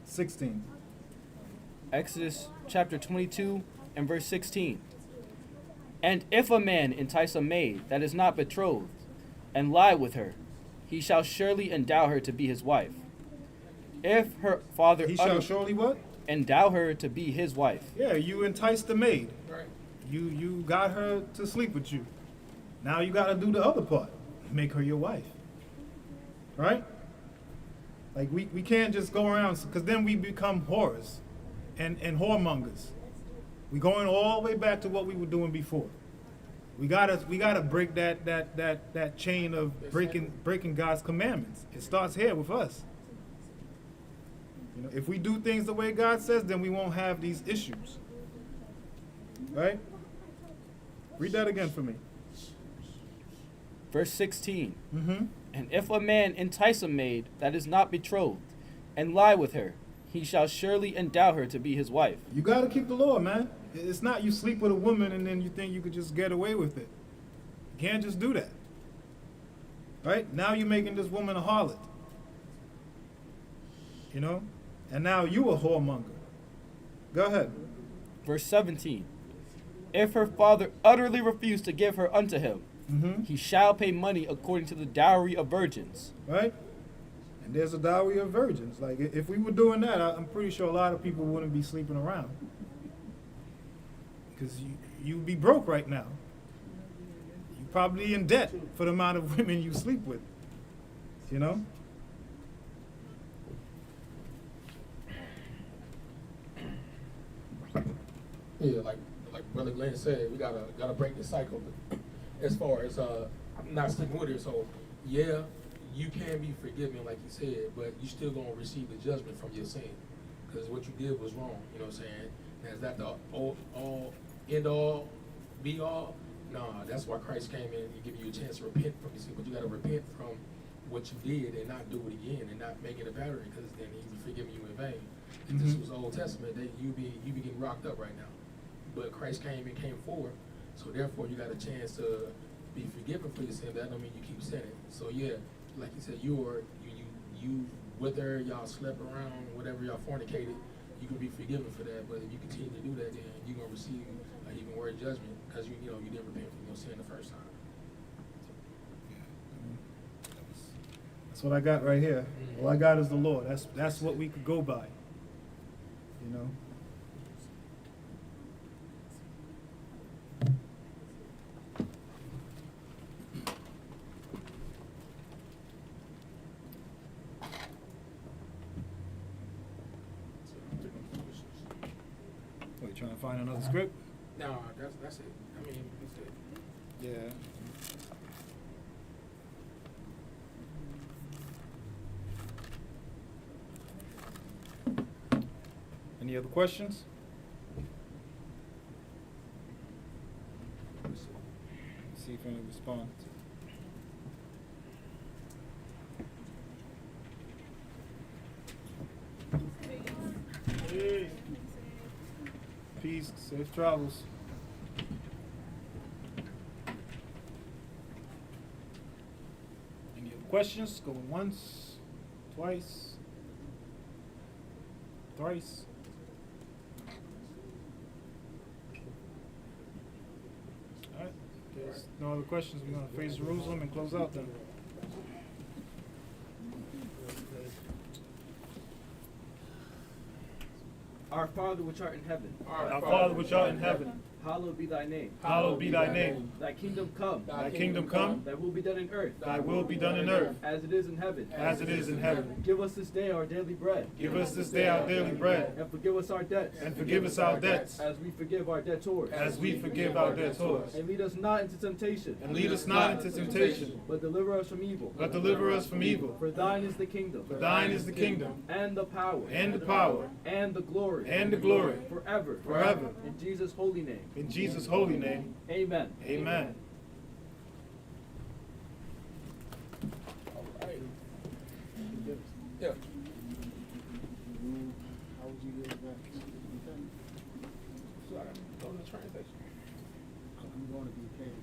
S1: 16.
S6: Exodus chapter 22 and verse 16. And if a man entice a maid that is not betrothed, and lie with her, he shall surely endow her to be his wife. If her father
S1: He shall surely what?
S6: endow her to be his wife.
S1: Yeah, you enticed the maid.
S4: Right.
S1: You got her to sleep with you. Now you got to do the other part. Make her your wife. Right? Like we can't just go around, because then we become whores and whoremongers. We going all the way back to what we were doing before. We gotta break that chain of breaking God's commandments. It starts here with us. You know, if we do things the way God says, then we won't have these issues. Right? Read that again for me.
S6: Verse 16.
S1: Mm-hmm.
S6: And if a man entice a maid that is not betrothed, and lie with her, he shall surely endow her to be his wife.
S1: You gotta keep the law, man. It's not you sleep with a woman and then you think you could just get away with it. You can't just do that. Right? Now you're making this woman a harlot. You know? And now you a whoremonger. Go ahead.
S6: Verse 17. If her father utterly refuse to give her unto him,
S1: Mm-hmm.
S6: he shall pay money according to the dowry of virgins.
S1: Right? And there's a dowry of virgins. Like, if we were doing that, I'm pretty sure a lot of people wouldn't be sleeping around. Because you'd be broke right now. You're probably in debt for the amount of women you sleep with. You know?
S4: Yeah, like Brother Glenn said, we gotta break the cycle. As far as not sticking with it, so yeah, you can be forgiven, like you said, but you still gonna receive the judgment from your sin, because what you did was wrong. You know what I'm saying? Now, is that the all end all, be all? Nah, that's why Christ came in and give you a chance to repent from your sin. But you got to repent from what you did and not do it again and not make it a pattern, because then He be forgiving you in vain. If this was Old Testament, that you be getting rocked up right now. But Christ came forward, so therefore you got a chance to be forgiven for your sin. That don't mean you keep sinning. So yeah, like you said, you whether y'all slept around, whatever y'all fornicated, you can be forgiven for that. But if you continue to do that, then you're gonna receive an even worse judgment, because you didn't repent from your sin the first time.
S1: That's what I got right here. All I got is the Lord. That's what we could go by. You know. What, you trying to find another script?
S4: No, that's it. I mean, that's it.
S1: Yeah. Any other questions? Let's see if any respond. Hey. Peace, safe travels. Any other questions? Going once, twice, thrice. Alright, there's no other questions. We're going to praise Jerusalem and close out then.
S6: Our Father which art in heaven,
S1: Our Father which art in heaven,
S6: hallowed be thy name.
S1: hallowed be thy name.
S6: Thy kingdom come.
S1: Thy kingdom come,
S6: Thy will be done in earth,
S1: thy will be done in earth,
S6: as it is in heaven.
S1: as it is in heaven.
S6: Give us this day our daily bread,
S1: Give us this day our daily bread,
S6: and forgive us our debts,
S1: and forgive us our debts,
S6: as we forgive our debtors.
S1: as we forgive our debtors.
S6: And lead us not into temptation,
S1: And lead us not into temptation,
S6: but deliver us from evil.
S1: but deliver us from evil.
S6: For thine is the kingdom,
S1: For thine is the kingdom,
S6: and the power,
S1: and the power,
S6: and the glory,
S1: and the glory,
S6: forever.
S1: forever.
S6: In Jesus' holy name.
S1: In Jesus' holy name,
S6: Amen.
S1: amen.
S4: All right. Yeah.
S8: How would you get it back?
S4: So I gotta go to the train station.
S8: I'm going to be paid.